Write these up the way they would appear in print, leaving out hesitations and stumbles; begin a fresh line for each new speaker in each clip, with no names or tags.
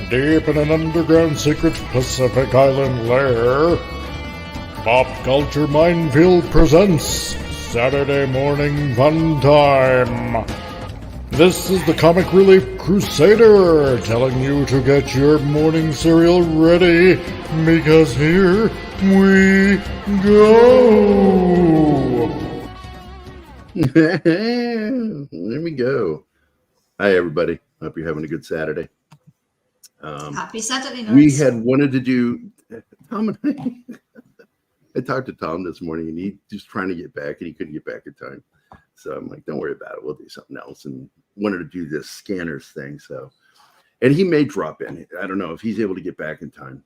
deep in an underground secret Pacific Island lair, Pop Culture Minefield presents Saturday Morning Funtime. This is the Comic Relief Crusader telling you to get your morning cereal ready, because here we go.
There we go. Hi, everybody. Hope you're having a good Saturday.
Happy Saturday, nerds.
We had wanted to do Tom and I talked to Tom this morning, and he just trying to get back, and he couldn't get back in time. So I'm like, don't worry about it. We'll do something else. And wanted to do this scanners thing. So, and he may drop in. I don't know if he's able to get back in time.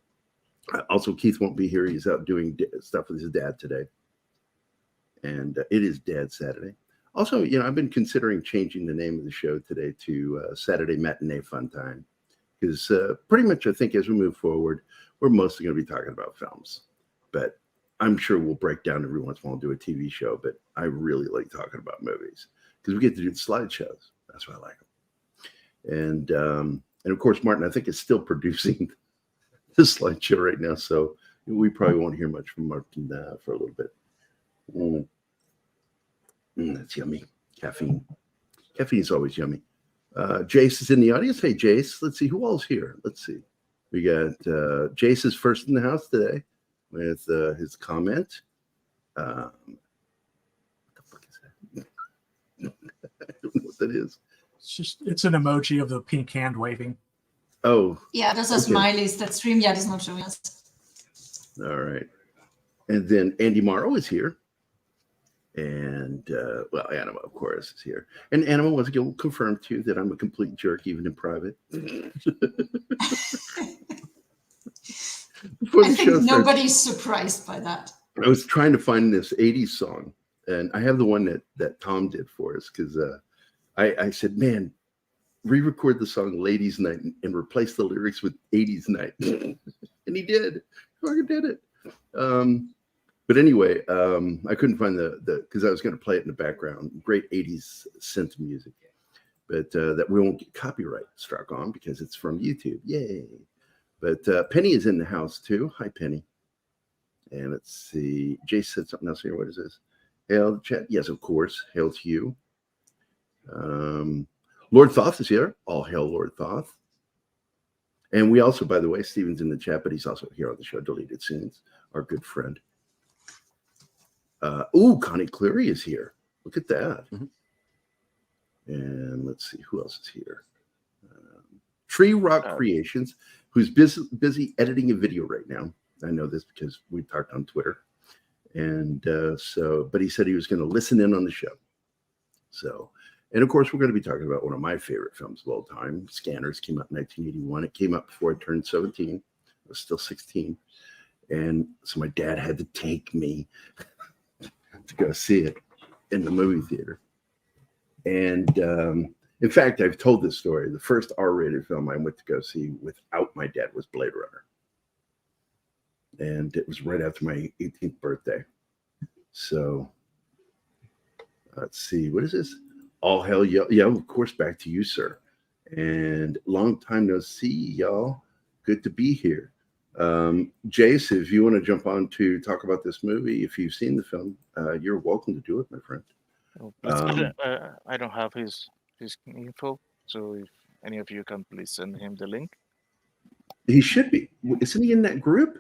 Also, Keith won't be here. He's out doing stuff with his dad today. And it is Dad Saturday. Also, I've been considering changing the name of the show today to Saturday Matinee Fun Time. Because pretty much, I think as we move forward, we're mostly going to be talking about films. But I'm sure we'll break down every once in a while and do a TV show. But I really like talking about movies because we get to do the slideshows. That's why I like them. And of course, Martin, I think, is still producing the slideshow right now. So we probably won't hear much from Martin for a little bit. That's yummy. Caffeine is always yummy. Jace is in the audience. Hey, Jace. Let's see who all's here. Let's see. We got Jace is first in the house today with his comment. What the fuck is that? I don't know what that is.
It's an emoji of the pink hand waving.
Oh.
Yeah, those are smileys that StreamYard is not showing us.
All right. And then Andy Morrow is here. And, Anima, of course, is here. And Anima wants to confirm, too, that I'm a complete jerk, even in private.
I think nobody's surprised by that.
I was trying to find this 80s song, and I have the one that Tom did for us, because I said, man, re-record the song Ladies Night and replace the lyrics with 80s Night. And he did. He fucking did it. But anyway, I couldn't find the because I was going to play it in the background. Great 80s synth music, but that we won't get copyright struck on because it's from YouTube. Yay! But Penny is in the house too. Hi, Penny. And let's see. Jay said something else here. What is this? Hail the chat. Yes, of course. Hail to you. Lord Thoth is here. All hail Lord Thoth. And we also, by the way, Steven's in the chat, but he's also here on the show. Deleted Scenes, our good friend. Connie Cleary is here. Look at that. Mm-hmm. And let's see who else is here. Tree Rock Creations, who's busy editing a video right now. I know this because we talked on Twitter. And but he said he was going to listen in on the show. So, and of course, we're going to be talking about one of my favorite films of all time. Scanners came out in 1981. It came out before I turned 17. I was still 16. And so my dad had to take me to go see it in the movie theater. And in fact, I've told this story. The first R-rated film I went to go see without my dad was Blade Runner. And it was right after my 18th birthday. So let's see. What is this? All hell, yeah, of course, back to you, sir. And long time no see, y'all. Good to be here. Jace, if you want to jump on to talk about this movie, if you've seen the film, you're welcome to do it, my friend.
I don't have his info, so if any of you can please send him the link.
He should be. Isn't he in that group?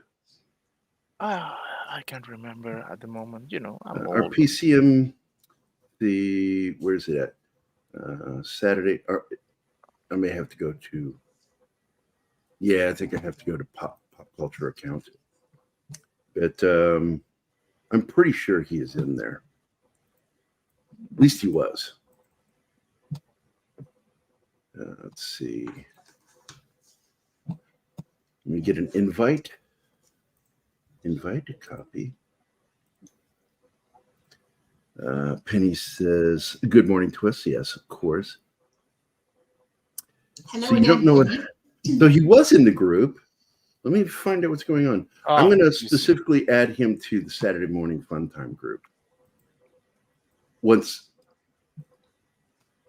I can't remember at the moment. I'm
our
old.
PCM, where's it at? Saturday. I may have to go to. Yeah, I think I have to go to Pop Culture account. But I'm pretty sure he is in there. At least he was. Let's see. Let me get an invite. Invite to copy. Penny says, good morning to us. Yes, of course.
Hello
so you
again,
don't know what.
Penny.
So he was in the group. Let me find out what's going on. I'm going to specifically add him to the Saturday Morning Funtime group. Once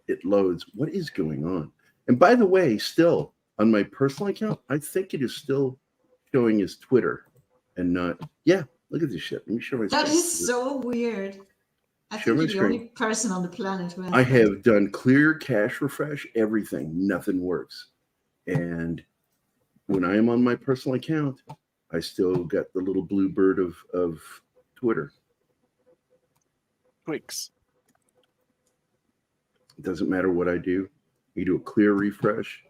it loads, what is going on? And by the way, still, on my personal account, I think it is still showing as Twitter and not. Yeah, look at this shit. Let me show my
That
screen.
is so weird. I
Show
think
my
you're the
screen.
only person on the planet who has
I
that.
have done clear, cache refresh, everything. Nothing works. And when I am on my personal account, I still get the little blue bird of Twitter.
Quicks.
It doesn't matter what I do. You do a clear refresh,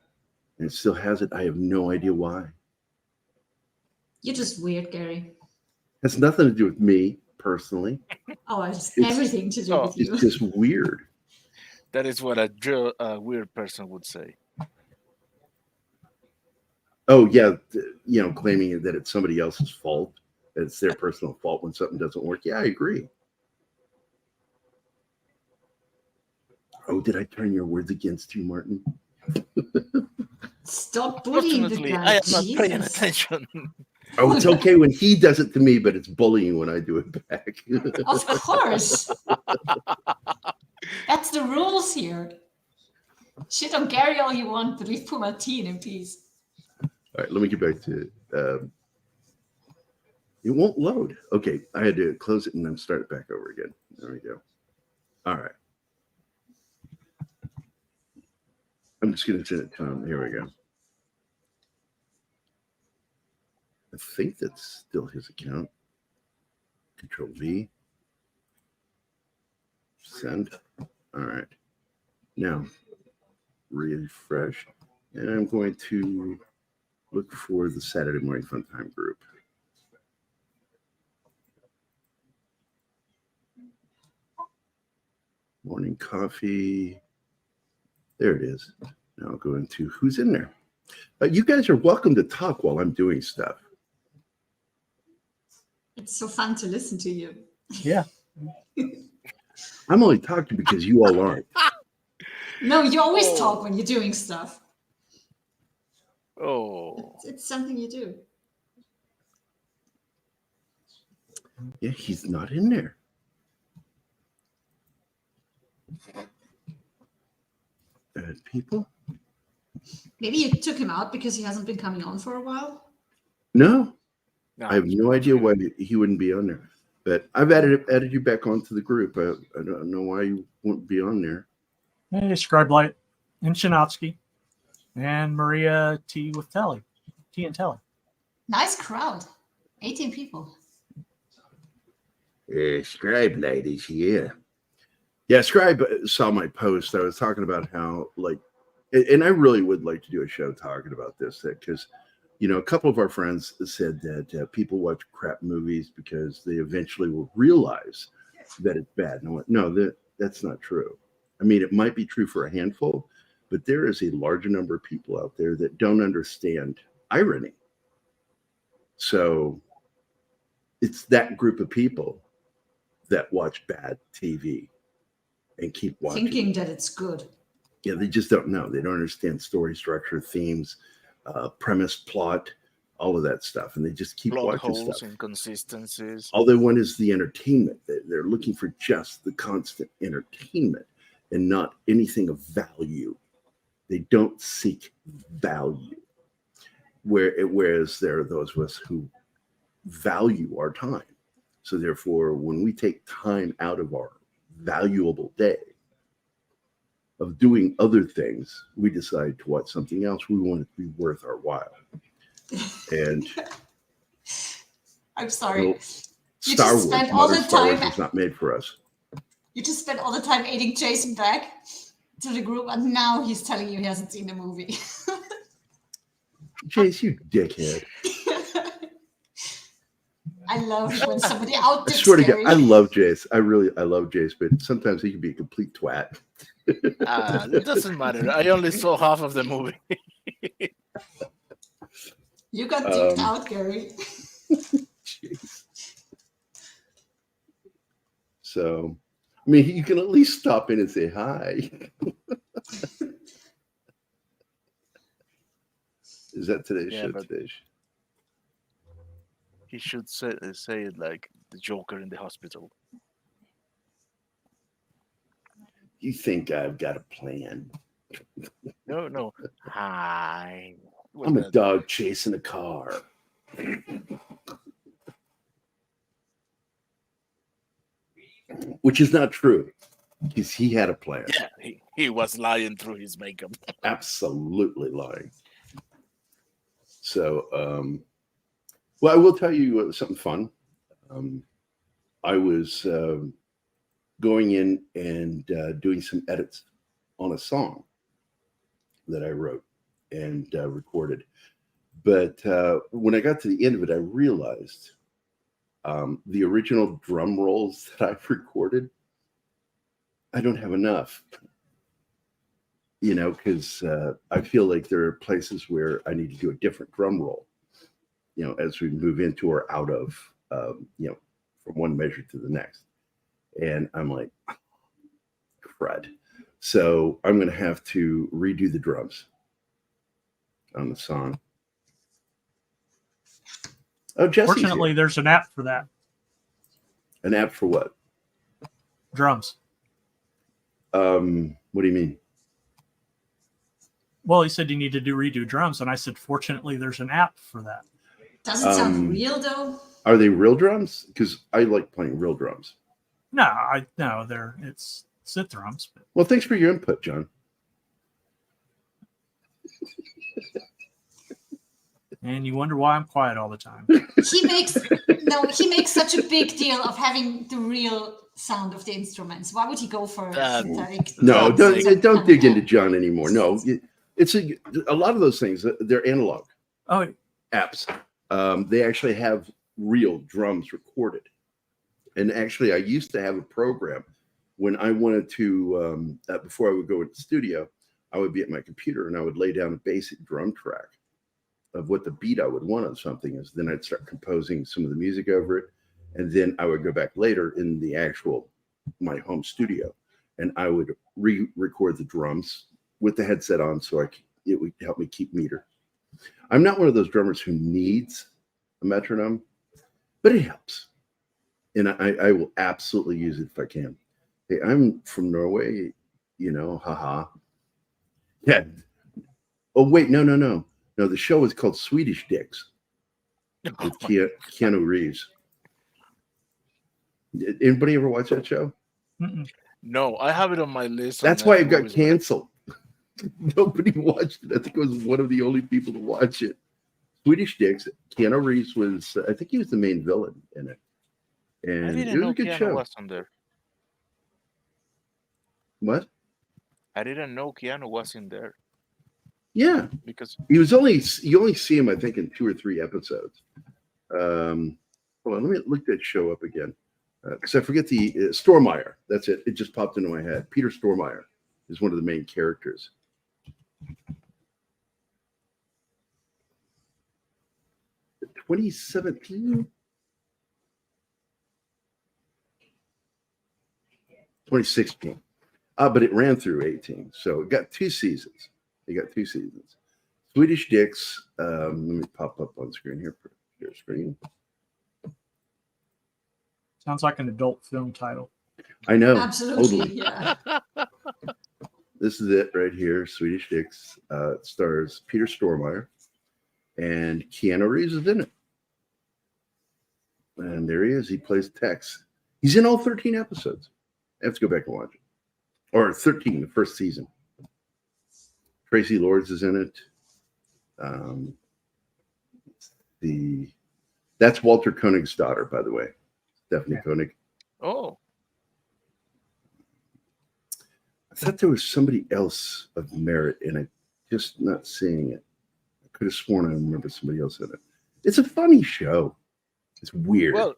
and it still has it. I have no idea why.
You're just weird, Gary.
Has nothing to do with me personally.
Oh, it's
It's-
everything to do with you.
It's just weird.
That is what a weird person would say.
Oh yeah, claiming that it's somebody else's fault, that it's their personal fault when something doesn't work. Yeah, I agree. Oh, did I turn your words against you, Martin?
Stop bullying the
Fortunately,
guy.
I am not paying
Jesus.
attention.
Oh, it's okay when he does it to me, but it's bullying when I do it back.
Of course. That's the rules here. Shit on Gary all you want, but leave Pumatine in peace.
All right, let me get back to it. Won't load. Okay, I had to close it and then start it back over again. There we go. All right. I'm just going to send it to him. Here we go. I think that's still his account. Control V. Send. All right. Now, refresh. And I'm going to look for the Saturday Morning Funtime group. Morning coffee. There it is. Now I'll go into who's in there. You guys are welcome to talk while I'm doing stuff.
It's so fun to listen to you.
Yeah.
I'm only talking because you all aren't.
No, you always
Oh.
talk when you're doing stuff.
Oh,
It's something you do.
Yeah, he's not in there. Add people?
Maybe you took him out because he hasn't been coming on for a while.
No,
no.
I have no idea why he wouldn't be on there. But I've added you back onto the group. I don't know why you wouldn't be on there.
Hey, Scribelight and Chinatsky and Maria T with Telly. T and Telly.
Nice crowd. 18 people.
Scribe ladies here. Yeah, Scribe saw my post. I was talking about how, and I really would like to do a show talking about this, because, a couple of our friends said that people watch crap movies because they eventually will realize that it's bad. And I went, no, that's not true. I mean, it might be true for a handful, but there is a larger number of people out there that don't understand irony. So it's that group of people that watch bad TV and keep watching.
Thinking that it's good.
Yeah, they just don't know. They don't understand story structure, themes, premise, plot, all of that stuff. And they just keep
Plot
watching
holes,
stuff.
inconsistencies.
All they want is the entertainment. They're looking for just the constant entertainment and not anything of value. They don't seek value. Whereas there are those of us who value our time. So therefore, when we take time out of our valuable day of doing other things, we decide to watch something else. We want it to be worth our while. And
I'm sorry.
well,
You
Star
just
Wars,
spent all
modern
the
Star Wars
time-
was not made for us.
You just spent all the time aiding Jason back to the group, and now he's telling you he hasn't seen the movie.
Jace, you dickhead.
I love when somebody out
I swear to God,
Gary.
I love Jace. I love Jace, but sometimes he can be a complete twat.
It doesn't matter. I only saw half of the movie.
You got duped out, Gary.
Jeez. So, I mean, you can at least stop in and say hi. Is that today's
Yeah,
show?
but-
Today's?
He should say it like the Joker in the hospital.
You think I've got a plan?
No. Hi. With
I'm a
that-
dog chasing a car. Which is not true, because he had a plan.
Yeah, he was lying through his makeup.
Absolutely lying. So, well, I will tell you something fun. I was going in and doing some edits on a song that I wrote and recorded. But when I got to the end of it, I realized the original drum rolls that I've recorded, I don't have enough. Because I feel like there are places where I need to do a different drum roll, as we move into or out of, from one measure to the next. And I'm like, crud. So I'm going to have to redo the drums on the song. Oh, Jesse's
Fortunately,
here.
there's an app for that.
An app for what?
Drums.
What do you mean?
Well, he said you need to redo drums, and I said, fortunately, there's an app for that.
Does it sound real though?
Are they real drums? Because I like playing real drums.
No, it's sit drums. But
Well, thanks for your input, John.
and you wonder why I'm quiet all the time.
He makes such a big deal of having the real sound of the instruments. Why would he go for synthetic?
No,
drums?
don't dig into John anymore. No, it's a lot of those things. They're analog
Oh,
apps. They actually have real drums recorded. And actually, I used to have a program when I wanted to, before I would go into the studio, I would be at my computer and I would lay down a basic drum track of what the beat I would want on something is. Then I'd start composing some of the music over it. And then I would go back later in the my home studio, and I would re-record the drums with the headset on so it would help me keep meter. I'm not one of those drummers who needs a metronome, but it helps. And I will absolutely use it if I can. Hey, I'm from Norway, haha. Yeah. Oh, wait, no. No, the show is called Swedish Dicks with Keanu Reeves. Did anybody ever watch that show?
mm-mm.
No, I have it on my list.
That's why it got canceled. Nobody watched it. I think it was one of the only people to watch it. Swedish Dicks. Keanu Reeves was, I think he was the main villain in it. And
I
it
didn't
was
know
a good
Keanu
show.
was on there.
What?
I didn't know Keanu was in there
Yeah.
because
You only see him, I think, in 2 or 3 episodes. Hold on, let me look that show up again. Because I forget the Stormare. That's it. It just popped into my head. Peter Stormare is one of the main characters. The 2017? 2016. But it ran through 18. So it got 2 seasons. Swedish Dicks. Let me pop up on screen here. Your screen.
Sounds like an adult film title.
I know.
Absolutely,
Totally.
yeah.
This is it right here. Swedish Dicks. It stars Peter Stormare, and Keanu Reeves is in it. And there he is. He plays Tex. He's in all 13 episodes. I have to go back and watch it. Or 13, the first season. Tracy Lords is in it. That's Walter Koenig's daughter, by the way. Stephanie Koenig.
oh,
I thought there was somebody else of merit, and I'm just not seeing it. I could have sworn I remember somebody else in it. It's a funny show. It's weird.
well,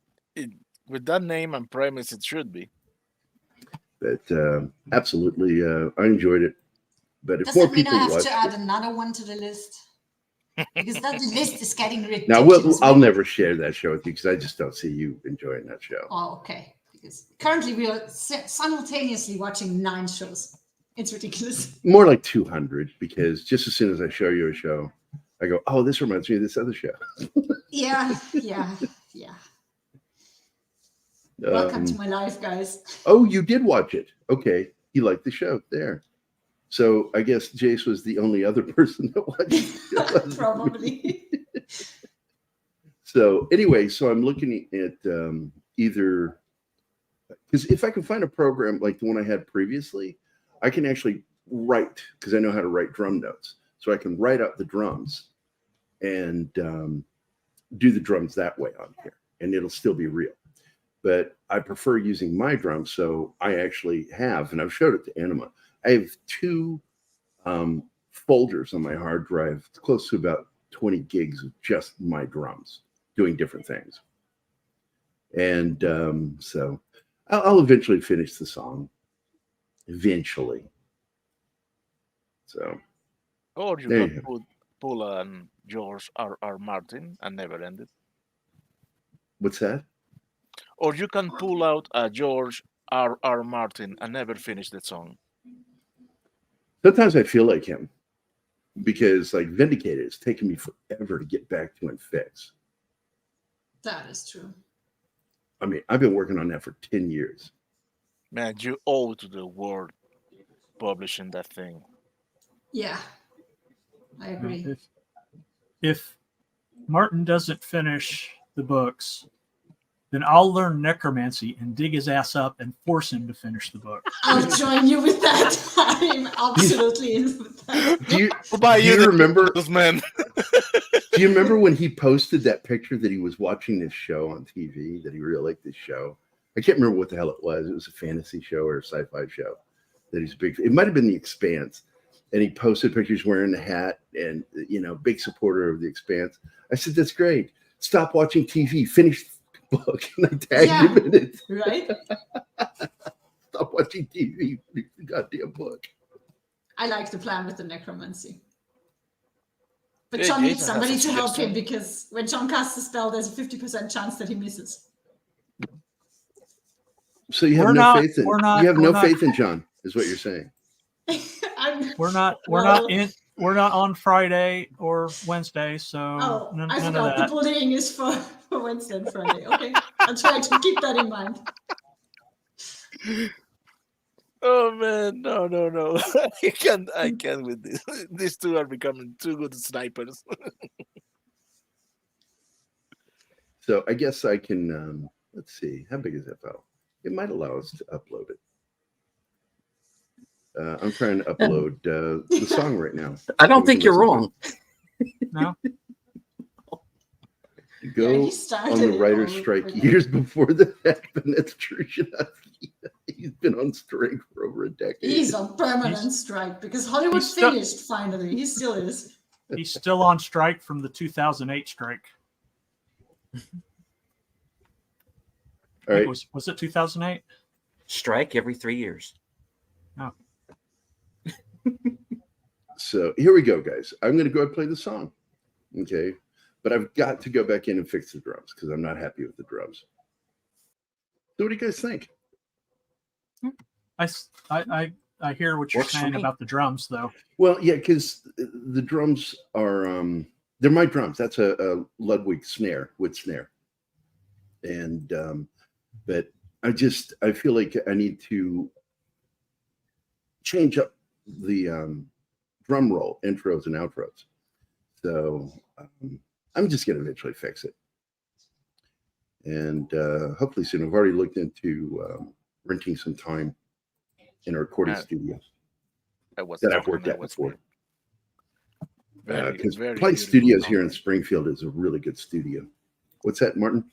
with that name and premise, it should be.
But absolutely, I enjoyed it. But if
Does
more
that mean I
people
have
watch
to add
it,
another one to the list? Because that list is getting ridiculous.
now I'll never share that show with you because I just don't see you enjoying that show.
Oh, okay. Because currently we are simultaneously watching 9 shows. It's ridiculous.
More like 200, because just as soon as I show you a show, I go, "Oh, this reminds me of this other show."
Yeah. Welcome to my life, guys.
Oh, you did watch it. Okay, you liked the show there. So I guess Jace was the only other person that watched.
Probably.
So anyway, so I'm looking at either, because if I can find a program like the one I had previously, I can actually write, because I know how to write drum notes. So I can write out the drums and do the drums that way on here, and it'll still be real. But I prefer using my drums. So I actually have, and I've showed it to Anima, I have 2 folders on my hard drive. It's close to about 20 gigs of just my drums doing different things. And so I'll eventually finish the song. Eventually. So.
Or you
There
can
you
pull on George R. Martin and never end it.
What's that?
Or you can pull out a George R. Martin and never finish the song.
Sometimes I feel like him, because like Vindicated, it's taken me forever to get back to and fix.
That is true.
I mean, I've been working on that for 10 years.
Man, you owe to the world publishing that thing.
Yeah, I agree.
If Martin doesn't finish the books, then I'll learn necromancy and dig his ass up and force him to finish the book.
I'll join you with that. I'm absolutely in with that.
Do you
the
remember?
Man.
Do you remember when he posted that picture that he was watching this show on TV, that he really liked this show? I can't remember what the hell it was. It was a fantasy show or a sci-fi show that he's big. It might have been The Expanse. And he posted pictures wearing the hat and, big supporter of The Expanse. I said, that's great. Stop watching TV. Finish the book. And I tagged him in it.
Right?
Stop watching TV. Finish the goddamn book.
I like the plan with the necromancy. But
Yeah,
John needs
Jason has
somebody
a
to help
suggestion.
him, because when John casts a spell, there's a 50% chance that he misses.
So you have faith in John, is what you're saying.
We're not on Friday or Wednesday, so none
I
of
forgot
that.
the bullying is for Wednesday and Friday. Okay, I'll try to keep that in mind.
Oh man, no. I can't with this. These two are becoming too good snipers.
So I guess I can, let's see, how big is that file? It might allow us to upload it. I'm trying to upload the song right now.
I don't think you're wrong.
No.
Go on the writer's strike years before that happened. That's true. He's been on strike for over a decade.
He's on permanent strike because Hollywood finished finally. He still is.
He's still on strike from the 2008 strike.
All right.
Was it 2008?
Strike every 3 years.
Oh.
So here we go, guys. I'm going to go ahead and play the song. Okay. But I've got to go back in and fix the drums because I'm not happy with the drums. So what do you guys think?
I hear what you're
Works for
saying
me.
about the drums, though.
Well, yeah, because the drums are they're my drums. That's a Ludwig wood snare, and but I feel like I need to change up the drum roll intros and outros. So I'm just gonna eventually fix it, and hopefully soon. I've already looked into renting some time in a recording studio that I've worked at before. Because Play Studios here in Springfield is a really good studio. What's that, Martin?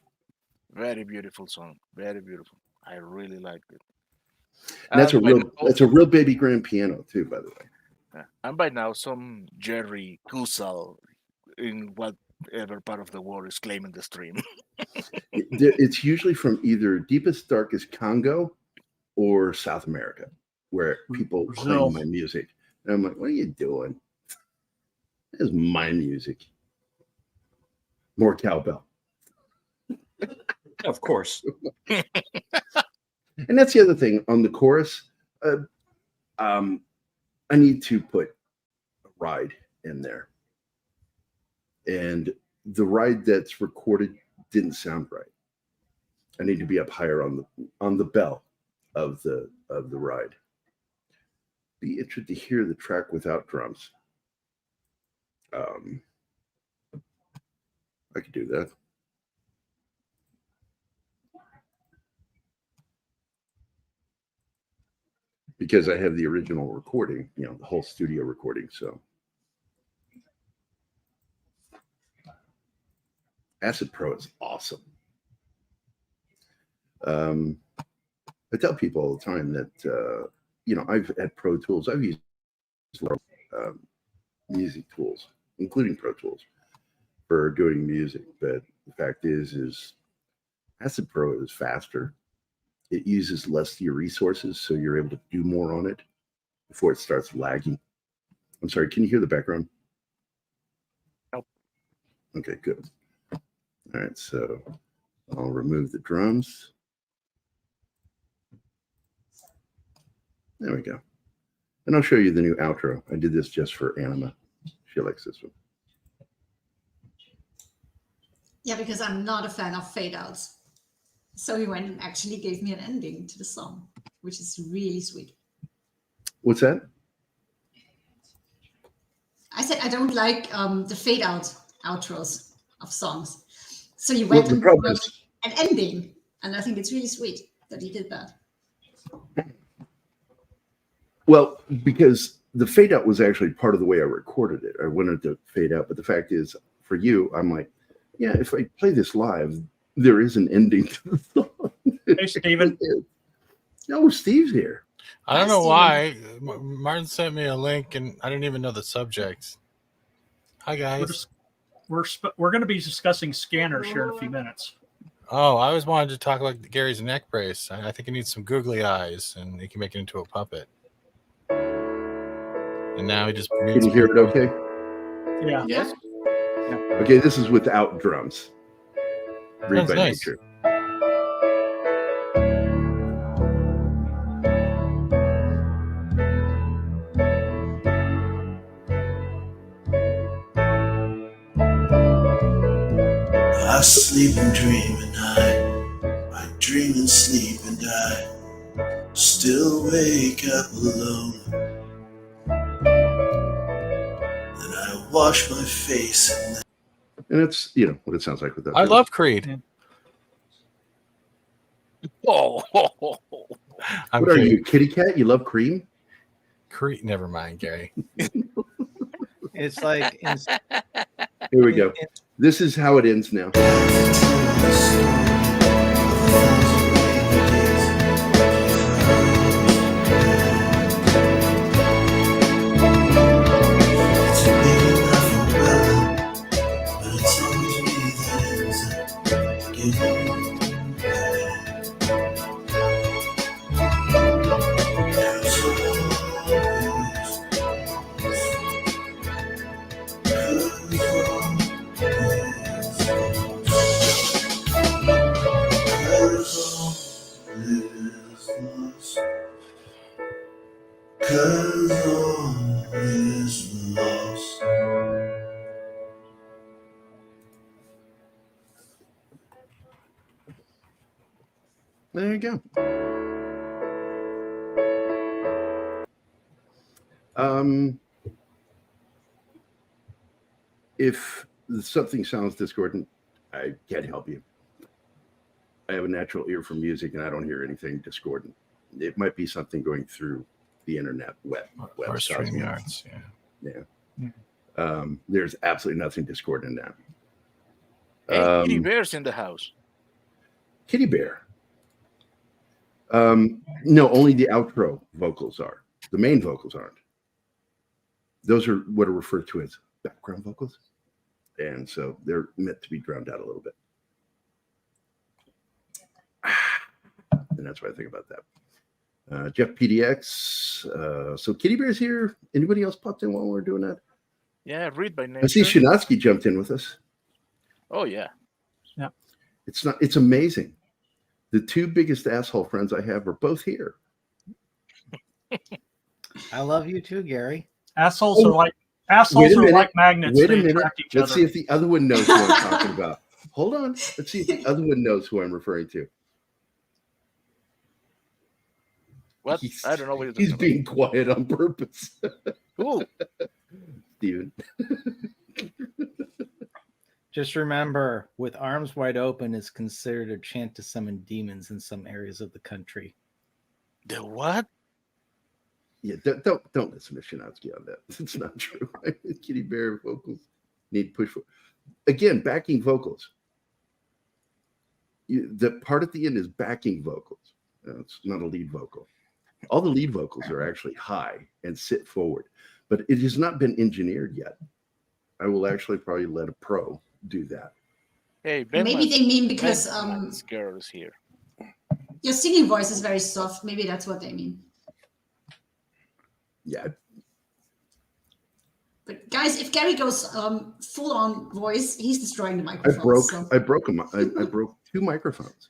Very beautiful song. Very beautiful. I really liked it.
And that's a real baby grand piano too, by the way.
And by now, some Jerry Kusal in whatever part of the world is claiming the stream.
It's usually from either deepest, darkest Congo or South America, where people claim my music. And I'm like, what are you doing? This is my music. More cowbell.
Of course.
And that's the other thing on the chorus. I need to put a ride in there. And the ride that's recorded didn't sound right. I need to be up higher on the bell of the ride. be interested to hear the track without drums. I could do that. Because I have the original recording, the whole studio recording. So Acid Pro is awesome. I tell people all the time that, I've had Pro Tools. I've used music tools, including Pro Tools, for doing music. But the fact is Acid Pro is faster. It uses less of your resources, so you're able to do more on it before it starts lagging. I'm sorry, can you hear the background?
Nope.
Okay, good. All right, so I'll remove the drums. There we go. And I'll show you the new outro. I did this just for Anima. She likes this one.
Yeah, because I'm not a fan of fade outs. So he went and actually gave me an ending to the song, which is really sweet.
What's that?
I said I don't like the fade out outros of songs. So you went and wrote an ending, and I think it's really sweet that he did that.
Well, because the fade out was actually part of the way I recorded it. I wanted to fade out, but the fact is, for you, I'm like, yeah, if I play this live, there is an ending to the song.
Hey, Steven.
No, Steve's here.
I don't know why. Martin sent me a link, and I didn't even know the subject. Hi, guys.
We're going to be discussing scanners here in a few minutes.
Oh, I always wanted to talk about Gary's neck brace. I think he needs some googly eyes, and he can make it into a puppet. And now he just...
Can you hear it okay?
Yeah.
Yes.
Yeah.
Okay, this is without drums. Read by
nice.
nature.
I sleep and dream at night. I dream and sleep and die. Still wake up alone. Then I wash my face
And it's, what it sounds like without
I
drums.
love Creed.
Oh,
I'm
What are
kidding.
you, kitty cat? You love cream?
Creed. Never mind, Gary.
It's like
Here we go. This is how it ends now. There you go. If something sounds discordant, I can't help you. I have a natural ear for music, and I don't hear anything discordant. It might be something going through the internet, web
Or StreamYards,
yeah. There's absolutely nothing discordant in that.
Hey, Kitty Bear's in the house.
Kitty Bear. No, only the outro vocals are. The main vocals aren't. Those are what are referred to as background vocals. And so they're meant to be drowned out a little bit. And that's what I think about that. Jeff PDX. So Kitty Bear's here. Anybody else popped in while we're doing that?
Yeah, Read by Nature.
I see Shinatsky jumped in with us.
Oh, yeah.
Yeah.
It's amazing. The two biggest asshole friends I have are both here.
I love you too, Gary.
Assholes are like magnets.
Wait a
They
minute.
attract each
Let's
other.
see if the other one knows who I'm talking about. Hold on. Let's see if the other one knows who I'm referring to.
What? I don't know what you're
He's
talking
being quiet on purpose.
Who?
Steven.
Just remember, with arms wide open is considered a chant to summon demons in some areas of the country.
The what?
Yeah, don't listen to Shinatsky on that. It's not true. Kitty Bear vocals need push. Again, backing vocals. The part at the end is backing vocals. It's not a lead vocal. All the lead vocals are actually high and sit forward, but it has not been engineered yet. I will actually probably let a pro do that.
Hey, Ben.
Maybe they mean because
this girl is here.
your singing voice is very soft. Maybe that's what they mean.
Yeah.
But guys, if Gary goes full on voice, he's destroying the microphone.
I broke two microphones.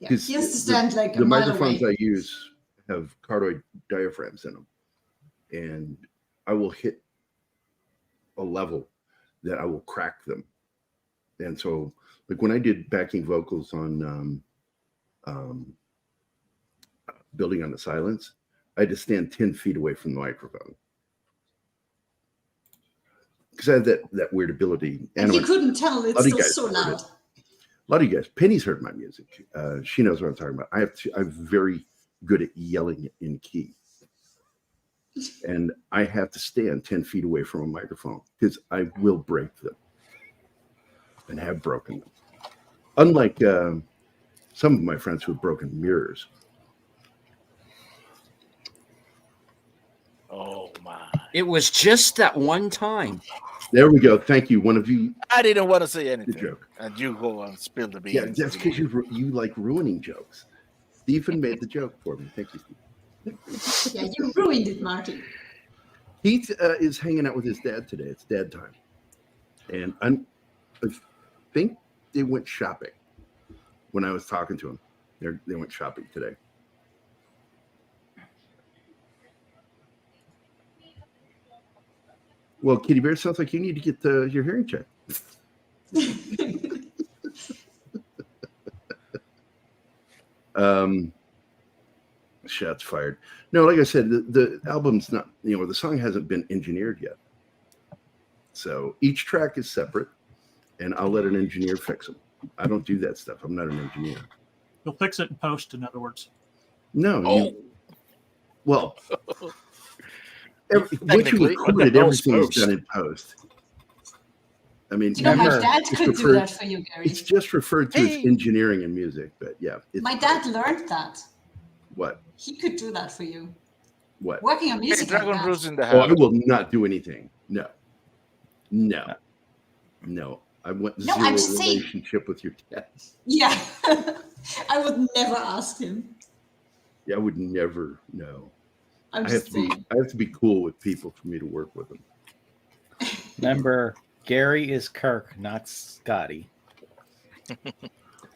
Yeah, he has to stand like
the
a mile
microphones
away.
I use have cardioid diaphragms in them, and I will hit a level that I will crack them. And so, like when I did backing vocals on Building on the Silence, I had to stand 10 feet away from the microphone because I have that weird ability.
And you couldn't tell, it's still so loud.
A lot of you guys, Penny's heard my music. She knows what I'm talking about. I'm very good at yelling in key. And I have to stand 10 feet away from a microphone because I will break them and have broken them. Unlike some of my friends who have broken mirrors.
Oh, my.
It was just that one time.
There we go. Thank you. One of you.
I didn't want to say anything.
The joke.
And you go and spill the beans.
Yeah, that's because you like ruining jokes. Stephen made the joke for me. Thank you, Stephen.
Yeah, you ruined it, Marty.
He is hanging out with his dad today. It's dad time. And I think they went shopping when I was talking to him. They went shopping today. Well, Kitty Bear, sounds like you need to get your hearing checked. Shots fired. No, like I said, the album's not, the song hasn't been engineered yet. So each track is separate, and I'll let an engineer fix them. I don't do that stuff. I'm not an engineer.
You'll fix it in post, in other words.
No. Well, once you record it, everything is done in post. I mean,
my dad could do that for you, Gary.
It's just referred to as engineering in music, but yeah.
My dad learned that.
What?
He could do that for you.
What?
Working on music.
Hey, Dragon
like
Bruce in the
Oh,
house.
I will not do anything. No. I want zero relationship with your dad.
Yeah. I would never ask him.
Yeah, I would never know.
I
have to be cool with people for me to work with them.
Remember, Gary is Kirk, not Scotty.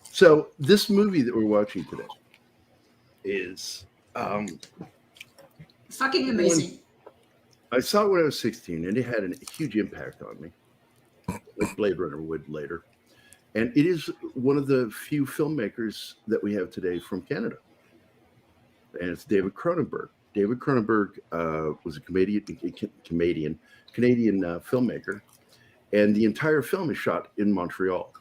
So this movie that we're watching today is
fucking amazing.
I saw it when I was 16, and it had a huge impact on me, like Blade Runner would later. And it is one of the few filmmakers that we have today from Canada. And it's David Cronenberg. David Cronenberg was a Canadian filmmaker, and the entire film is shot in Montreal.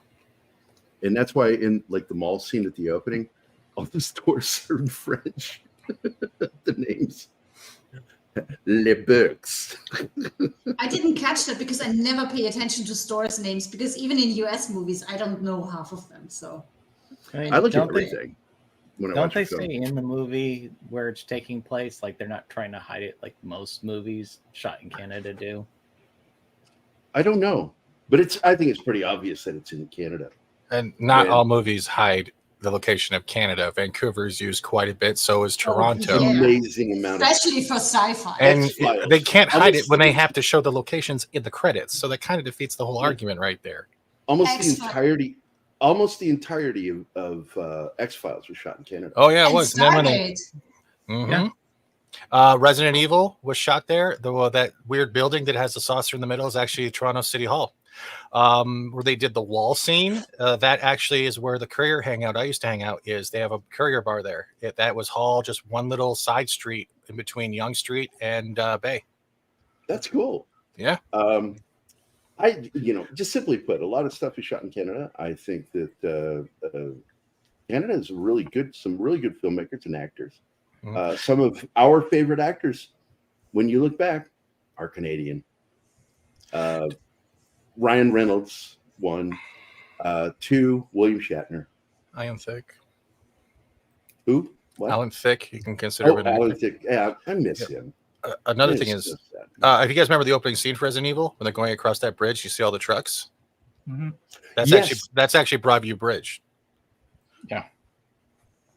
And that's why in like the mall scene at the opening, all the stores are in French. The names. Les Books.
I didn't catch that because I never pay attention to stores' names, because even in US movies, I don't know half of them. So
I look at everything.
Don't they say in the movie where it's taking place, like they're not trying to hide it like most movies shot in Canada do?
I don't know, but I think it's pretty obvious that it's in Canada.
And not all movies hide the location of Canada. Vancouver's used quite a bit, so is Toronto.
Amazing amount,
especially for sci-fi.
And they can't hide it when they have to show the locations in the credits. So that kind of defeats the whole argument right there.
Almost the entirety of X-Files was shot in Canada.
Oh yeah, it was.
Yeah.
Resident Evil was shot there. Though that weird building that has the saucer in the middle is actually Toronto City Hall.
where they did the wall scene. That actually is where the Courier hangout I used to hang out is. They have a Courier bar there. That was all just one little side street in between Yonge Street and Bay.
That's cool.
Yeah.
Just simply put, a lot of stuff is shot in Canada. I think that Canada is some really good filmmakers and actors. Some of our favorite actors, when you look back, are Canadian. Ryan Reynolds, 1. 2, William Shatner.
Alan Thicke.
Who? What?
Alan Thicke. You can consider him.
Alan Thicke. Yeah, I miss him.
Another thing is, if you guys remember the opening scene for Resident Evil, when they're going across that bridge, you see all the trucks.
Mm-hmm.
That's actually Broadview Bridge.
Yeah.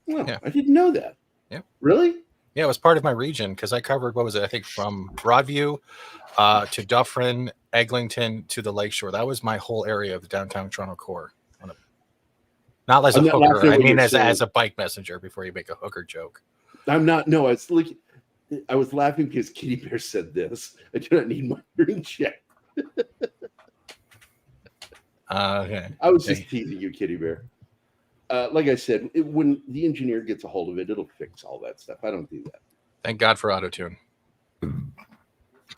Well, yeah. I didn't know that.
Yeah.
Really?
Yeah, it was part of my region because I covered, what was it? I think from Broadview to Dufferin, Eglinton to the Lakeshore. That was my whole area of the downtown Toronto core. Not as a hooker. I mean, as a bike messenger before you make a hooker joke.
I'm not. No, I was laughing because Kitty Bear said this. I do not need my hearing check.
Okay.
I was just teasing you, Kitty Bear. Like I said, when the engineer gets a hold of it, it'll fix all that stuff. I don't do that.
Thank God for autotune.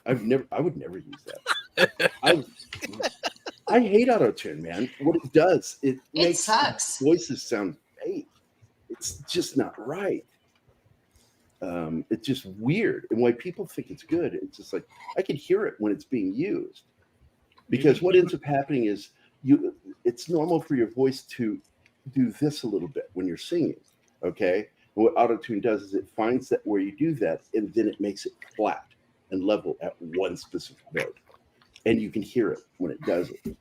I would never use that. I hate autotune, man. What it does, it makes
sucks.
Voices sound fake. It's just not right. It's just weird. And why people think it's good, it's just like, I can hear it when it's being used. Because what ends up happening is it's normal for your voice to do this a little bit when you're singing, okay? And what autotune does is it finds that where you do that, and then it makes it flat and level at one specific note. And you can hear it when it does it.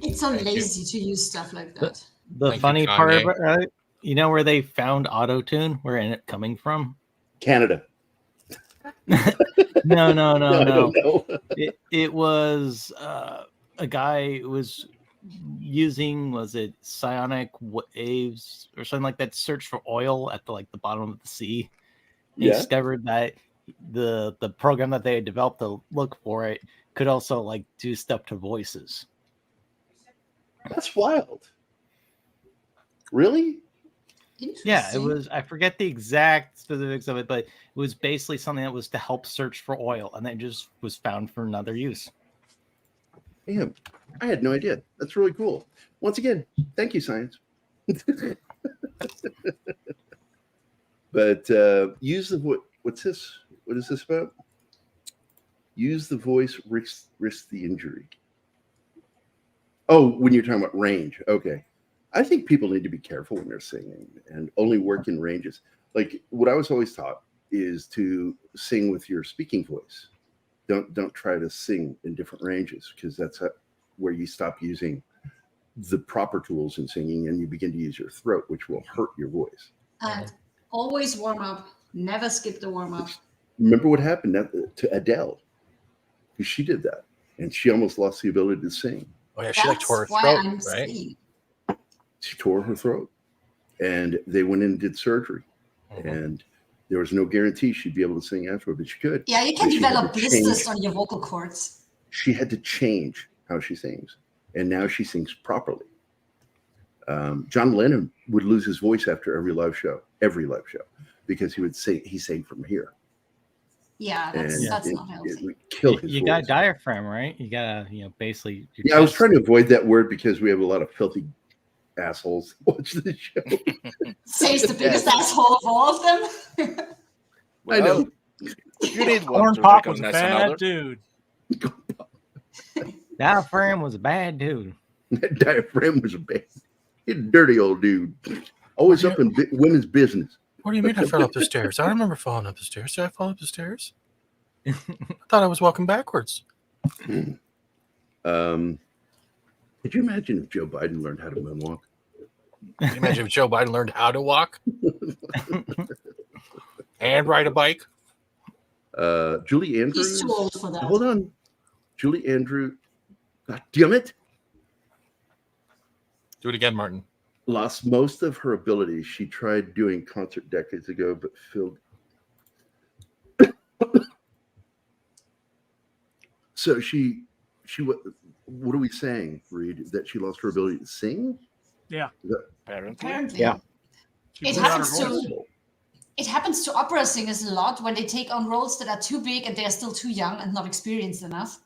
It's so lazy to use stuff like that.
The funny part of it, right? You know where they found autotune? Where is it coming from?
Canada.
No. It was a guy who was using, was it psionic waves or something like that, to search for oil at the bottom of the sea. He discovered that the program that they had developed to look for it could also do stuff to voices.
That's wild. Really?
Yeah, it was. I forget the exact specifics of it, but it was basically something that was to help search for oil, and then just was found for another use.
Damn, I had no idea. That's really cool. Once again, thank you, science. But use the voice. What's this? What is this about? Use the voice, risk the injury. Oh, when you're talking about range. Okay. I think people need to be careful when they're singing and only work in ranges. Like what I was always taught is to sing with your speaking voice. Don't try to sing in different ranges, because that's where you stop using the proper tools in singing and you begin to use your throat, which will hurt your voice.
Always warm up. Never skip the warm up.
Remember what happened to Adele? Because she did that and she almost lost the ability to sing.
Oh yeah, she tore her throat, right?
She tore her throat, and they went in and did surgery, and there was no guarantee she'd be able to sing afterward, but she could.
Yeah, you can develop blisters on your vocal cords.
She had to change how she sings, and now she sings properly. John Lennon would lose his voice after every live show, because he sang from here.
Yeah, that's not healthy.
It would kill his
you
voice.
got diaphragm, right? You gotta, basically.
Yeah, I was trying to avoid that word because we have a lot of filthy assholes watch the show.
Says the biggest asshole of all of them.
I know.
You need
Corn Pop was a bad dude.
Diaphragm was a bad dude.
That diaphragm was a bad, dirty old dude. Always up in women's business.
What do you mean I fell up the stairs? I don't remember falling up the stairs. Did I fall up the stairs? I thought I was walking backwards.
Could you imagine if Joe Biden learned how to moonwalk?
Can you imagine if Joe Biden learned how to walk and ride a bike?
Julie Andrews.
He's too old for that.
Hold on. Julie Andrews. God damn it.
Do it again, Martin.
Lost most of her abilities. She tried doing concert decades ago, but failed. So she What are we saying, Reed? That she lost her ability to sing?
Yeah.
Apparently.
Yeah.
It happens to opera singers a lot when they take on roles that are too big and they are still too young and not experienced enough.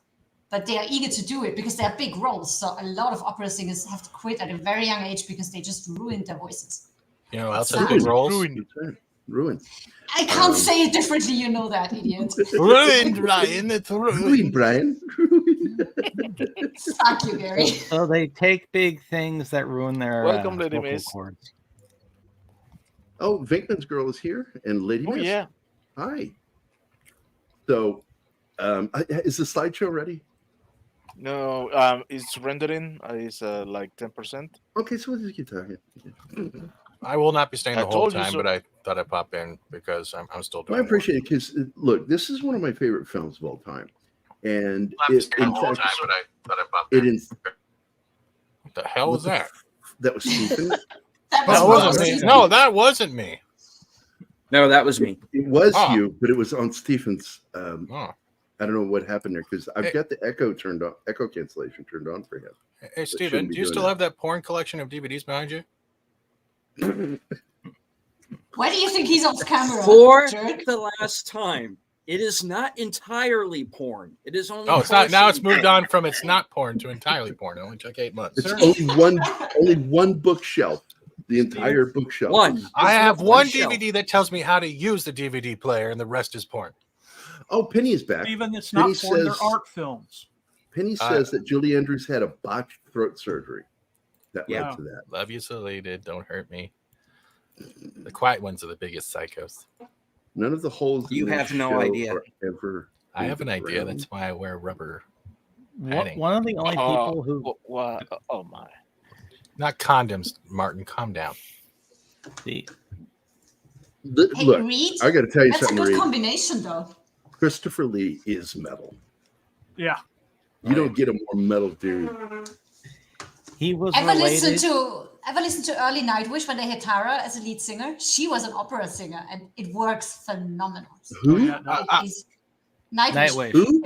But they are eager to do it because they are big roles. So a lot of opera singers have to quit at a very young age because they just ruined their voices.
You know, outside big roles.
Ruined.
I can't say it differently, you know that, idiot.
Ruined, Ryan. It's
ruined, Brian.
Fuck you, Gary.
So they take big things that ruin their
Welcome, Lady
vocal
Miss.
cords.
Oh, Vinkman's girl is here, and Lady Miss.
Yeah.
Hi. So, is the slideshow ready?
No, it's rendering. It's like 10%.
Okay, so let's just keep talking.
I will not be staying the
I
whole
told you
time,
so.
but I thought I'd pop in because I'm still doing
Well, I appreciate it because look, this is one of my favorite films of all time, and
I'll not be staying the whole time, but I thought I'd pop in. What the hell was that?
That was Stephen.
That wasn't me. No, that wasn't me.
No, that was me.
It was you, but it was on Stephen's. I don't know what happened there because I've got the echo turned on, echo cancellation turned on for him.
Hey, Steven, do you still have that porn collection of DVDs behind you?
Why do you think he's off camera?
For
jerk?
the last time, it is not entirely porn. It is only.
Oh, it's not. Now it's moved on from it's not porn to entirely porn. It only took 8 months.
It's only one bookshelf. The entire bookshelf.
I have one DVD that tells me how to use the DVD player, and the rest is porn.
Oh, Penny is back.
Even it's not porn; they're art films.
Penny says that Julie Andrews had a botched throat surgery. That led to that.
Love you, Salated. Don't hurt me. The quiet ones are the biggest psychos.
None of the holes.
You have no idea.
Ever.
I have an idea. That's why I wear rubber.
One of the only people who.
Oh my.
Not condoms, Martin. Calm down.
Hey,
Look,
Reed,
I got to tell you
that's
something,
a good
Reed.
combination, though.
Christopher Lee is metal.
Yeah.
You don't get a more metal dude.
He was
Ever
related.
listen to early Nightwish when they had Tara as a lead singer? She was an opera singer, and it works phenomenal.
Who?
Nightwish.
Nightwish.
Who?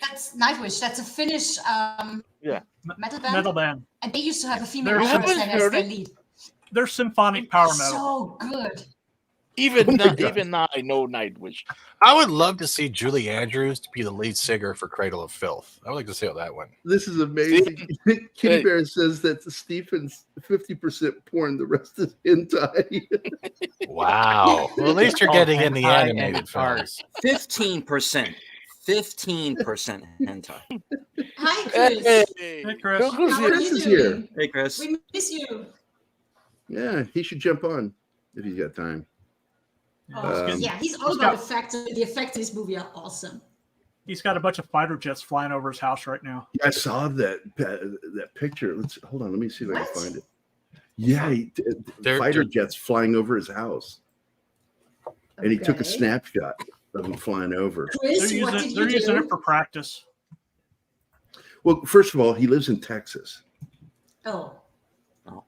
That's Nightwish. That's a Finnish metal band.
Metal band.
And they used to have a female
They're-
opera singer as their lead.
They're symphonic power metal.
So good.
Even now, I know Nightwish.
I would love to see Julie Andrews to be the lead singer for Cradle of Filth. I would like to see that one.
This is amazing. Kitty Bear says that Stephen's 50% porn, the rest is hentai.
Wow. Well, at least you're getting in the
hentai
animated
and art.
films.
15%. 15% hentai.
Hi, Chris.
Hey, Chris.
Look who's
How are
here.
you
is
doing?
here.
Hey, Chris.
We miss you.
Yeah, he should jump on if he's got time.
Yeah, he's all about the fact that the effects in this movie are awesome.
He's got a bunch of fighter jets flying over his house right now.
I saw that picture. Hold on. Let me see if I can find it. Yeah, fighter jets flying over his house, and he took a snapshot of him flying over.
Chris,
They're
what did
using,
you
using
do?
it for practice.
Well, first of all, he lives in Texas.
Oh,
well.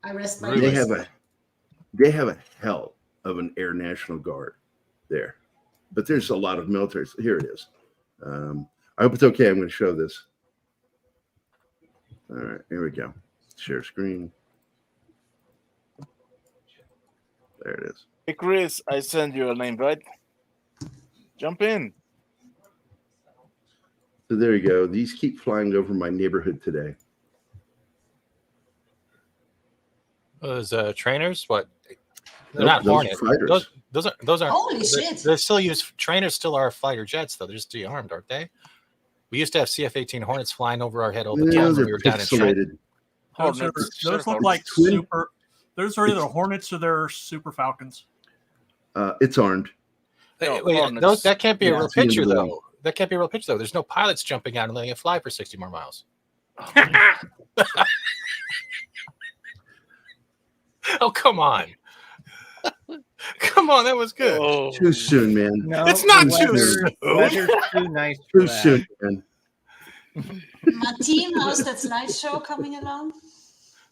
I rest my
They
case.
have a hell of an Air National Guard there, but there's a lot of military. Here it is. I hope it's okay. I'm going to show this. All right, here we go. Share screen. There it is.
Hey, Chris, I send you a name, right? Jump in.
So there you go. These keep flying over my neighborhood today.
Those trainers, what? They're
Nope,
not
those are
Hornet.
fighters.
Those aren't.
Holy shit.
They still use trainers. Still are fighter jets, though. They're just de-armed, aren't they? We used to have CF-18 Hornets flying over our head all the
No,
time when
they're
we were down in Trenton.
pixelated.
Those look like super. Those are either Hornets or they're Super Falcons.
It's armed.
Wait,
Hornets.
that can't be a
Yeah,
real
it's the end
picture,
of the
though. That can't be a real picture, though. There's no pilots jumping out and letting it fly for 60 more miles. Oh, come on. Come on, that was good.
Oh.
Too soon, man.
No,
It's not
the
too
weather-
soon.
Weather's too nice for
Too
that.
soon, man.
Martine, how's that slideshow coming along?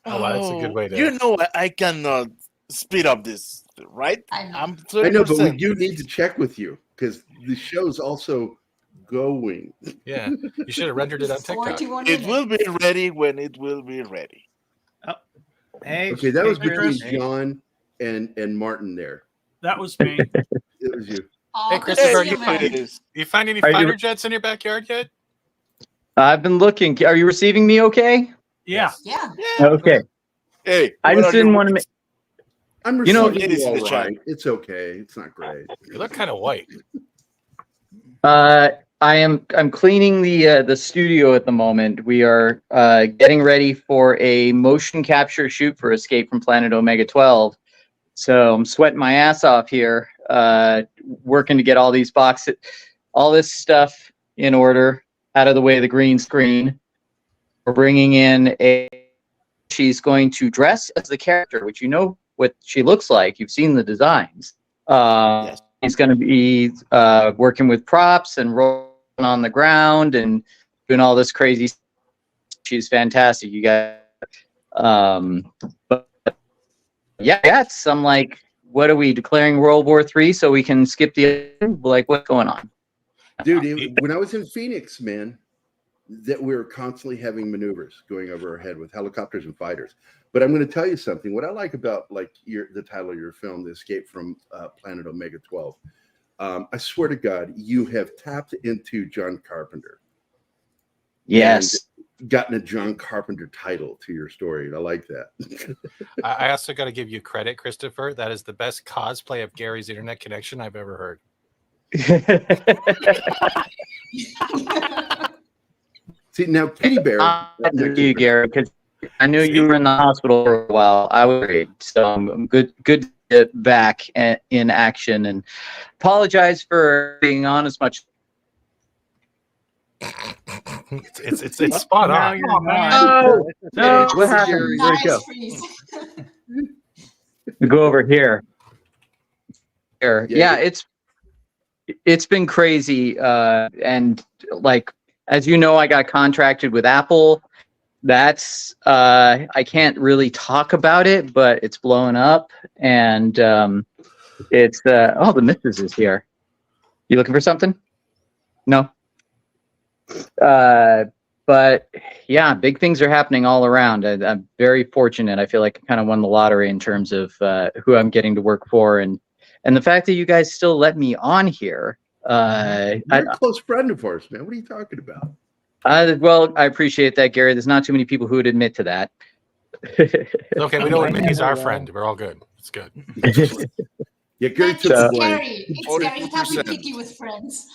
Oh, wow, that's a good way to.
You know, I cannot speed up this, right?
I know.
I'm
I know, but we
30%.
do need to check with you because the show's also going.
Yeah, you should have rendered it on TikTok.
41
It will be
minutes.
ready when it will be ready.
Hey,
Okay, that was between
Chris.
John and Martin there.
That was me.
It was you.
Oh,
Hey,
good to
Christopher,
see
you
you, man.
find any
Are you-
fighter jets in your backyard yet?
I've been looking. Are you receiving me okay?
Yeah.
Yeah.
Okay.
Hey,
I
what
just
are
didn't
you-
want to make.
I'm
You know-
receiving
Ladies
you
in
all
the chat.
right. It's okay. It's not great.
You look kind of white.
I'm cleaning the studio at the moment. We are getting ready for a motion capture shoot for Escape from Planet Omega 12. So I'm sweating my ass off here, working to get all these boxes, all this stuff in order, out of the way of the green screen. We're bringing in she's going to dress as the character, which you know what she looks like. You've seen the designs.
Yes.
He's going to be working with props and rolling on the ground and doing all this crazy stuff. She's fantastic. You guys. But yeah, I'm like, what are we declaring World War III so we can skip the like what's going on?
Dude, when I was in Phoenix, man, that we were constantly having maneuvers going over our head with helicopters and fighters. But I'm going to tell you something. What I like about like the title of your film, The Escape from Planet Omega 12, I swear to God, you have tapped into John Carpenter.
Yes.
And gotten a John Carpenter title to your story. And I like that.
I also got to give you credit, Christopher. That is the best cosplay of Gary's internet connection I've ever heard.
See, now Kitty Bear.
You, Gary, because I knew you were in the hospital for a while. I was worried. So I'm good to get back in action, and apologize for being on as much.
It's spot
Now
on.
you're not.
No, what happened? Where'd it go?
Nice freeze.
We go over here. Yeah, it's been crazy, and like, as you know, I got contracted with Apple. That's I can't really talk about it, but it's blowing up, and it's oh, the missus is here. You looking for something? No. But yeah, big things are happening all around. I'm very fortunate. I feel like I kind of won the lottery in terms of who I'm getting to work for, and the fact that you guys still let me on here.
You're a close friend of ours, man. What are you talking about?
Well, I appreciate that, Gary. There's not too many people who would admit to that.
Okay, we don't admit he's our friend. We're all good. It's good.
Yeah, Gary
It's
took the blame.
scary. It's scary. He can't be
40%.
picky with friends.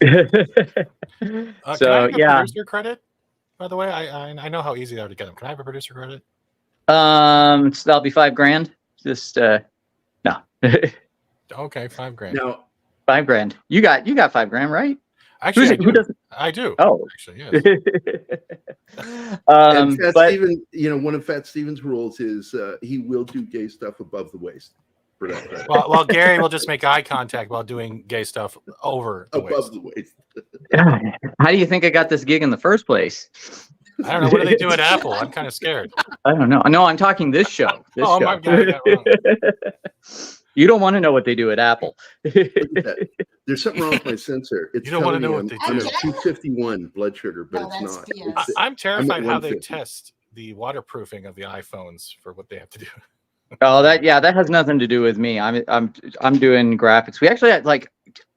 Can I
So
have a
yeah,
producer credit? By the way, I know how easy that would to get them. Can I have a producer credit?
so that'll be $5,000. Just no,
Okay, $5,000.
Now,
$5,000. You got $5,000, right?
Actually,
Who doesn't?
I do.
Oh,
Actually, yes.
and Fat
but
Steven, one of Fat Steven's rules is he will do gay stuff above the waist for that credit.
Well, Gary will just make eye contact while doing gay stuff over the
above
waist.
the waist.
how do you think I got this gig in the first place?
I don't know. What do they do at Apple? I'm kind of scared.
I don't know. No, I'm talking this show. This
Oh,
show.
my God, I got it wrong.
You don't want to know what they do at Apple.
Look at that. There's something wrong with my sensor. It's
You don't wanna
telling
know
me
what
I'm
they
at
do.
251 blood sugar, but
No,
it's
that's
not.
BS.
It's-
I'm terrified
I'm at
how they
150.
test the waterproofing of the iPhones for what they have to do.
Oh, that has nothing to do with me. I'm doing graphics. We actually had like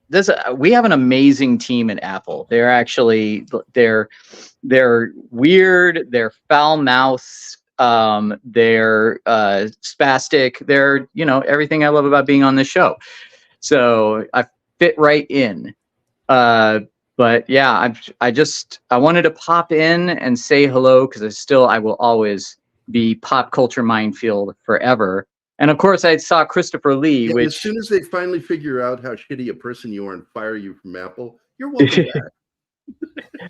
this. We have an amazing team at Apple. They're actually they're weird. They're foul mouthed. They're spastic. They're everything I love about being on this show. So I fit right in. But yeah, I wanted to pop in and say hello because I will always be Pop Culture Minefield forever. And of course, I saw Christopher Lee,
Yeah,
which
as soon as they finally figure out how shitty a person you are and fire you from Apple, you're welcome back.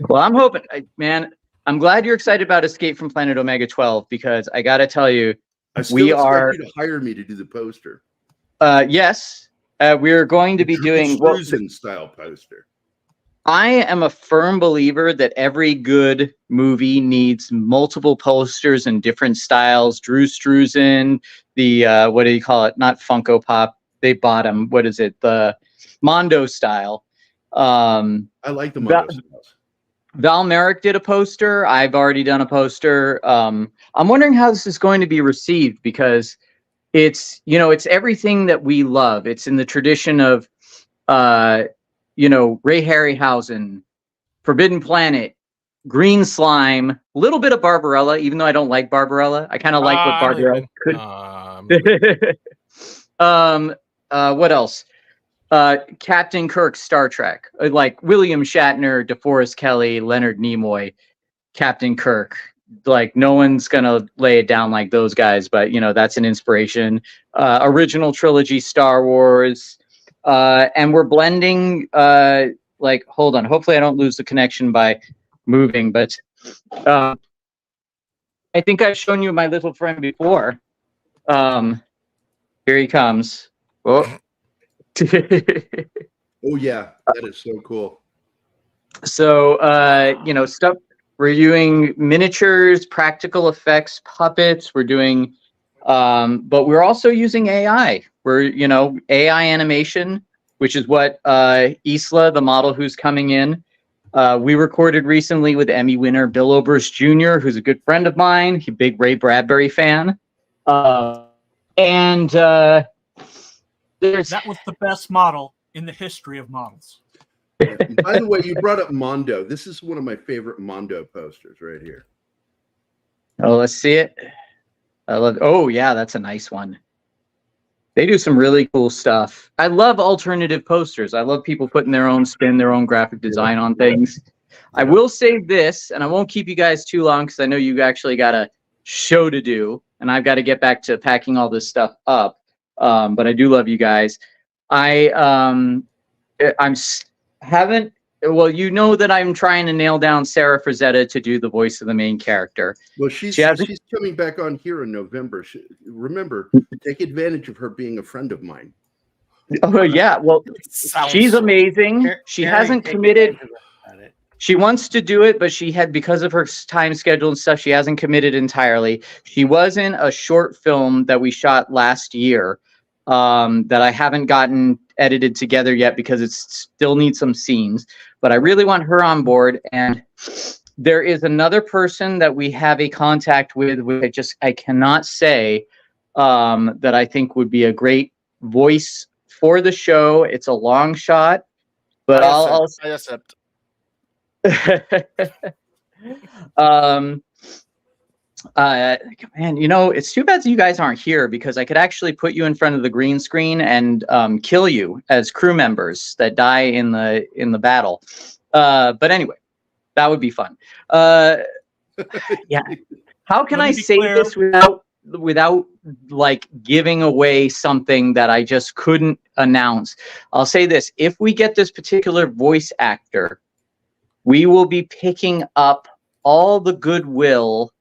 well, I'm hoping, man. I'm glad you're excited about Escape from Planet Omega 12 because I got to tell you,
I still
we
expect
are.
you to hire me to do the poster.
Yes, we're going to be doing.
Cruisin' style poster.
I am a firm believer that every good movie needs multiple posters in different styles. Drew Struzan, the what do you call it? Not Funko Pop. They bought him. What is it? The Mondo style.
I like the Mondo styles.
Val Merrick did a poster. I've already done a poster. I'm wondering how this is going to be received, because it's, you know, it's everything that we love. It's in the tradition of, you know, Ray Harryhausen, Forbidden Planet, Green Slime, a little bit of Barbarella, even though I don't like Barbarella. I kind of like what Barbarella could. What else? Captain Kirk, Star Trek, like William Shatner, DeForest Kelley, Leonard Nimoy, Captain Kirk. Like, no one's gonna lay it down like those guys, but you know, that's an inspiration. Original trilogy Star Wars, and we're blending. Like, hold on, hopefully I don't lose the connection by moving, but I think I've shown you my little friend before. Here he comes. Oh.
Oh yeah, that is so cool.
So you know, stuff, we're doing miniatures, practical effects, puppets. We're doing but we're also using AI. We're, you know, AI animation, which is what Isla, the model who's coming in, we recorded recently with Emmy winner Bill Oberst Jr., who's a good friend of mine. He's a big Ray Bradbury fan. And
that was the best model in the history of models.
By the way, you brought up Mondo. This is one of my favorite Mondo posters right here.
Oh, let's see it. I love. Oh yeah, that's a nice one. They do some really cool stuff. I love alternative posters. I love people putting their own spin, their own graphic design on things. I will say this, and I won't keep you guys too long because I know you actually got a show to do, and I've got to get back to packing all this stuff up. But I do love you guys. Haven't. Well, you know that I'm trying to nail down Sarah Frazetta to do the voice of the main character.
Well, she's coming back on here in November. Remember, take advantage of her being a friend of mine.
Oh yeah, well, she's amazing. She hasn't committed. She wants to do it, but she had, because of her time schedule and stuff, she hasn't committed entirely. She was in a short film that we shot last year that I haven't gotten edited together yet because it still needs some scenes. But I really want her on board. And there is another person that we have a contact with, which I cannot say, that I think would be a great voice for the show. It's a long shot, but I
accept.
Man, you know, it's too bad that you guys aren't here, because I could actually put you in front of the green screen and kill you as crew members that die in the battle. But anyway, that would be fun. Yeah. How can I say this without like giving away something that I just couldn't announce? I'll say this: if we get this particular voice actor, we will be picking up all the goodwill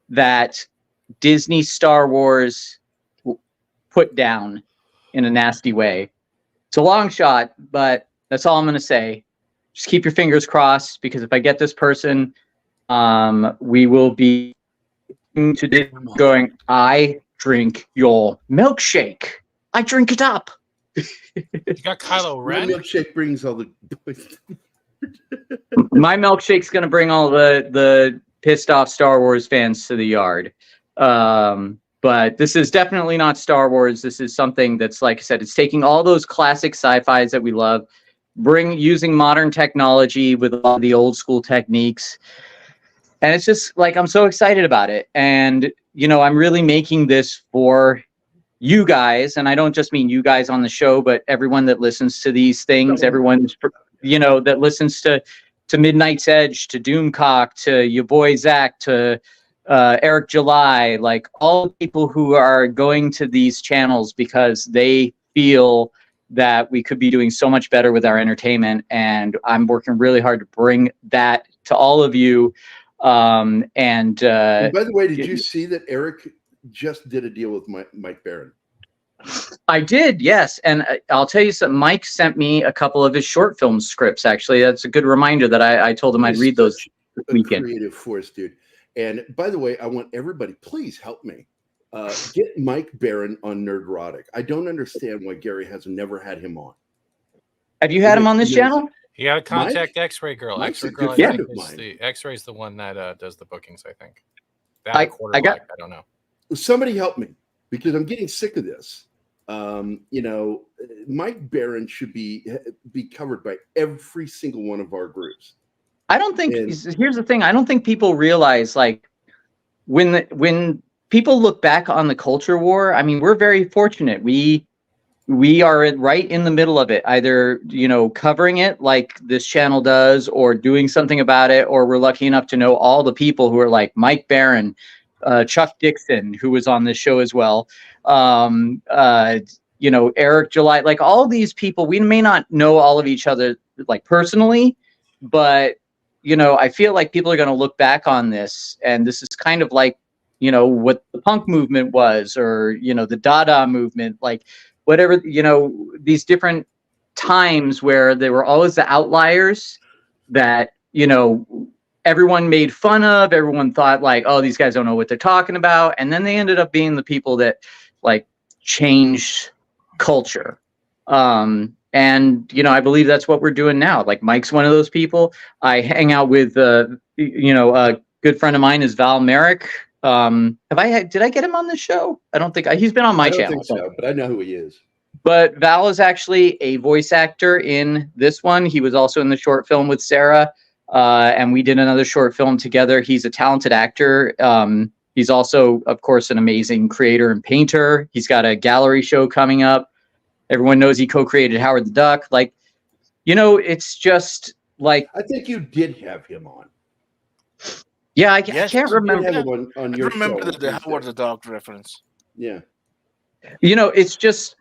that Disney Star Wars put down in a nasty way. It's a long shot, but that's all I'm going to say. Just keep your fingers crossed, because if I get this person, we will be going, I drink your milkshake. I drink it up.
You got Kylo Ren?
My milkshake brings all the...
My milkshake's going to bring all the pissed off Star Wars fans to the yard. But this is definitely not Star Wars. This is something that's, like I said, it's taking all those classic sci-fis that we love, using modern technology with a lot of the old school techniques. And it's just like, I'm so excited about it. And, you know, I'm really making this for you guys. And I don't just mean you guys on the show, but everyone that listens to these things, everyone, you know, that listens to Midnight's Edge, to Doomcock, to your boy Zach, to Eric July, like all the people who are going to these channels because they feel that we could be doing so much better with our entertainment. And I'm working really hard to bring that to all of you. And
by the way, did you see that Eric just did a deal with Mike Barron?
I did, yes. And I'll tell you something. Mike sent me a couple of his short film scripts, actually. That's a good reminder that I told him I'd read those this weekend.
Creative force, dude. And by the way, I want everybody, please help me. Get Mike Barron on Nerdrotic. I don't understand why Gary has never had him on.
Have you had him on this channel?
You got to
Mike?
contact X-Ray Girl.
Mike's a
X-Ray Girl,
good
I
friend
think
of
is
mine.
the X-Ray is the one that does the bookings. I think.
I got.
I don't know.
Somebody help me because I'm getting sick of this. Mike Barron should be covered by every single one of our groups.
I don't think. Here's the thing. I don't think people realize like when people look back on the culture war. I mean, we're very fortunate. We are right in the middle of it, either covering it like this channel does, or doing something about it, or we're lucky enough to know all the people who are like Mike Barron, Chuck Dixon, who was on this show as well, Eric July, like all these people. We may not know all of each other like personally, but I feel like people are going to look back on this, and this is kind of like what the punk movement was, or the Dada movement, like whatever, these different times where there were always the outliers that everyone made fun of. Everyone thought like, oh, these guys don't know what they're talking about, and then they ended up being the people that like changed culture. And I believe that's what we're doing now. Like Mike's one of those people. I hang out with a good friend of mine is Val Merrick. Did I get him on the show? I don't think he's been on my channel.
Think so, but I know who he is.
But Val is actually a voice actor in this one. He was also in the short film with Sarah, and we did another short film together. He's a talented actor. He's also, of course, an amazing creator and painter. He's got a gallery show coming up. Everyone knows he co-created Howard the Duck. Like, it's just like,
I think you did have him on.
Yeah, I can't remember.
I
remember the Howard the Duck reference.
Yeah.
It's just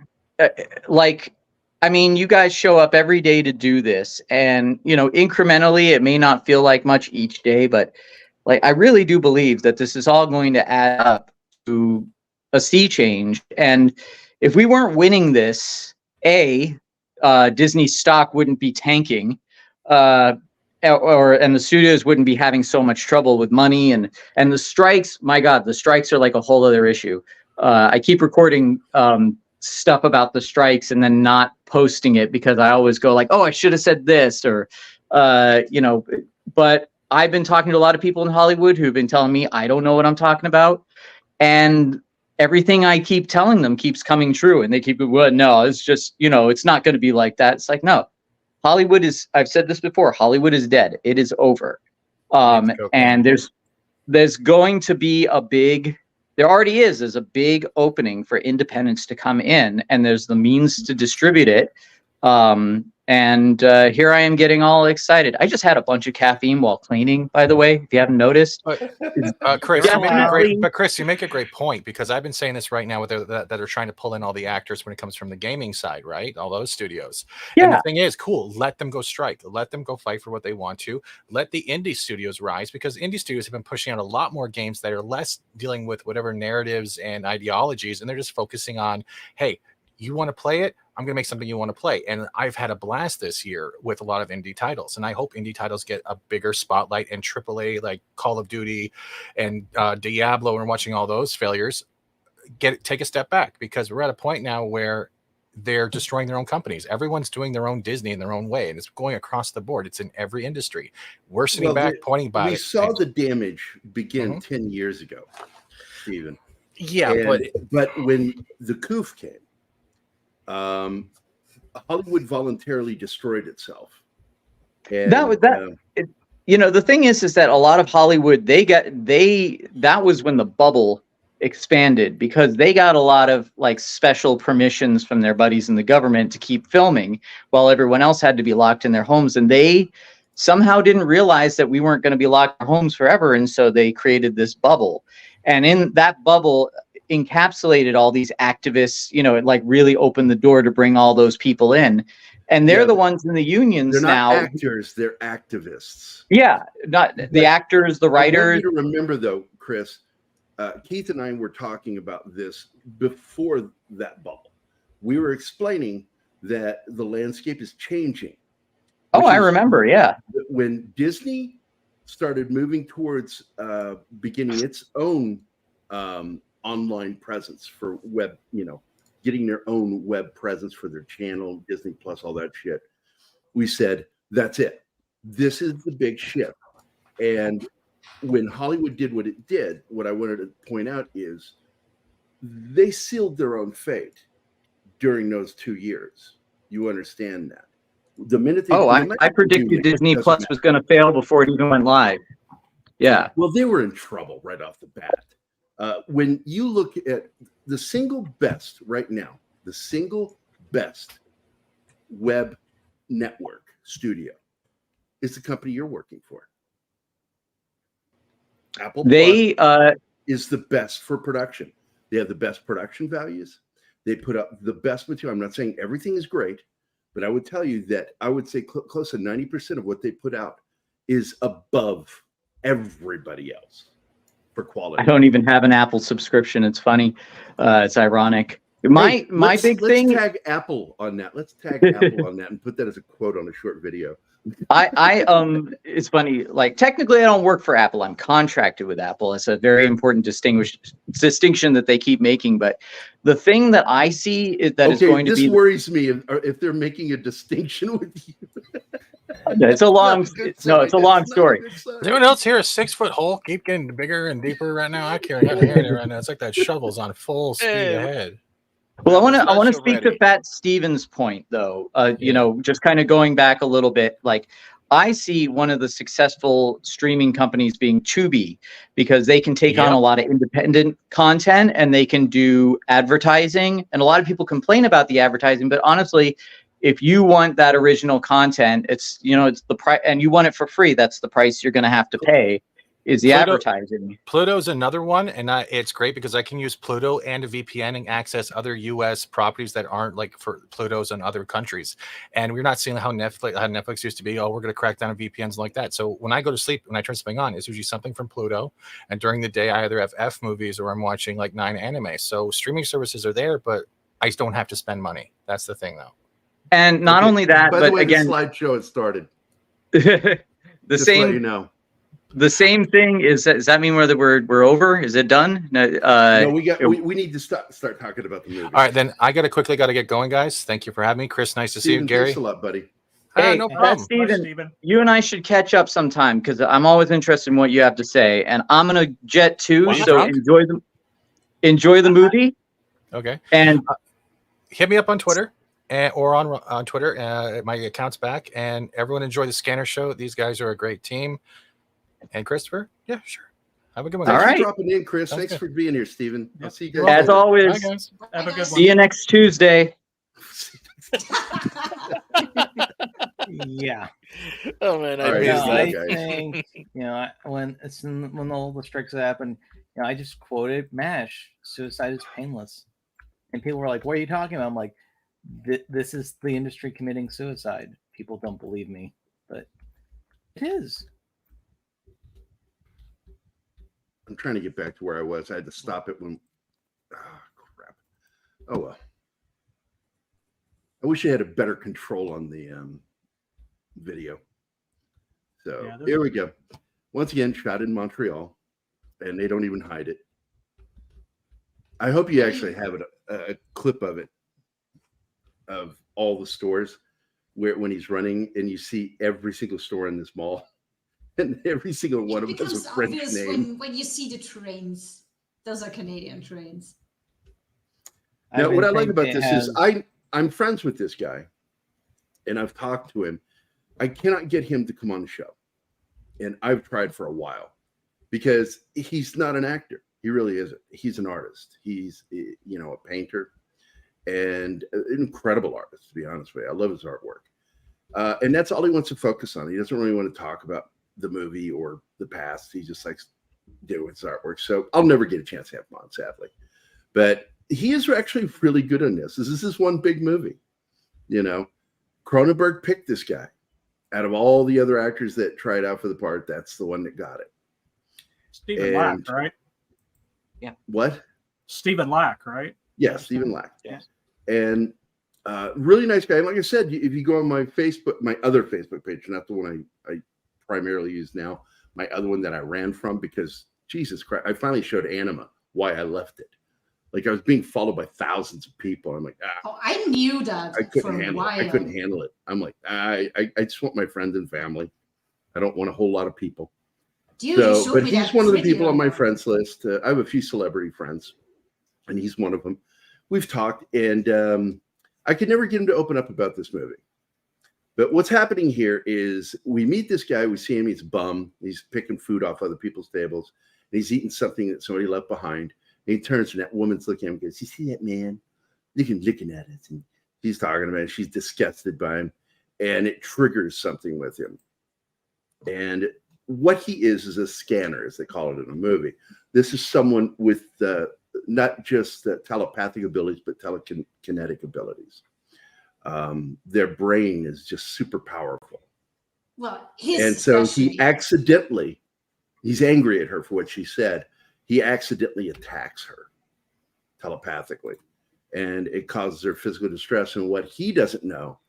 like, I mean, you guys show up every day to do this, and incrementally, it may not feel like much each day, but like, I really do believe that this is all going to add up to a sea change. And if we weren't winning this, Disney stock wouldn't be tanking, and the studios wouldn't be having so much trouble with money, and the strikes. My God, the strikes are like a whole other issue. I keep recording stuff about the strikes and then not posting it because I always go like, oh, I should have said this, or but I've been talking to a lot of people in Hollywood who've been telling me I don't know what I'm talking about, and everything I keep telling them keeps coming true, and they keep going, well, no, it's just, it's not going to be like that. It's like, no, Hollywood is, I've said this before, Hollywood is dead. It is over. And there's going to be there already is, there's a big opening for independents to come in, and there's the means to distribute it. And here I am getting all excited. I just had a bunch of caffeine while cleaning, by the way, if you haven't noticed.
Chris, you make a great point, because I've been saying this right now with that are trying to pull in all the actors when it comes from the gaming side, right? All those studios. Yeah. And the thing is, cool, let them go strike. Let them go fight for what they want to. Let the indie studios rise, because indie studios have been pushing out a lot more games that are less dealing with whatever narratives and ideologies, and they're just focusing on, hey, you want to play it? I'm going to make something you want to play. And I've had a blast this year with a lot of indie titles. And I hope indie titles get a bigger spotlight, and AAA, like Call of Duty and Diablo, and watching all those failures, take a step back, because we're at a point now where they're destroying their own companies. Everyone's doing their own Disney in their own way, and it's going across the board. It's in every industry. We're sitting back pointing by.
We saw the damage begin 10 years ago, Stephen.
Yeah,
but when the COOF came, Hollywood voluntarily destroyed itself. And,
the thing is that a lot of Hollywood, that was when the bubble expanded, because they got a lot of like special permissions from their buddies in the government to keep filming while everyone else had to be locked in their homes, and they somehow didn't realize that we weren't going to be locked in our homes forever, and so they created this bubble, and in that bubble encapsulated all these activists. It like really opened the door to bring all those people in, and they're the ones in the unions.
They're not
now
actors, they're activists.
Yeah, not the actors, the writers.
I want you to remember though, Chris, Keith and I were talking about this before that bubble. We were explaining that the landscape is changing.
Oh, I remember. Yeah,
when Disney started moving towards beginning its own online presence for web, getting their own web presence for their channel, Disney Plus, all that shit. We said, That's it. This is the big shift. And when Hollywood did what it did, what I wanted to point out is they sealed their own fate during those 2 years. You understand that. The minute they
I predicted Disney Plus was going to fail before it even went live. Yeah.
Well, they were in trouble right off the bat. When you look at the single best right now, the single best web network studio is the company you're working for. Apple Plus is the best for production. They have the best production values. They put up the best material. I'm not saying everything is great, but I would tell you that I would say close to 90% of what they put out is above everybody else for quality.
I don't even have an Apple subscription. It's funny. It's ironic. Let's
tag Apple on that. Let's tag Apple on that and put that as a quote on a short video.
It's funny. Like, technically, I don't work for Apple. I'm contracted with Apple. It's a very important distinction that they keep making. But the thing that I see is that is going to be.
This worries me if they're making a distinction with you.
It's a long. It's a long story.
Is anyone else here a 6 foot hole? Keep getting bigger and deeper right now. I can't hear it right now. It's like that shovel's on full speed ahead.
Well, I want to speak to Fat Steven's point, though. Just kind of going back a little bit, like, I see one of the successful streaming companies being Tubi, because they can take on a lot of independent content and they can do advertising. And a lot of people complain about the advertising, but honestly, if you want that original content, it's the price, and you want it for free. That's the price you're going to have to pay. Is the advertising.
Pluto's another one, and it's great because I can use Pluto and a VPN and access other U.S. properties that aren't like for Pluto's in other countries. And we're not seeing how Netflix used to be. Oh, we're going to crack down on VPNs like that. So when I go to sleep, when I turn something on, it's usually something from Pluto. And during the day, I either have F movies or I'm watching like 9 anime. So streaming services are there, but I just don't have to spend money. That's the thing, though.
And not only that,
by
but
the way,
again,
the slideshow has started.
The same thing is. Does that mean we're over? Is it done?
No, we need to start talking about the movie.
All right, then I got to get going, guys. Thank you for having me, Chris. Nice to see you, Gary.
Thanks a lot, buddy.
Hey,
no problem.
Steven, you and I should catch up sometime because I'm always interested in what you have to say, and I'm gonna jet too. So enjoy the movie.
Okay.
And
hit me up on Twitter. Or on Twitter, my account's back, and everyone enjoy the Scanner Show. These guys are a great team. And Christopher, yeah, sure. Have a good one.
Thanks for dropping in, Chris. Thanks for being here, Steven. I'll see you guys
as
later.
always.
Bye, guys. Have a good one.
See you next Tuesday.
Yeah.
Oh man,
I think when all the strikes happen, I just quoted MASH. Suicide is painless, and people were like, "What are you talking about?" I'm like, "This is the industry committing suicide." People don't believe me, but it is.
I'm trying to get back to where I was. I had to stop it when. Oh, crap. Oh, well. I wish I had a better control on the video. So here we go. Once again, shot in Montreal, and they don't even hide it. I hope you actually have a clip of it, of all the stores when he's running, and you see every single store in this mall. And every single one of them has a French name.
When you see the trains. Those are Canadian trains.
Now, what I like about this is I'm friends with this guy, and I've talked to him. I cannot get him to come on the show, and I've tried for a while because he's not an actor. He really isn't. He's an artist. He's a painter and an incredible artist, to be honest with you. I love his artwork, and that's all he wants to focus on. He doesn't really want to talk about the movie or the past. He just likes doing his artwork. So I'll never get a chance to have him on, sadly. But he is actually really good on this. This is one big movie. Cronenberg picked this guy. Out of all the other actors that tried out for the part, that's the one that got it.
Stephen Lack, right?
Yeah.
What?
Stephen Lack, right?
Yeah, Stephen Lack.
Yeah.
And really nice guy. And like I said, if you go on my other Facebook page, not the one I primarily use now, my other one that I ran from because Jesus Christ, I finally showed Anima why I left it. Like I was being followed by thousands of people. I'm like,
Oh, I knew that
I
for
couldn't
a
handle
while.
it. I couldn't handle it. I'm like, I just want my friends and family. I don't want a whole lot of people.
Dude, you
So,
showed
but
me
he's
that
one of the
video.
people on my friends list. I have a few celebrity friends, and he's one of them. We've talked, and I could never get him to open up about this movie. But what's happening here is we meet this guy. We see him. He's a bum. He's picking food off other people's tables. And he's eating something that somebody left behind. And he turns and that woman's looking at him and goes, "You see that man? Looking at it." And he's talking about it. She's disgusted by him. And it triggers something with him. And what he is a scanner, as they call it in a movie. This is someone with not just telepathic abilities, but telekinetic abilities. Their brain is just super powerful.
Well,
and so he's angry at her for what she said. He accidentally attacks her telepathically, and it causes her physical distress. And what he doesn't know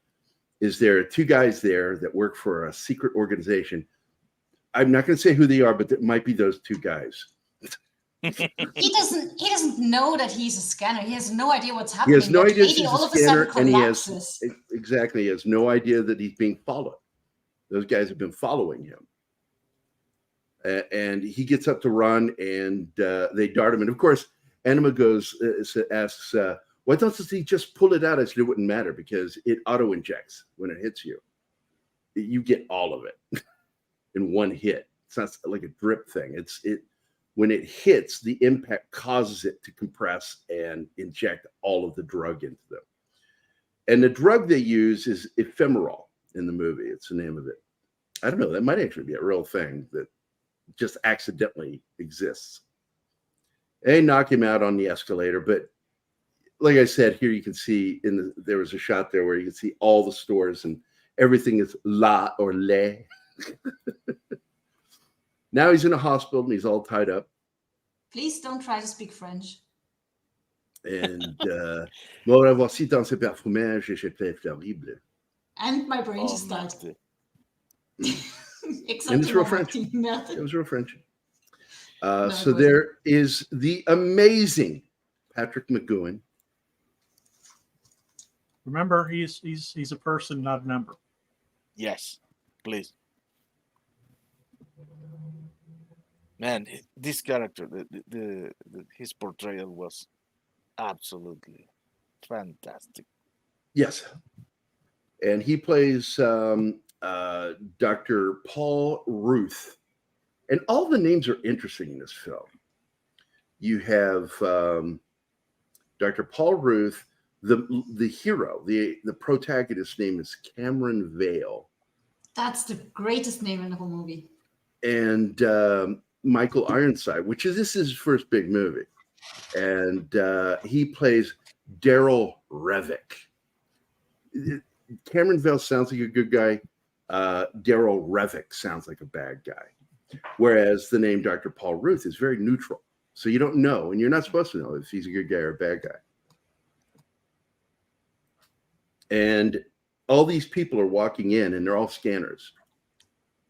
is there are two guys there that work for a secret organization. I'm not going to say who they are, but it might be those two guys.
He doesn't know that he's a scanner. He has no idea what's happening.
He has no idea
he's
a scanner, and he has no idea that he's being followed. Those guys have been following him, and he gets up to run, and they dart him. And of course, Anima asks, "Why don't he just pull it out?" I said it wouldn't matter because it auto injects when it hits you. You get all of it in one hit. It's not like a drip thing. When it hits, the impact causes it to compress and inject all of the drug into them. And the drug they use is ephemeral in the movie. It's the name of it. I don't know. That might actually be a real thing that just accidentally exists. They knock him out on the escalator. But like I said, here you can see there was a shot there where you can see all the stores and everything is la or le. Now he's in a hospital and he's all tied up.
Please don't try to speak French.
And bon, voici dans ce parfumage, c'était horrible.
And my brain just died.
And it's real French. It was real French.
No,
so there is the amazing Patrick McGowan.
Remember, he's a person, not a number.
Yes, please. Man, this character, his portrayal was absolutely fantastic.
Yes. And he plays Dr. Paul Ruth. And all the names are interesting in this film. You have Dr. Paul Ruth, the hero, the protagonist's name is Cameron Vale.
That's the greatest name in the whole movie.
And Michael Ironside, this is his first big movie. And he plays Daryl Revick. Cameron Vale sounds like a good guy. Daryl Revick sounds like a bad guy. Whereas the name Dr. Paul Ruth is very neutral. So you don't know, and you're not supposed to know if he's a good guy or a bad guy. And all these people are walking in, and they're all scanners.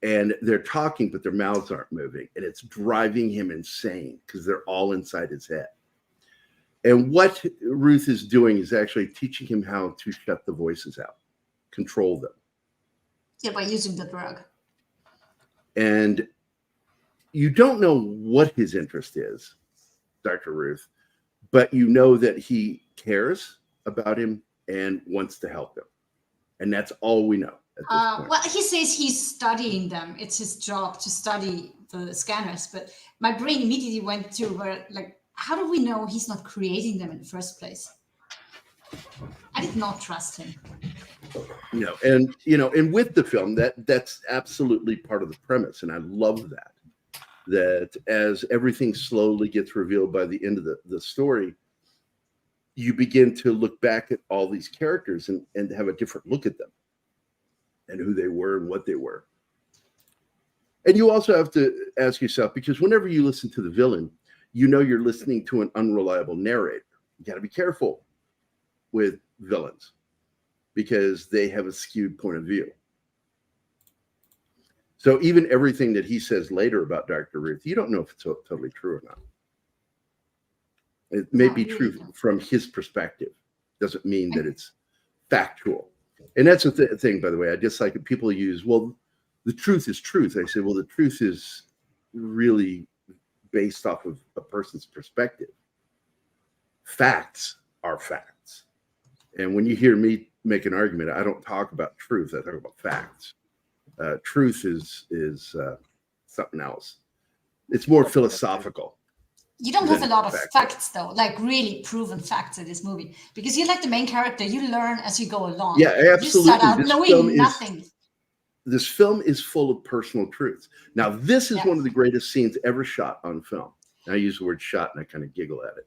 And they're talking, but their mouths aren't moving. And it's driving him insane because they're all inside his head. And what Ruth is doing is actually teaching him how to shut the voices out, control them.
Yeah, by using the drug.
And you don't know what his interest is, Dr. Ruth, but you know that he cares about him and wants to help him. And that's all we know.
Well, he says he's studying them. It's his job to study the scanners. But my brain immediately went to how do we know he's not creating them in the first place? I did not trust him.
No, and with the film, that's absolutely part of the premise, and I love that. That as everything slowly gets revealed by the end of the story, you begin to look back at all these characters and have a different look at them. And who they were and what they were. And you also have to ask yourself, because whenever you listen to the villain, you're listening to an unreliable narrator. You got to be careful with villains because they have a skewed point of view. So even everything that he says later about Dr. Ruth, you don't know if it's totally true or not. It may
No,
be
you
true
really don't.
from his perspective. Doesn't mean that it's factual. And that's a thing, by the way. I dislike it. People use, well, the truth is truth. I say, well, the truth is really based off of a person's perspective. Facts are facts. And when you hear me make an argument, I don't talk about truth. I talk about facts. Truth is something else. It's more philosophical.
You don't have a
than
lot of
factual.
facts, though, like really proven facts in this movie, because you're like the main character. You learn as you go along.
Yeah, absolutely.
You start out
This
knowing
film
nothing.
This film is full of personal truths. Now, this is
Yeah.
one of the greatest scenes ever shot on film. And I use the word shot and I kind of giggle at it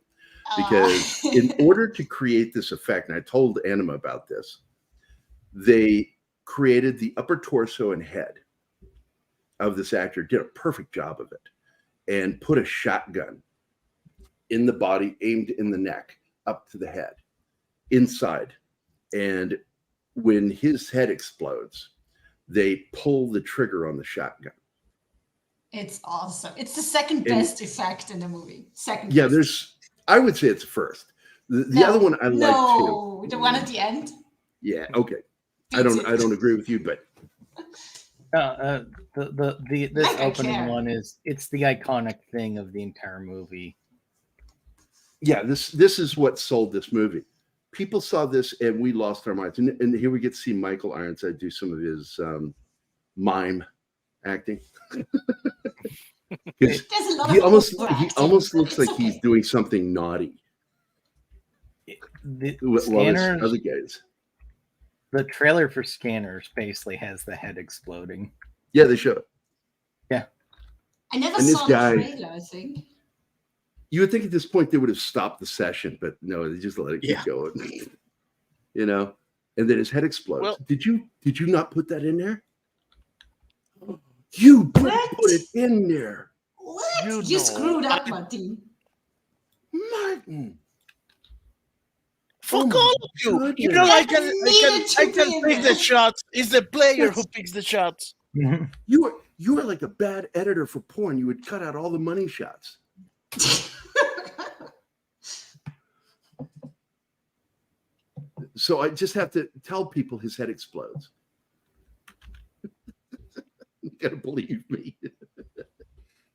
because in order to create this effect, and I told Anima about this, they created the upper torso and head of this actor, did a perfect job of it, and put a shotgun in the body, aimed in the neck, up to the head, inside. And when his head explodes, they pull the trigger on the shotgun.
It's awesome. It's the second best effect in the movie. Second.
Yeah,
best.
I would say it's first. The other one I like too.
No, the one at the end.
Yeah, okay. I don't agree with you, but
this
Like I
opening
care.
one it's the iconic thing of the entire movie.
yeah, this is what sold this movie. People saw this and we lost our minds. And here we get to see Michael Ironside do some of his mime acting.
There's a lot
he
of
almost
overacting,
looks
but
like
it's
he's
okay.
doing something naughty. While his
Scanners,
other guys.
the trailer for Scanners basically has the head exploding.
Yeah, they show it.
Yeah.
I never
And this
saw
guy-
the trailer, I think.
You would think at this point they would have stopped the session, but no, they just let it keep going. You know, and then his head explodes.
Well-
did you not put that in there? You didn't
What?
put it in there,
What?
You
You
know,
screwed up, Martin.
Martin.
Fuck
Oh
all
my
of you! You
goodness.
know I
That
can
needed to
pick
be
the
there.
shots. It's the player who picks the shots.
You are like a bad editor for porn. You would cut out all the money shots. So I just have to tell people his head explodes. You gotta believe me.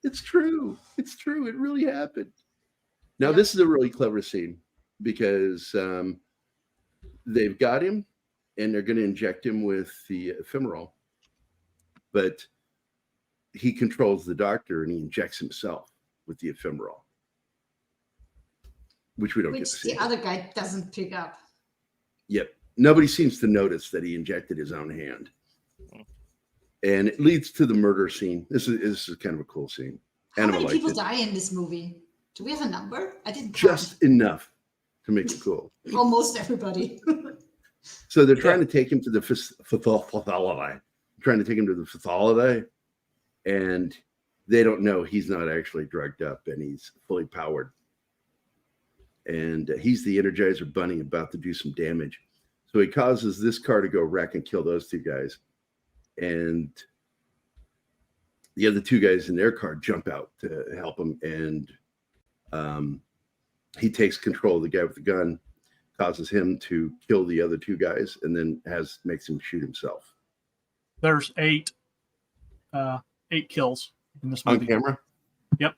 It's true. It's true. It really happened. Now, this is a really clever scene because they've got him and they're going to inject him with the ephemeral, but he controls the doctor and he injects himself with the ephemeral, which we don't get to
Which
see.
the other guy doesn't pick up.
Yep. Nobody seems to notice that he injected his own hand. And it leads to the murder scene. This is kind of a cool scene.
How
Anima
many
liked
people
it.
die in this movie? Do we have a number? I didn't count.
Just enough to make it cool.
Almost everybody.
So they're trying to take him to the facility. Trying to take him to the facility, and they don't know he's not actually drugged up and he's fully powered. And he's the Energizer Bunny about to do some damage. So he causes this car to go wreck and kill those two guys. And the other two guys in their car jump out to help him. And he takes control of the guy with the gun, causes him to kill the other two guys, and then makes him shoot himself.
There's 8 kills in this
On
movie.
camera?
Yep.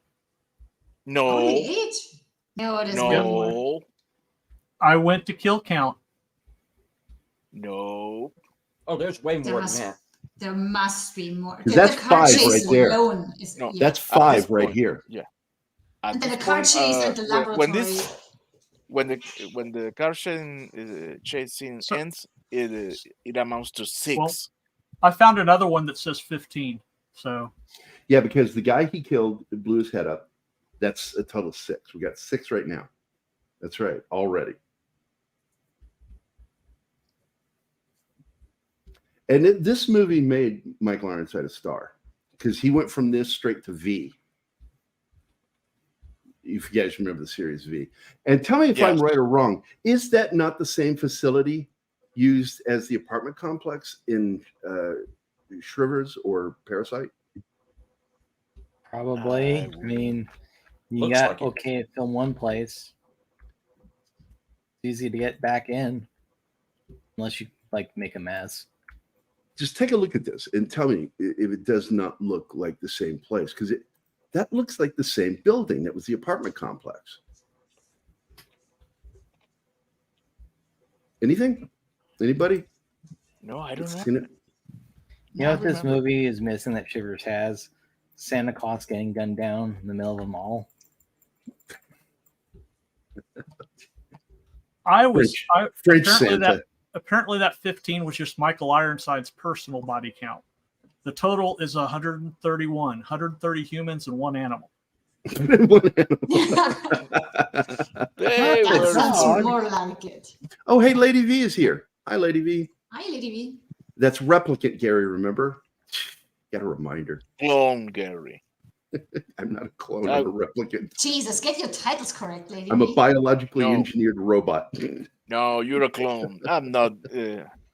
No,
Only 8? No, it is way more.
no,
I went to kill count.
no.
Oh, there's way
There
more
must,
than that.
there must be more.
'Cause that's
car
5
chase
right there.
alone is,
No,
yeah.
That's
At
5
this
right
point,
here.
Yeah. At
And then
this
the car
point,
chase at the laboratory.
when the car chase scene ends, it amounts to 6.
Well, I found another one that says 15. So
Yeah, because the guy he killed blew his head up. That's a total of 6. We got 6 right now. That's right, already. And this movie made Michael Ironside a star because he went from this straight to V. If you guys remember the series V. And tell me if I'm
Yes.
right or wrong. Is that not the same facility used as the apartment complex in Shrivers or Parasite?
Probably. I mean, you
Looks
got
like it.
okay at film one place. easy to get back in, unless you like make a mess.
Just take a look at this and tell me if it does not look like the same place, because that looks like the same building that was the apartment complex. Anything? Anybody?
No, I don't know.
Seen it?
You know what this movie is missing that Shivers has? Santa Claus getting gunned down in the middle of a mall.
French Santa.
Apparently that 15 was just Michael Ironside's personal body count. The total is 131, 130 humans and one animal.
That sounds more like it.
Oh, hey, Lady V is here. Hi, Lady V.
Hi, Lady V.
That's Replicant Gary, remember? Got a reminder.
Clone Gary.
I'm not a clone, I'm a replicant.
Jesus, get your titles correct, Lady
I'm a
V.
biologically engineered robot.
No, you're a clone. I'm not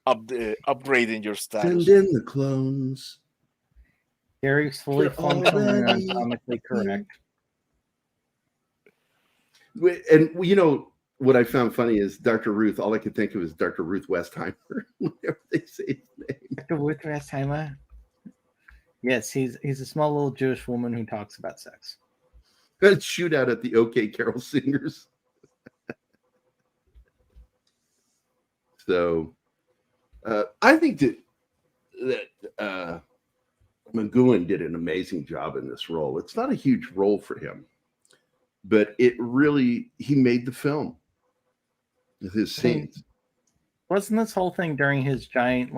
upgrading your status.
Send in the clones.
Gary's fully functional and anatomically correct.
And you know what I found funny is Dr. Ruth. All I could think of is Dr. Ruth Westheimer. Whenever they say his name,
Dr. Ruth Westheimer. Yes, he's a small little Jewish woman who talks about sex.
Good shootout at the OK Carol Singers. So, I think that McGowan did an amazing job in this role. It's not a huge role for him, but he made the film with his scenes.
Wasn't this whole thing during his giant,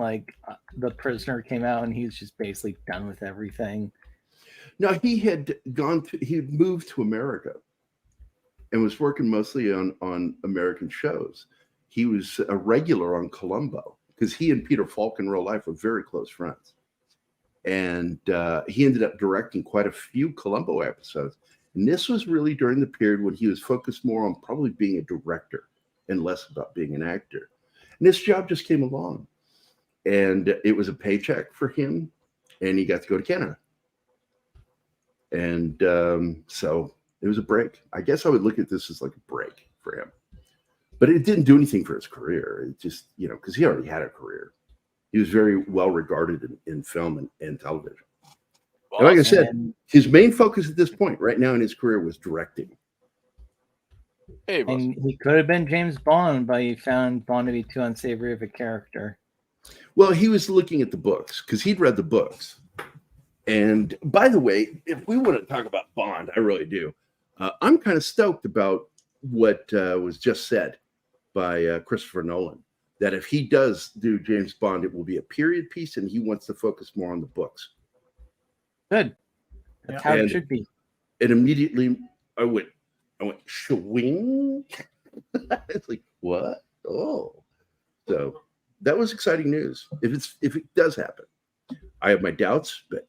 The Prisoner came out and he was just basically done with everything?
No, he had moved to America and was working mostly on American shows. He was a regular on Columbo because he and Peter Falk in real life were very close friends. And he ended up directing quite a few Columbo episodes. And this was really during the period when he was focused more on probably being a director and less about being an actor. And this job just came along. And it was a paycheck for him. And he got to go to Canada. And so it was a break. I guess I would look at this as like a break for him. But it didn't do anything for his career. It just, because he already had a career. He was very well regarded in film and television. And like I said, his main focus at this point, right now in his career, was directing.
And he could have been James Bond, but he found Bond to be too unsavory of a character.
Well, he was looking at the books because he'd read the books. And by the way, if we want to talk about Bond, I really do. I'm kind of stoked about what was just said by Christopher Nolan, that if he does do James Bond, it will be a period piece and he wants to focus more on the books.
Good. That's how it should be.
And immediately I went, shwing. It's like, what? Oh. So that was exciting news. If it does happen. I have my doubts, but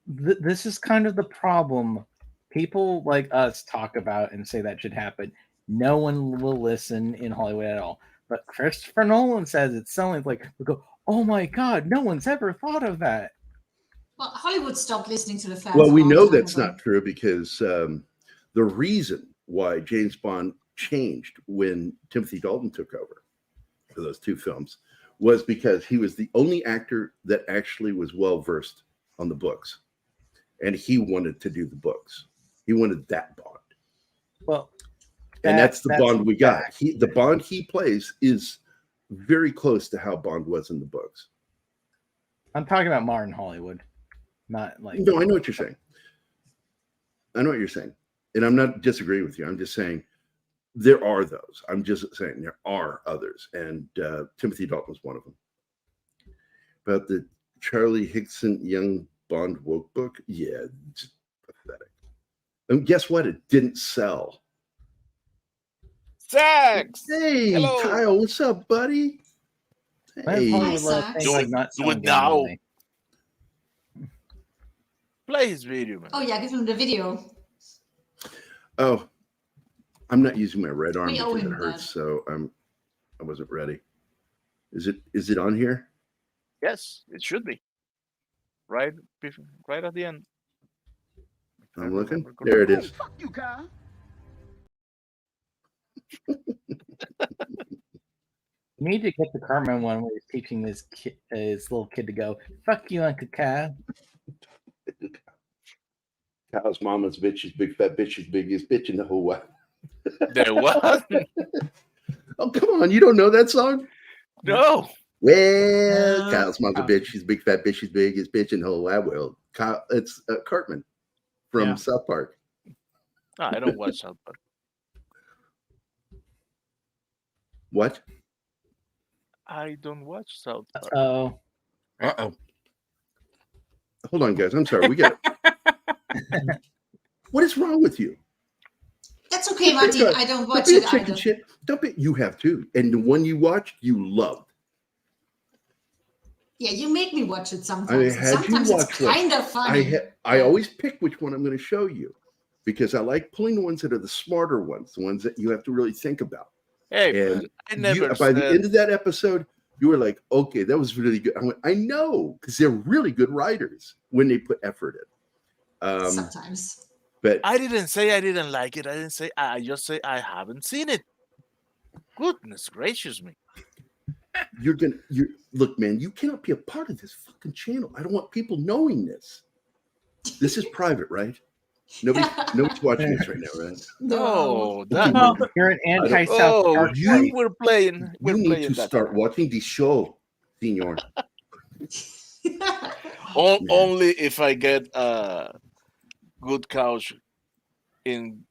this is kind of the problem. People like us talk about and say that should happen. No one will listen in Hollywood at all. But Christopher Nolan says it's something like we go, oh my God, no one's ever thought of that.
Well, Hollywood stopped listening to the fans.
Well, we know that's not true because the reason why James Bond changed when Timothy Dalton took over for those two films was because he was the only actor that actually was well versed on the books. And he wanted to do the books. He wanted that Bond.
Well,
and that's the Bond we got. The Bond he plays is very close to how Bond was in the books.
I'm talking about modern Hollywood, not like.
No, I know what you're saying. And I'm not disagreeing with you. I'm just saying there are those. I'm just saying there are others. And Timothy Dalton was one of them. About the Charlie Hickson Young Bond woke book. Yeah, it's pathetic. And guess what? It didn't sell.
Sex!
Hey, hello. Kyle, what's up, buddy? Hey.
Do it now. Play his video, man.
Oh, yeah, give him the video.
Oh, I'm not using my red arm
We owe
because it
him
hurts,
that.
so I wasn't ready. Is it on here?
Yes, it should be. Right at the end.
I'm looking. There it is.
Fuck you, Kyle.
You need to get the Carmen one where he's teaching his little kid to go, "Fuck you, Uncle Kyle."
Kyle's mama's bitch is big, fat bitch is biggest bitch in the whole world.
There what?
Oh, come on. You don't know that song?
No.
Well, Kyle's mom's a bitch. She's a big, fat bitch. She's biggest bitch in the whole wide world. Kyle, it's Cartman from South Park.
No, I don't watch South Park.
What?
I don't watch South Park.
Oh.
Uh-oh. Hold on, guys. I'm sorry. We got it. What is wrong with you?
That's okay, Martin. I don't watch it either.
Shit. Don't be. You have to. And the one you watched, you loved.
Yeah, you make me watch it sometimes.
I mean,
Sometimes it's kind of funny.
I always pick which one I'm going to show you because I like pulling the ones that are the smarter ones, the ones that you have to really think about.
Hey,
and
I never
by the end of that episode, you were like, okay, that was really good. I went, I know, because they're really good writers when they put effort in.
Sometimes.
But I didn't say I didn't like it. I didn't say, I just say I haven't seen it. Goodness gracious me.
Look, man, you cannot be a part of this fucking channel. I don't want people knowing this. This is private, right? Nobody's watching this right now, right?
No,
you're an anti-South Park.
We're playing.
You need to start watching the show, senor.
Only if I get a good couch in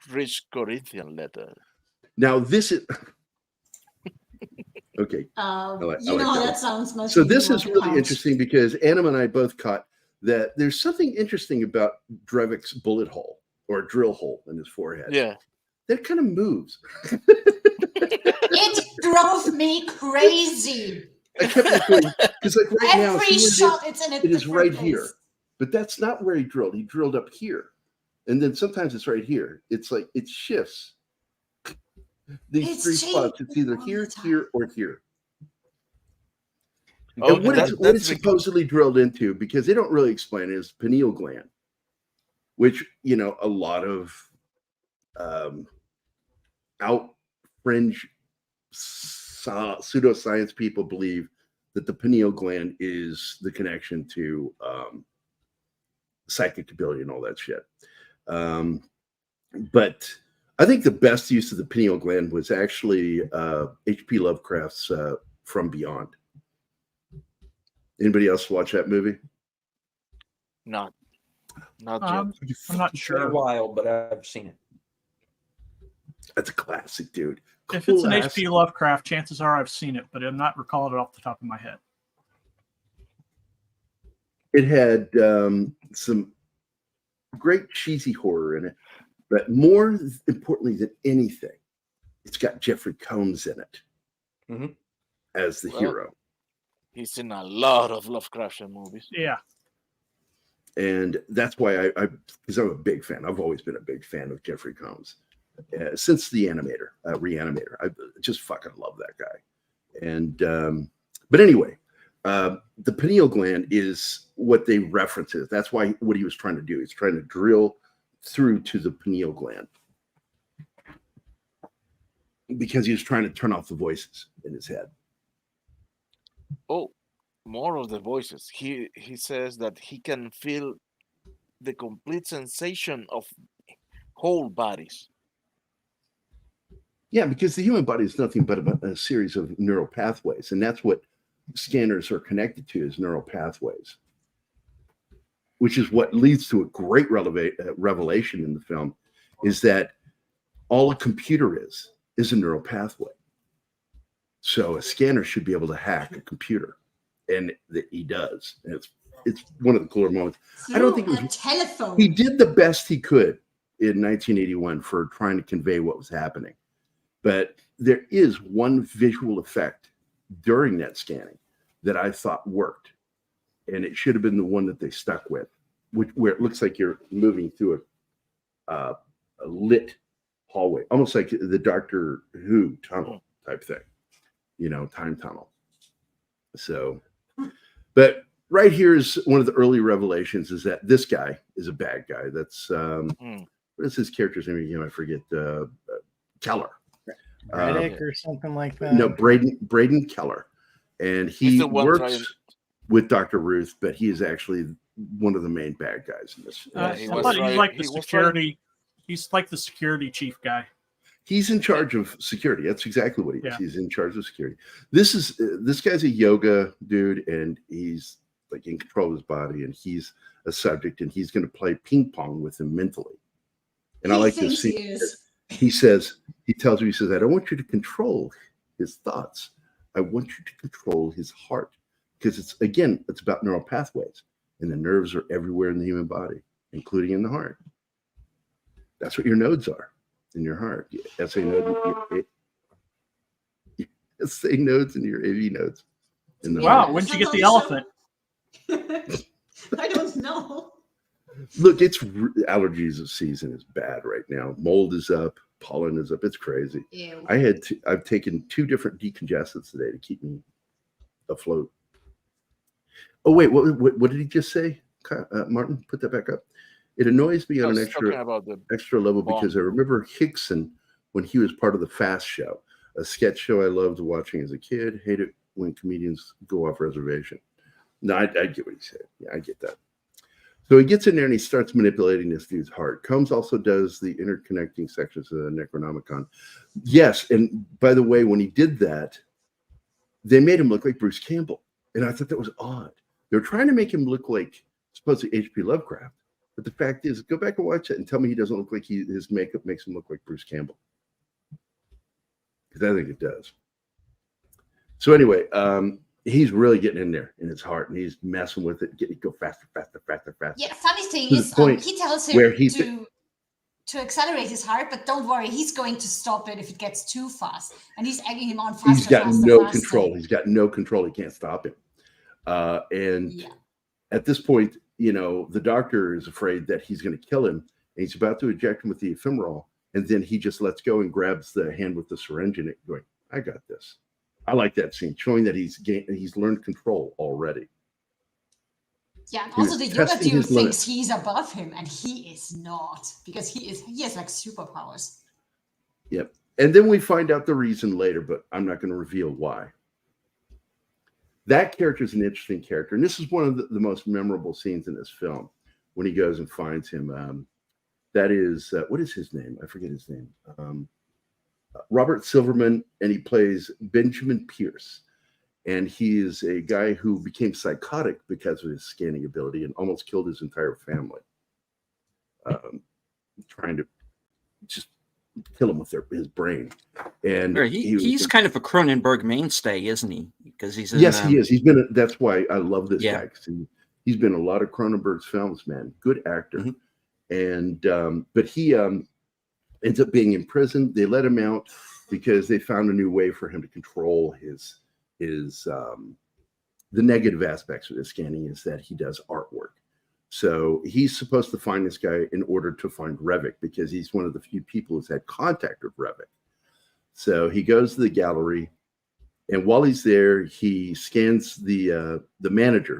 rich Corinthian leather.
Now this is okay.
That sounds much.
So this is really interesting because Anna and I both caught that there's something interesting about Drevik's bullet hole or drill hole in his forehead.
Yeah.
That kind of moves.
It drove me crazy.
I kept going because like right now,
every shot it's in
it is right
place.
here. But that's not where he drilled. He drilled up here. And then sometimes it's right here. It's like it shifts. These three spots. It's either here, here, or here.
Oh,
and what it's supposedly drilled into, because they don't really explain it, is pineal gland, which, a lot of out fringe pseudoscience people believe that the pineal gland is the connection to psychic ability and all that shit. But I think the best use of the pineal gland was actually H.P. Lovecraft's From Beyond. Anybody else watch that movie?
Not
I'm
yet.
not
It's
sure.
been a while, but I've seen it.
That's a classic, dude.
If it's an H.P. Lovecraft, chances are I've seen it, but I'm not recalling it off the top of my head.
It had some great cheesy horror in it, but more importantly than anything, it's got Jeffrey Combs in it as the hero.
He's in a lot of Lovecraftian movies.
Yeah.
And that's why because I'm a big fan. I've always been a big fan of Jeffrey Combs since the Reanimator. I just fucking love that guy. And but anyway, the pineal gland is what they reference it. That's why what he was trying to do. He's trying to drill through to the pineal gland because he was trying to turn off the voices in his head.
Oh, more of the voices. He says that he can feel the complete sensation of whole bodies.
Yeah, because the human body is nothing but a series of neural pathways, and that's what scanners are connected to, is neural pathways, which is what leads to a great revelation in the film, is that all a computer is a neural pathway. So a scanner should be able to hack a computer, and that he does. And it's one of the cooler moments. I don't think it was
a telephone.
He did the best he could in 1981 for trying to convey what was happening. But there is one visual effect during that scanning that I thought worked, and it should have been the one that they stuck with, where it looks like you're moving through a lit hallway, almost like the Doctor Who tunnel type thing. Time tunnel. So, but right here is one of the early revelations, is that this guy is a bad guy. That's what is his character's name again? I forget. Keller.
Reddick or something like that.
No, Braden Keller, and
He's
he
the one
works
trying-
with Dr. Ruth, but he is actually one of the main bad guys in this.
Yeah,
I
he
thought
was
he was
right-
like
he
the
was
security. He's like the security chief guy.
He's in charge of security. That's exactly what he is.
Yeah.
He's in charge of security. This guy's a yoga dude, and he's like in control of his body, and he's a subject, and he's going to play ping pong with him mentally. And I like this
thinks
scene.
he is.
He tells me, I don't want you to control his thoughts. I want you to control his heart, because it's about neural pathways, and the nerves are everywhere in the human body, including in the heart. That's what your nodes are in your heart. SA nodes and your AV nodes. In the
Wow,
heart.
when'd you get the elephant?
I don't know.
Look, it's allergies of season is bad right now. Mold is up, pollen is up. It's crazy.
Ew.
I've taken 2 different decongestants today to keep me afloat. Oh wait, what did he just say, Martin? Put that back up. It annoys me on an extra level because I remember Hickson when he was part of the Fast Show, a sketch show I loved watching as a kid. Hate it when comedians go off reservation. No, I get what he said. Yeah, I get that. So he gets in there and he starts manipulating this dude's heart. Combs also does the interconnecting sections of the Necronomicon. Yes, and by the way, when he did that, they made him look like Bruce Campbell. And I thought that was odd. They were trying to make him look like supposedly H.P. Lovecraft. But the fact is, go back and watch it and tell me he doesn't look like his makeup makes him look like Bruce Campbell. Because I think it does. So anyway, he's really getting in there in his heart, and he's messing with it, getting it go faster.
Yeah, funny thing
To the
is,
point
he tells him
where
to accelerate his heart, but don't worry, he's going to stop it if it gets too fast. And he's egging him on faster.
He's got
faster,
no
faster.
control. He's got no control. He can't stop him. At this point, the doctor is afraid that he's going to kill him, and he's about to eject him with the ephemeral, and then he just lets go and grabs the hand with the syringe in it, going, "I got this." I like that scene, showing that he's learned control already.
Yeah, and
He
also
was
the yoga
testing
dude
his
thinks
limits.
he's above him, and he is not, because he has like superpowers.
Yep. And then we find out the reason later, but I'm not going to reveal why. That character is an interesting character, and this is one of the most memorable scenes in this film when he goes and finds him. That is, what is his name? I forget his name. Robert Silverman, and he plays Benjamin Pierce. And he is a guy who became psychotic because of his scanning ability and almost killed his entire family. Trying to just kill him with his brain. And
he's kind of a Cronenberg mainstay, isn't he? Because he's in,
yes, he is. He's been. That's why I love this
Yeah.
guy. 'Cause he's been in a lot of Cronenberg's films, man. Good actor. And but he ends up being in prison. They let him out because they found a new way for him to control his the negative aspects of his scanning is that he does artwork. So he's supposed to find this guy in order to find Revik, because he's one of the few people who's had contact with Revik. So he goes to the gallery, and while he's there, he scans the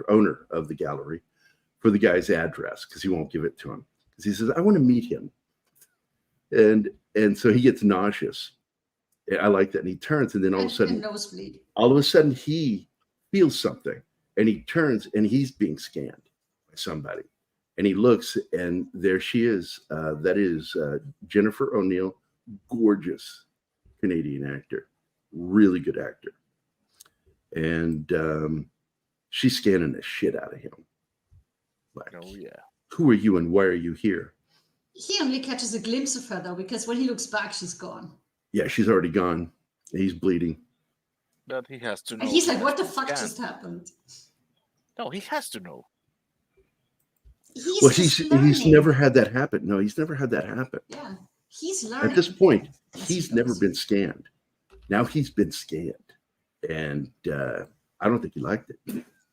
owner of the gallery, for the guy's address, because he won't give it to him. Because he says, "I want to meet him." And so he gets nauseous. I like that. And he turns, and then all of a sudden he feels something, and he turns, and he's being scanned by somebody. And he looks, and there she is. That is Jennifer O'Neill, gorgeous Canadian actor, really good actor. And she's scanning the shit out of him. Like,
oh yeah.
Who are you and why are you here?
He only catches a glimpse of her though, because when he looks back, she's gone.
Yeah, she's already gone. He's bleeding.
But he has to know.
And he's like,
he
"What the
has to
fuck
scan.
just happened?"
No, he has to know.
He's never had that happen. No, he's never had that happen.
Yeah, he's learning.
At this point, he's never been scanned. Now he's been scanned, and I don't think he liked it.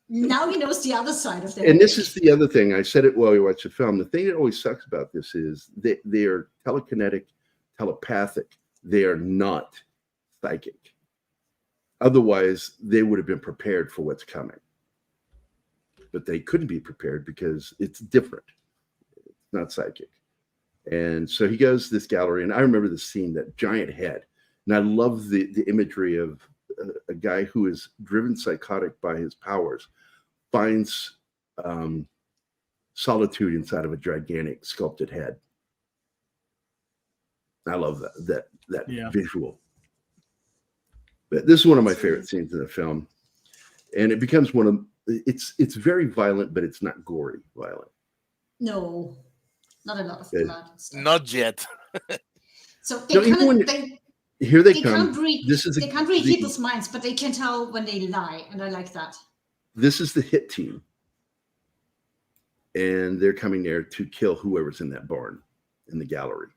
Now he knows the other side of that.
And this is the other thing. I said it while you watch the film. The thing that always sucks about this is they are telekinetic, telepathic. They are not psychic. Otherwise, they would have been prepared for what's coming. But they couldn't be prepared because it's different. It's not psychic. And so he goes to this gallery, and I remember the scene, that giant head. And I love the imagery of a guy who is driven psychotic by his powers, finds solitude inside of a gigantic sculpted head. I love that visual. But this is one of my favorite scenes in the film, and it becomes one of it's very violent, but it's not gory violent.
No, not a lot of blood.
Not yet.
So they
here they
can't
come.
read. They can't read people's minds, but they can tell when they lie, and I like that.
This is the hit team, and they're coming there to kill whoever's in that barn in the gallery.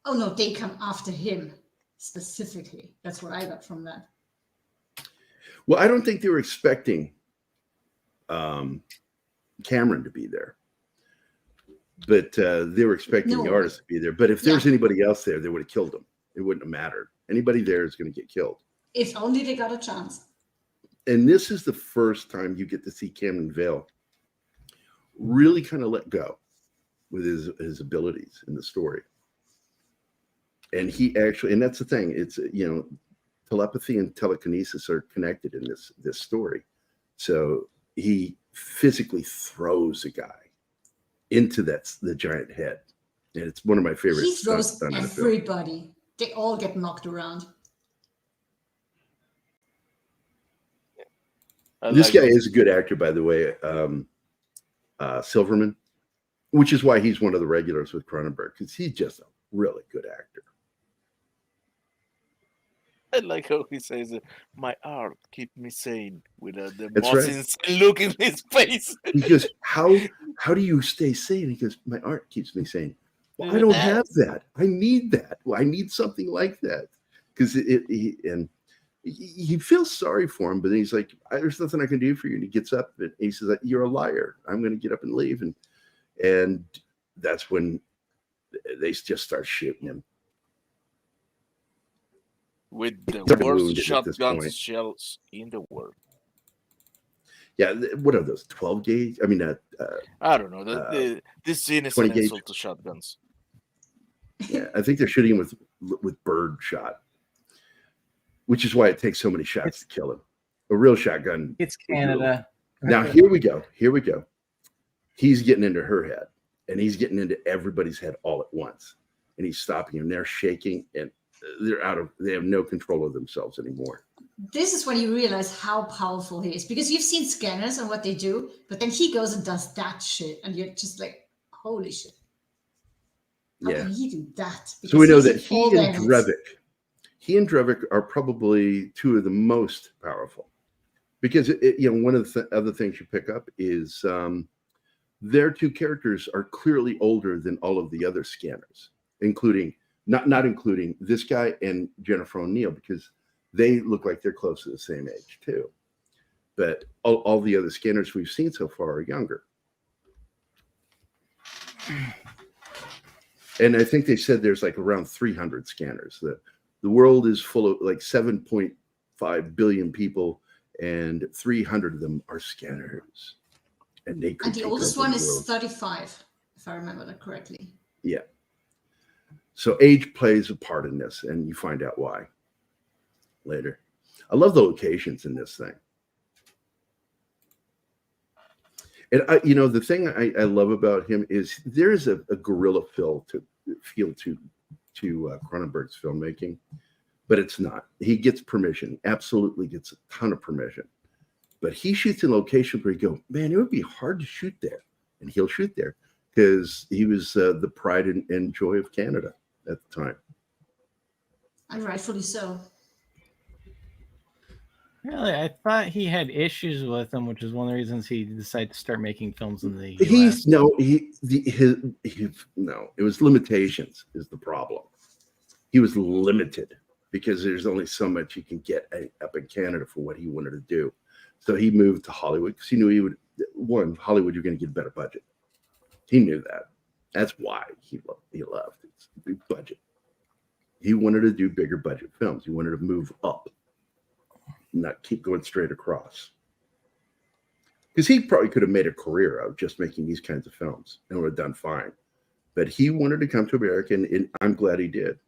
Oh no, they come after him specifically. That's what I got from that.
Well, I don't think they were expecting Cameron to be there, but they were expecting the artist to be there. But if there was anybody else there, they would have killed him. It wouldn't have mattered. Anybody there is going to get killed.
If only they got a chance.
And this is the first time you get to see Cameron Vale really kind of let go with his abilities in the story. And he actually, and that's the thing, it's, you know, telepathy and telekinesis are connected in this story. So he physically throws a guy into the giant head. And it's one of my favorite.
He throws everybody. They all get knocked around.
This guy is a good actor, by the way, Silverman, which is why he's one of the regulars with Cronenberg, because he's just a really good actor.
I like how he says, "My art keep me sane," with the
That's
most
right.
insane look in his face.
He goes, "How do you stay sane?" He goes, "My art keeps me sane." Well, I don't have that. I need that. Well, I need something like that, because he feels sorry for him, but then he's like, "There's nothing I can do for you." And he gets up and he says, "You're a liar. I'm going to get up and leave." And that's when they just start shooting him
with the
They're
worst
wounded at this
shotgun
point.
shells in the world.
Yeah, what are those? 12 gauge? I mean,
I don't know. This scene is
20
an
gauge.
insult to shotguns.
Yeah, I think they're shooting him with bird shot, which is why it takes so many shots to kill him. A real shotgun.
It's Canada.
Now here we go. He's getting into her head, and he's getting into everybody's head all at once, and he's stopping him. They're shaking, and they have no control of themselves anymore.
This is when you realize how powerful he is, because you've seen scanners and what they do, but then he goes and does that shit, and you're just like, holy shit. How can he do that? Because
So we know
he's
that
in full damage.
he and Drevik are probably two of the most powerful, because one of the other things you pick up is their two characters are clearly older than all of the other scanners, including not including this guy and Jennifer O'Neill, because they look like they're close to the same age too. But all the other scanners we've seen so far are younger. And I think they said there's like around 300 scanners. The world is full of like 7.5 billion people, and 300 of them are scanners. And
the oldest one is 35, if I remember that correctly.
Yeah. So age plays a part in this, and you find out why later. I love the locations in this thing. And the thing I love about him is there is a guerrilla feel to Cronenberg's filmmaking, but it's not. He gets permission, absolutely gets a ton of permission. But he shoots in locations where you go, man, it would be hard to shoot there. And he'll shoot there because he was the pride and joy of Canada at the time.
And rightfully so.
Really, I thought he had issues with them, which is one of the reasons he decided to start making films in the US.
It was limitations is the problem. He was limited because there's only so much you can get up in Canada for what he wanted to do. So he moved to Hollywood because he knew he would. Hollywood, you're going to get a better budget. He knew that. That's why he left. It's a big budget. He wanted to do bigger budget films. He wanted to move up, not keep going straight across. Because he probably could have made a career out of just making these kinds of films and would have done fine. But he wanted to come to America, and I'm glad he did.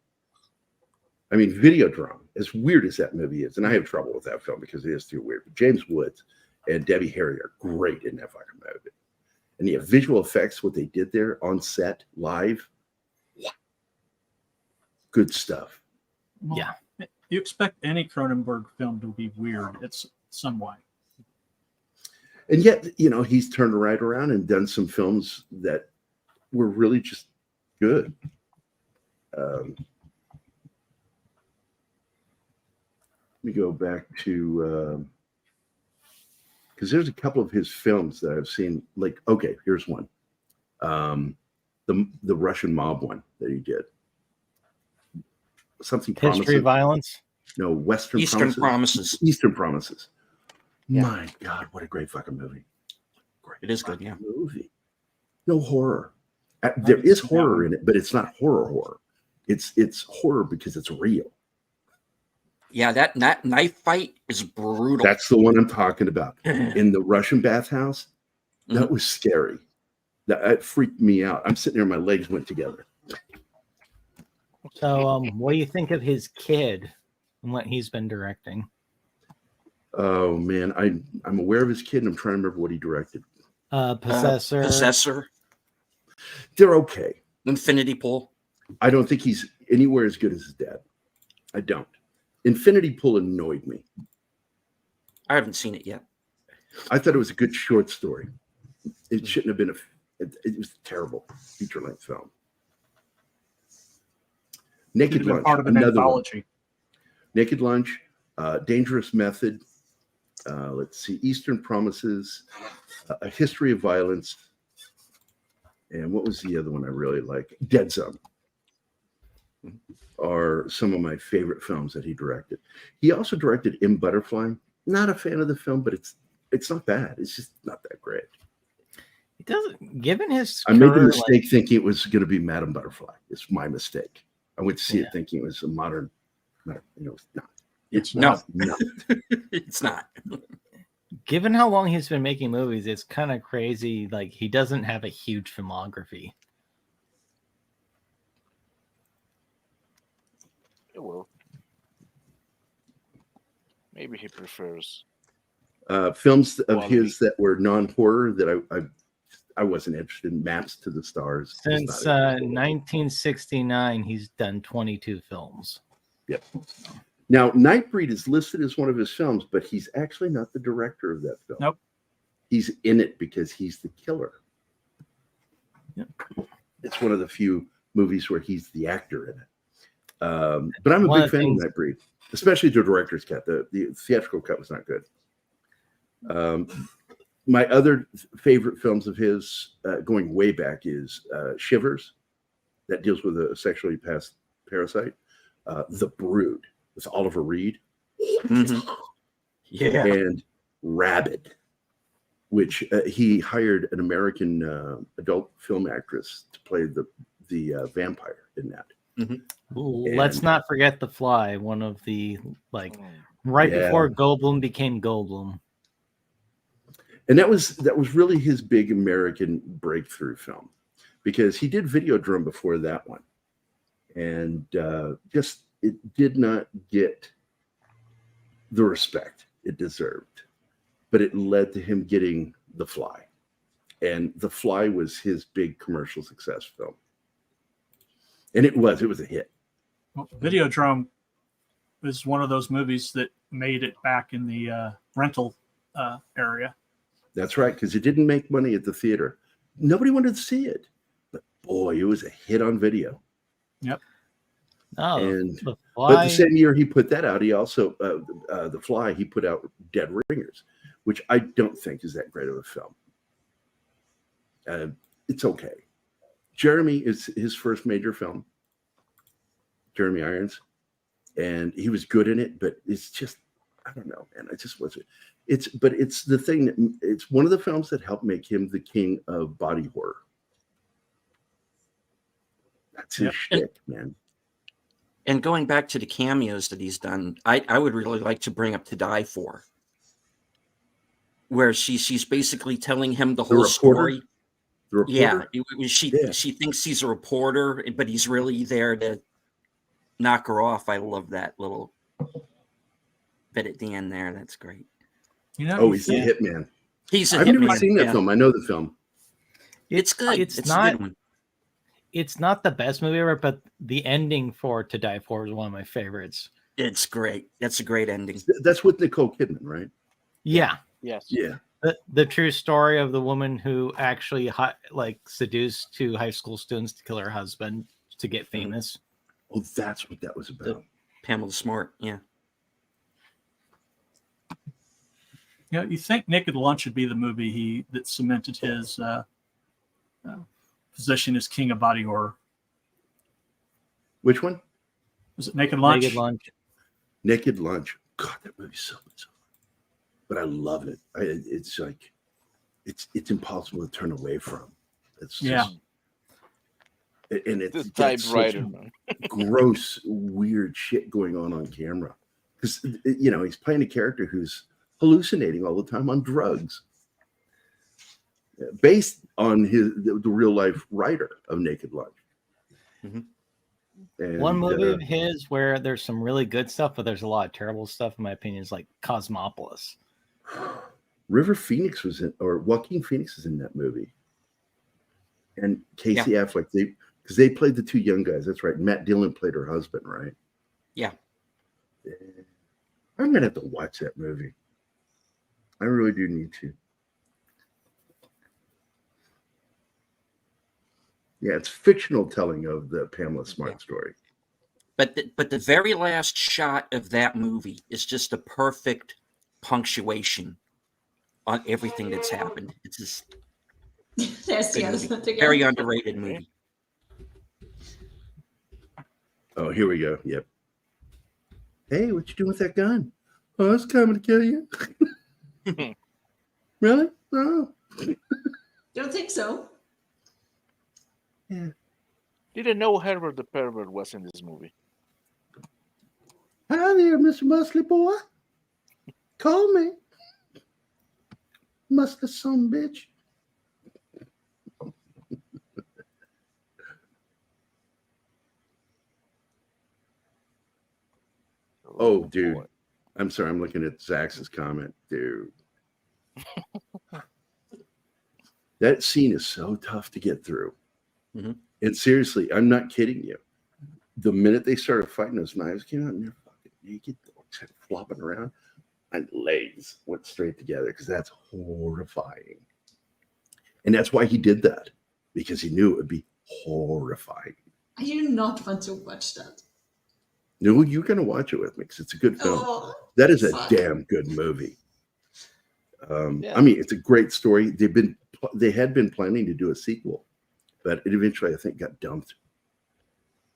I mean, Videodrome, as weird as that movie is, and I have trouble with that film because it is too weird. But James Woods and Debbie Harry are great in that fucking movie. And the visual effects, what they did there on set, live, good stuff.
Well,
Yeah.
You expect any Cronenberg film to be weird. It's somewhat.
And yet, you know, he's turned right around and done some films that were really just good. Let me go back to because there's a couple of his films that I've seen. Like, okay, here's one, the Russian mob one that he did. Something
History of Violence.
No,
Eastern Promises.
Eastern Promises.
Yeah.
My God, what a great fucking movie! Great
It is good, yeah.
movie. No horror. There is horror in it, but it's not horror. It's horror because it's real.
Yeah, that knife fight is brutal.
That's the one I'm talking about. In the Russian bathhouse, that was scary. That freaked me out. I'm sitting there, my legs went together.
So, what do you think of his kid and what he's been directing?
Oh man, I'm aware of his kid, and I'm trying to remember what he directed.
Possessor.
Possessor.
They're okay.
Infinity Pool.
I don't think he's anywhere as good as his dad. I don't. Infinity Pool annoyed me.
I haven't seen it yet.
I thought it was a good short story. It shouldn't have been it was a terrible feature-length film. Naked Lunch,
part of an
another
anthology.
one. Naked Lunch, Dangerous Method. Let's see, Eastern Promises, A History of Violence, and what was the other one I really like? Dead Zone are some of my favorite films that he directed. He also directed M. Butterfly. Not a fan of the film, but it's not bad. It's just not that great.
He doesn't. Given his,
I made the
career,
mistake thinking it was going to be Madame Butterfly. It's my mistake. I went to see it thinking it was a modern. It's not. It's not. No.
It's not.
Given how long he's been making movies, it's kind of crazy. Like, he doesn't have a huge filmography.
Well, maybe he prefers
Films of
quality.
his that were non-horror that I wasn't interested in. Maps to the Stars.
Since 1969, he's done 22 films.
Yep. Now, Nightbreed is listed as one of his films, but he's actually not the director of that film.
Nope.
He's in it because he's the killer.
Yep.
It's one of the few movies where he's the actor in it. But I'm a big fan of Nightbreed, especially the director's cut. The theatrical cut was not good. My other favorite films of his, going way back, is Shivers, that deals with a sexually passed parasite. The Brood with Oliver Reed.
Mm-hmm. Yeah.
And Rabid, which he hired an American adult film actress to play the vampire in that.
Mm-hmm.
Ooh, let's not forget The Fly, one of the, right before Goldblum became Goldblum.
And that was really his big American breakthrough film, because he did Videodrome before that one, and just it did not get the respect it deserved, but it led to him getting The Fly, and The Fly was his big commercial success film, and it was a hit.
Well, Videodrome is one of those movies that made it back in the rental area.
That's right, because it didn't make money at the theater. Nobody wanted to see it, but boy, it was a hit on video.
Yep.
Oh,
But the same year he put that out, he also The Fly, he put out Dead Ringers, which I don't think is that great of a film. It's okay. Jeremy is his first major film, Jeremy Irons, and he was good in it, but it's just, I don't know, man. I just wasn't. It's the thing that it's one of the films that helped make him the king of body horror. That's his shtick, man.
And going back to the cameos that he's done, I would really like to bring up To Die For, where she's basically telling him the whole story.
The reporter?
Yeah, she thinks he's a reporter, but he's really there to knock her off. I love that little bit at the end there. That's great.
You know,
Oh, he's the hitman.
He's a
I've
hitman.
never seen that
yeah.
film. I know the film.
It's good.
It's
It's
not-
a good one.
It's not the best movie ever, but the ending for To Die For is one of my favorites.
It's great. That's a great ending.
That's with Nicole Kidman, right?
Yeah.
Yes.
Yeah.
The true story of the woman who actually seduced two high school students to kill her husband to get famous.
Oh, that's what that was about.
Pamela Smart. Yeah.
You know, you think Naked Lunch would be the movie that cemented his position as king of body horror.
Which one?
Was it Naked Lunch?
Naked Lunch.
Naked Lunch. God, that movie's so good. But I love it. It's like, it's impossible to turn away from. It's just, and it's
This
got such
typewriter, man.
gross, weird shit going on camera. Because, you know, he's playing a character who's hallucinating all the time on drugs. Based on the real life writer of Naked Lunch.
Mm-hmm.
And,
One movie of his where there's some really good stuff, but there's a lot of terrible stuff, in my opinion, is like Cosmopolis.
River Phoenix was in, or Joaquin Phoenix is in that movie. And Casey Affleck, because they played the two young guys. That's right. Matt Dillon played her husband, right?
Yeah.
I'm going to have to watch that movie. I really do need to. Yeah, it's fictional telling of the Pamela Smart story.
But the very last shot of that movie is just a perfect punctuation on everything that's happened. It's just
There's the elephant again.
very underrated movie.
Oh, here we go. Yep. Hey, what you doing with that gun? Oh, it's coming to kill you. Really? Oh.
Don't think so.
Yeah.
Didn't know Herbert the Pervert was in this movie.
Hi there, Mr. Muscly Boy. Call me. Muscly son bitch. Oh, dude.
boy.
I'm sorry. I'm looking at Zach's comment, dude. That scene is so tough to get through.
Mhm.
And seriously, I'm not kidding you. The minute they started fighting, those knives came out and they're fucking naked, flopping around. My legs went straight together because that's horrifying. And that's why he did that, because he knew it would be horrifying.
I do not want to watch that.
No, you're going to watch it with me because it's a good film.
Oh,
That is a
fuck.
damn good movie.
Yeah.
I mean, it's a great story. They had been planning to do a sequel, but it eventually, I think, got dumped.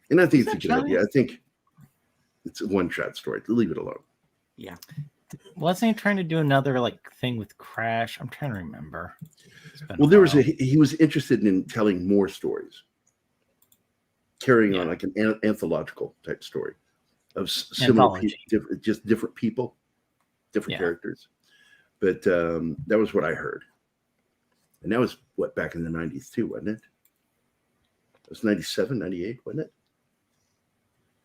And I think it's a good idea. I think it's a one-shot story. Leave it alone.
Yeah.
Wasn't he trying to do another thing with Crash? I'm trying to remember.
Well, he was interested in telling more stories, carrying on like an anthological type story of similar people, just different people, different characters. But that was what I heard. And that was back in the 90s too, wasn't it? It was 97, 98, wasn't it?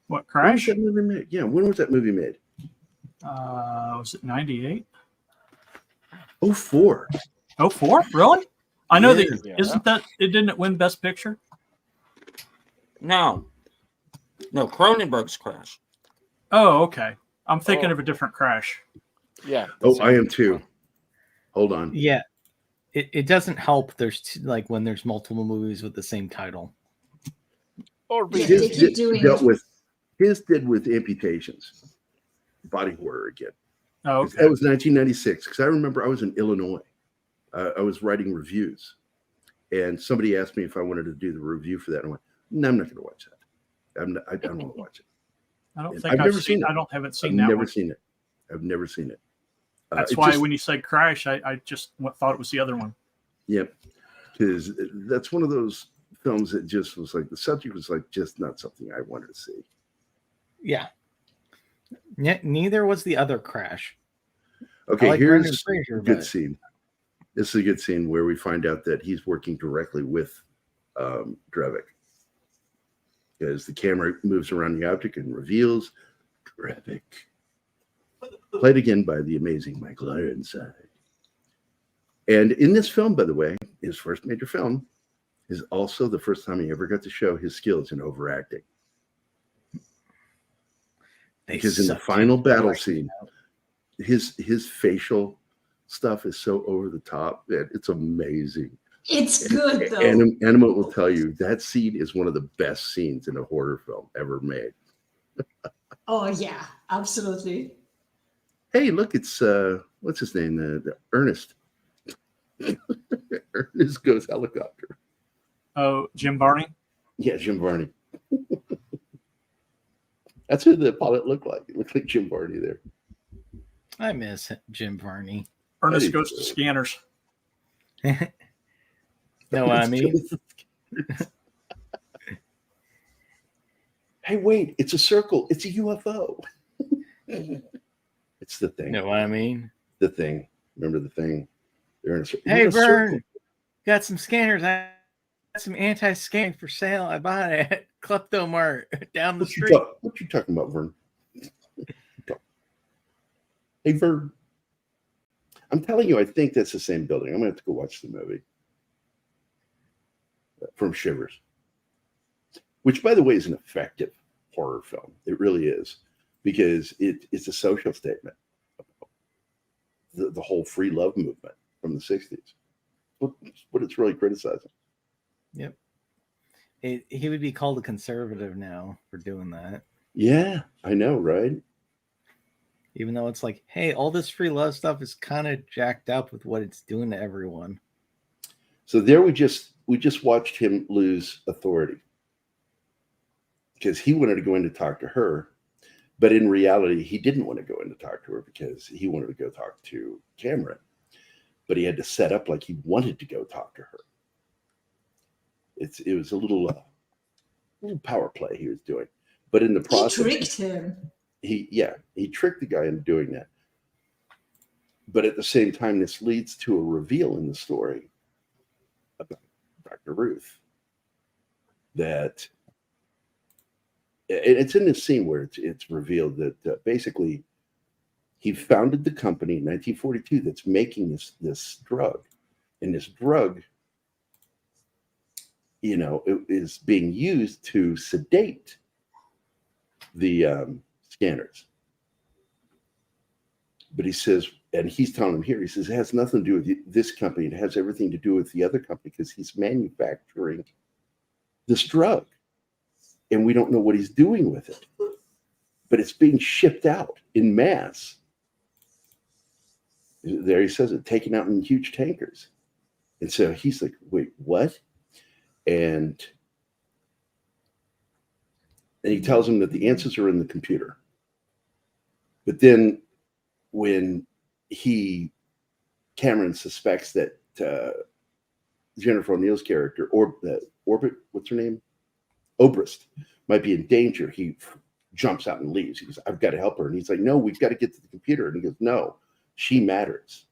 What, Crash?
When was that movie made? Yeah, when was that movie made?
Was it 98?
04.
04? Really? I know
Yeah.
that. Isn't that it? Didn't it win Best Picture?
No, Cronenberg's Crash.
Oh, okay. I'm thinking of a different Crash.
Yeah.
Oh, I am too. Hold on.
Yeah. It doesn't help. There's when there's multiple movies with the same title.
Or
they keep doing
His did with amputations, body horror again.
Oh, okay.
That was 1996 because I remember I was in Illinois. I was writing reviews, and somebody asked me if I wanted to do the review for that. And I went, "No, I'm not going to watch that. I don't want to watch it."
I don't
And
think I've seen. I haven't seen that.
Never seen it. I've never seen it.
That's why when you said Crash, I just thought it was the other one.
Yep, because that's one of those films that just was like the subject was like just not something I wanted to see.
Yeah. Neither was the other Crash.
Okay,
like
here's
Brendan Fraser,
a good
but-
scene. This is a good scene where we find out that he's working directly with Drevik. as the camera moves around the object and reveals traffic. Played again by the amazing Michael Ironside. And in this film, by the way, his first major film, is also the first time he ever got to show his skills in overacting. Because in the final battle scene, his facial stuff is so over the top that it's amazing.
It's good though.
Anima will tell you that scene is one of the best scenes in a horror film ever made.
Oh yeah, absolutely.
Hey, look, it's what's his name? The Ernest. Ernest Goes Helicopter.
Oh, Jim Varney?
Yeah, Jim Varney. That's who the pilot looked like. It looked like Jim Varney there.
I miss Jim Varney.
Ernest Goes to Scanners.
Know what I mean?
Hey, wait, it's a circle. It's a UFO. It's the Thing.
Know what I mean?
The Thing. Remember The Thing? They're in a circle.
Hey, Vern, got some scanners. I got some anti-scan for sale. I bought it at Kleptomart down the street.
What you talking about, Vern? Hey, Vern. I'm telling you, I think that's the same building. I'm going to have to go watch the movie. From Shivers. Which, by the way, is an effective horror film. It really is. Because it's a social statement. The whole free love movement from the 60s. What it's really criticizing.
Yep. He would be called a conservative now for doing that.
Yeah, I know, right?
Even though it's like, hey, all this free love stuff is kind of jacked up with what it's doing to everyone.
So there we just watched him lose authority. Because he wanted to go in to talk to her. But in reality, he didn't want to go in to talk to her because he wanted to go talk to Cameron. But he had to set up like he wanted to go talk to her. It was a little power play he was doing. But in the process,
he tricked him.
He tricked the guy into doing that. But at the same time, this leads to a reveal in the story about Dr. Ruth. That it's in this scene where it's revealed that basically he founded the company in 1942 that's making this drug. And this drug, it is being used to sedate the scanners. But he says, and he's telling him here, he says, it has nothing to do with this company. It has everything to do with the other company because he's manufacturing this drug. And we don't know what he's doing with it. But it's being shipped out in mass. There he says it, taken out in huge tankers. And so he's like, wait, what? And he tells him that the answers are in the computer. But then when Cameron suspects that Jennifer O'Neill's character, Orbit, what's her name? Obrist, might be in danger, he jumps out and leaves. He goes, I've got to help her. And he's like, no, we've got to get to the computer. And he goes, no, she matters.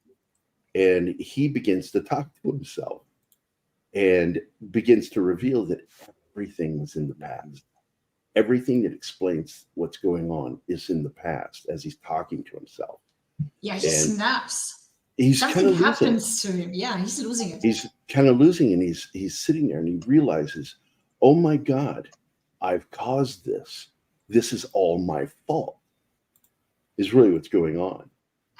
And he begins to talk to himself and begins to reveal that everything was in the past. Everything that explains what's going on is in the past as he's talking to himself.
Yeah, he snaps.
Something
happens to him. Yeah, he's losing it.
He's kind of losing, and he's sitting there and he realizes, oh my God, I've caused this. This is all my fault, is really what's going on.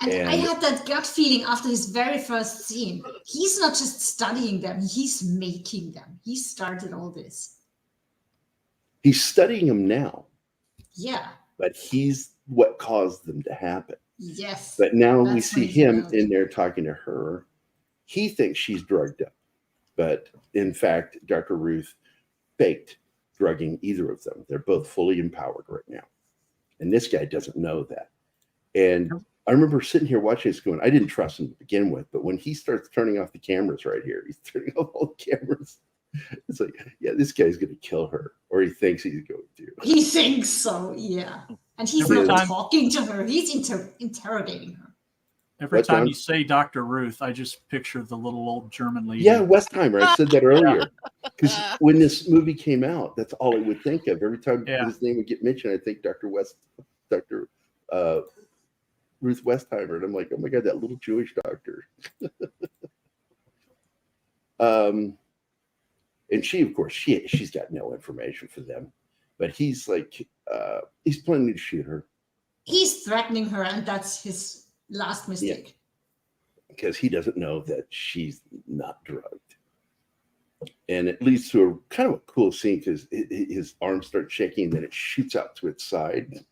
And I had that gut feeling after his very first scene. He's not just studying them, he's making them. He started all this.
He's studying them now.
Yeah.
But he's what caused them to happen.
Yes.
But now we see him in there talking to her. He thinks she's drugged up. But in fact, Dr. Ruth faked drugging either of them. They're both fully empowered right now. And this guy doesn't know that. And I remember sitting here watching this going, I didn't trust him to begin with, but when he starts turning off the cameras right here, he's turning off all the cameras. It's like, yeah, this guy's going to kill her, or he thinks he's going to.
He thinks so, yeah. And he's not talking to her, he's interrogating her.
Every
What,
time
John?
you say Dr. Ruth, I just picture the little old German lady.
Yeah, Westheimer. I said that earlier. Because when this movie came out, that's all I would think of. Every time his name would get mentioned, I think Dr. Ruth Westheimer. And I'm like, oh my God, that little Jewish doctor. And she, of course, she's got no information for them. But he's like, he's planning to shoot her.
He's threatening her, and that's his last mistake.
Yeah. Because he doesn't know that she's not drugged. And it leads to a kind of a cool scene because his arm starts shaking and then it shoots out to its side. But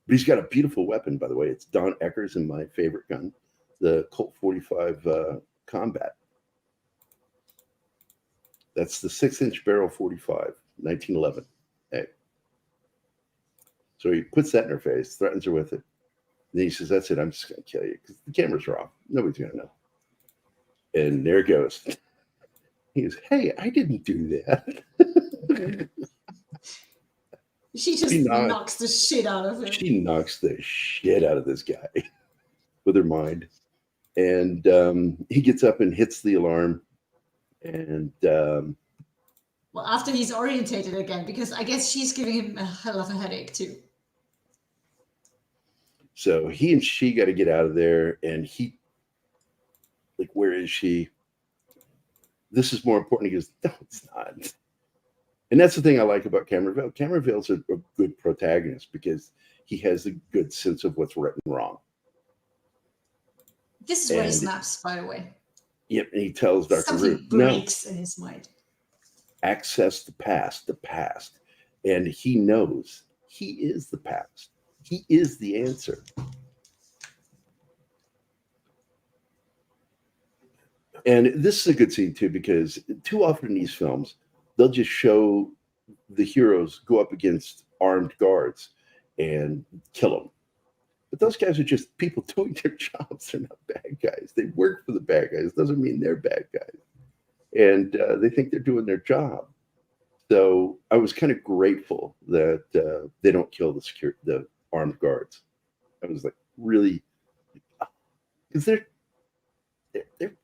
he's got a beautiful weapon, by the way. It's Don Ecker's and my favorite gun, the Colt 45 Combat. That's the 6-inch barrel 45, 1911. Hey. So he puts that in her face, threatens her with it. Then he says, that's it. I'm just going to kill you because the camera's raw. Nobody's going to know. And there it goes. He goes, hey, I didn't do that.
She just knocks the shit out of him.
She knocks the shit out of this guy with her mind. And he gets up and hits the alarm. And
well, after he's orientated again, because I guess she's giving him a hell of a headache too.
So he and she got to get out of there. And he, like, where is she? This is more important. He goes, no, it's not. And that's the thing I like about Cameron Vale. Cameron Vale's a good protagonist because he has a good sense of what's right and wrong.
This is where he snaps, by the way.
Yep, and he tells Dr. Ruth,
something breaks in his mind.
Access the past. And he knows he is the past. He is the answer. And this is a good scene, too, because too often in these films, they'll just show the heroes go up against armed guards and kill them. But those guys are just people doing their jobs. They're not bad guys. They work for the bad guys. Doesn't mean they're bad guys. And they think they're doing their job. So I was kind of grateful that they don't kill the armed guards. I was like, really, because they're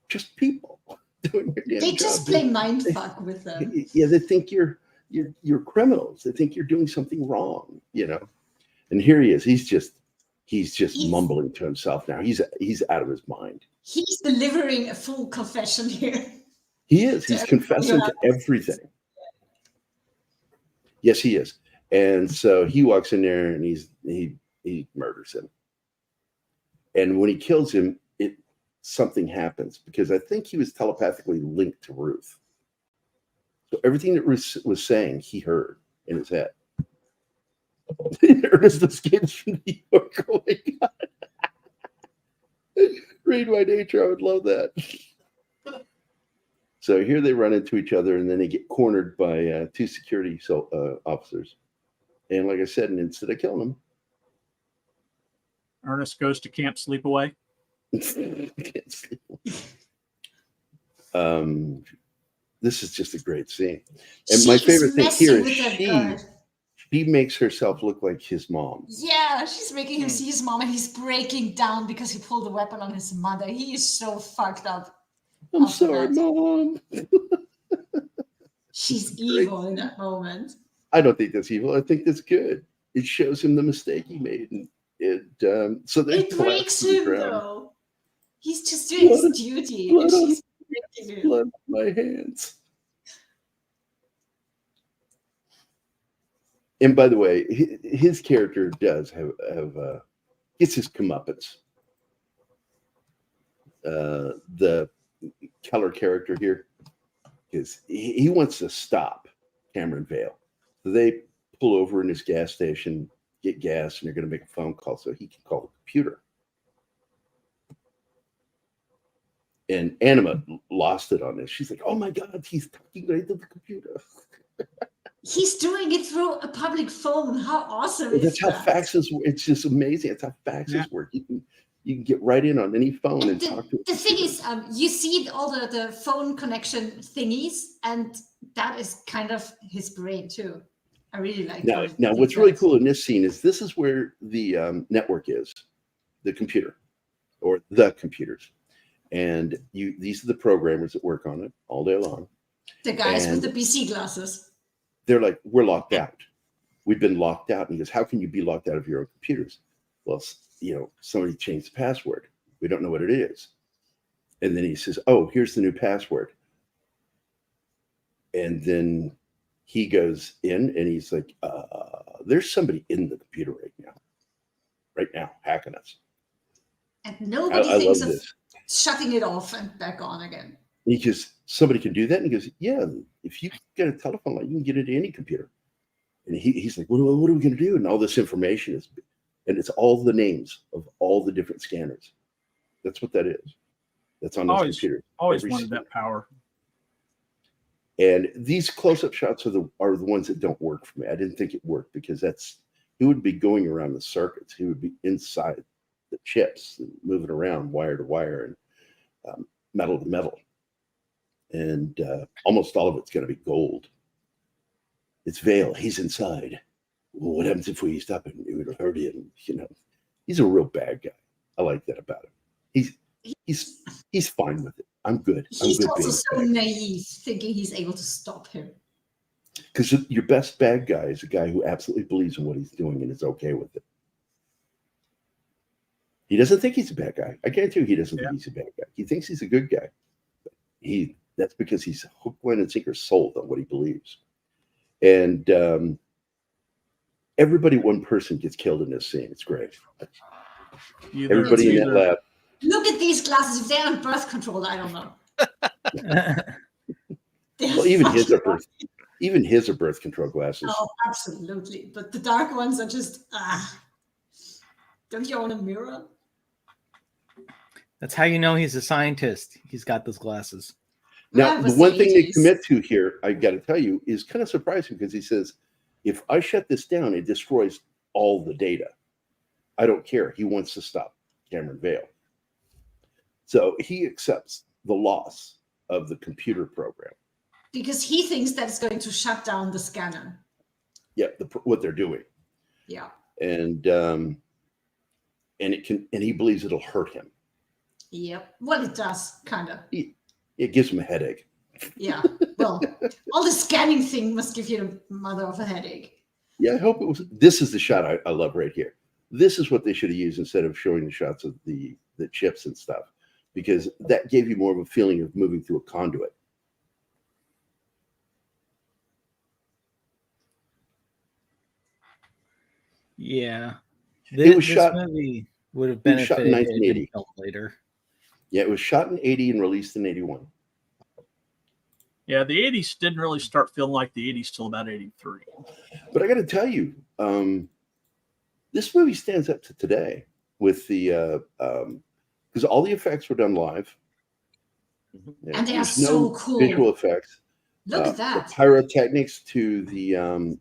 just people doing their damn
They
job.
just play mindfuck with them.
Yeah, they think you're criminals. They think you're doing something wrong, you know. And here he is. He's just mumbling to himself now. He's out of his mind.
He's delivering a full confession here.
He is. He's confessing to everything. Yes, he is. And so he walks in there and he murders him. And when he kills him, something happens because I think he was telepathically linked to Ruth. So everything that Ruth was saying, he heard in his head. Ernest escapes from New York. Oh my God. Read my nature. I would love that. So here they run into each other and then they get cornered by two security officers. And like I said, and instead of killing them,
Ernest goes to Camp Sleepaway.
This is just a great scene. And my favorite thing here is she makes herself look like his mom.
Yeah, she's making him see his mom and he's breaking down because he pulled a weapon on his mother. He is so fucked up.
I'm sorry, Mom.
She's evil in that moment.
I don't think that's evil. I think that's good. It shows him the mistake he made. And it
breaks him, though. He's just doing his duty. And she's breaking him.
Blood on my hands. And by the way, his character does have gets his comeuppance. The Keller character here, because he wants to stop Cameron Vale. So they pull over in his gas station, get gas, and they're going to make a phone call so he can call the computer. And Anima lost it on this. She's like, oh my God, he's talking right to the computer.
He's doing it through a public phone. How awesome is that?
That's how faxes work. It's just amazing. That's how faxes work. You can get right in on any phone and talk to it.
The thing is, you see all the phone connection thingies, and that is kind of his brain too. I really like that.
Now, what's really cool in this scene is this is where the network is, the computer. or the computers. And these are the programmers that work on it all day long.
The guys with
And
the BC glasses.
they're like, we're locked out. We've been locked out. And he goes, how can you be locked out of your own computers? Well, somebody changed the password. We don't know what it is. And then he says, oh, here's the new password. And then he goes in and he's like, there's somebody in the computer right now, hacking us.
And nobody
I
thinks
love
of
this.
shutting it off and back on again.
And he goes, somebody can do that? And he goes, yeah, if you get a telephone line, you can get it to any computer. And he's like, what are we going to do? And all this information and it's all the names of all the different scanners. That's what that is. That's on those computers.
Always wanted that power.
And these close-up shots are the ones that don't work for me. I didn't think it worked because he would be going around the circuits. He would be inside the chips and moving around wire to wire and metal to metal. And almost all of it's going to be gold. It's Vale. He's inside. Well, what happens if we stop him? It would hurt him. He's a real bad guy. I like that about him. He's fine with it. I'm good.
He's also so naive, thinking he's able to stop him.
Because your best bad guy is a guy who absolutely believes in what he's doing and is okay with it. He doesn't think he's a bad guy. I guarantee you he doesn't think he's a bad guy. He thinks he's a good guy. That's because he's hook, line, and sinker sold on what he believes. And everybody, one person gets killed in this scene. It's great. Everybody in that lab.
Look at these glasses. If they're on birth control, I don't know.
Well, even his are birth control glasses.
Oh, absolutely. But the dark ones are just don't you own a mirror?
That's how you know he's a scientist. He's got those glasses.
Now, the one thing they commit to here, I got to tell you, is kind of surprising because he says, if I shut this down, it destroys all the data. I don't care. He wants to stop Cameron Vale. So he accepts the loss of the computer program.
Because he thinks that's going to shut down the scanner.
Yeah, what they're doing.
Yeah.
And he believes it'll hurt him.
Yep. Well, it does, kind of.
It gives him a headache.
Yeah. Well, all the scanning thing must give you the mother of a headache.
Yeah, I hope it was. This is the shot I love right here. This is what they should have used instead of showing the shots of the chips and stuff, because that gave you more of a feeling of moving through a conduit.
Yeah.
It was
this
shot.
movie would have
It was shot
benefited
in
had it been
1980.
filmed later.
Yeah, it was shot in 80 and released in 81.
Yeah, the 80s didn't really start feeling like the 80s till about 83.
But I got to tell you, this movie stands up to today with the because all the effects were done live. Yeah,
And they are
there's
so cool.
Visual effects.
Look at that.
The pyrotechnics to the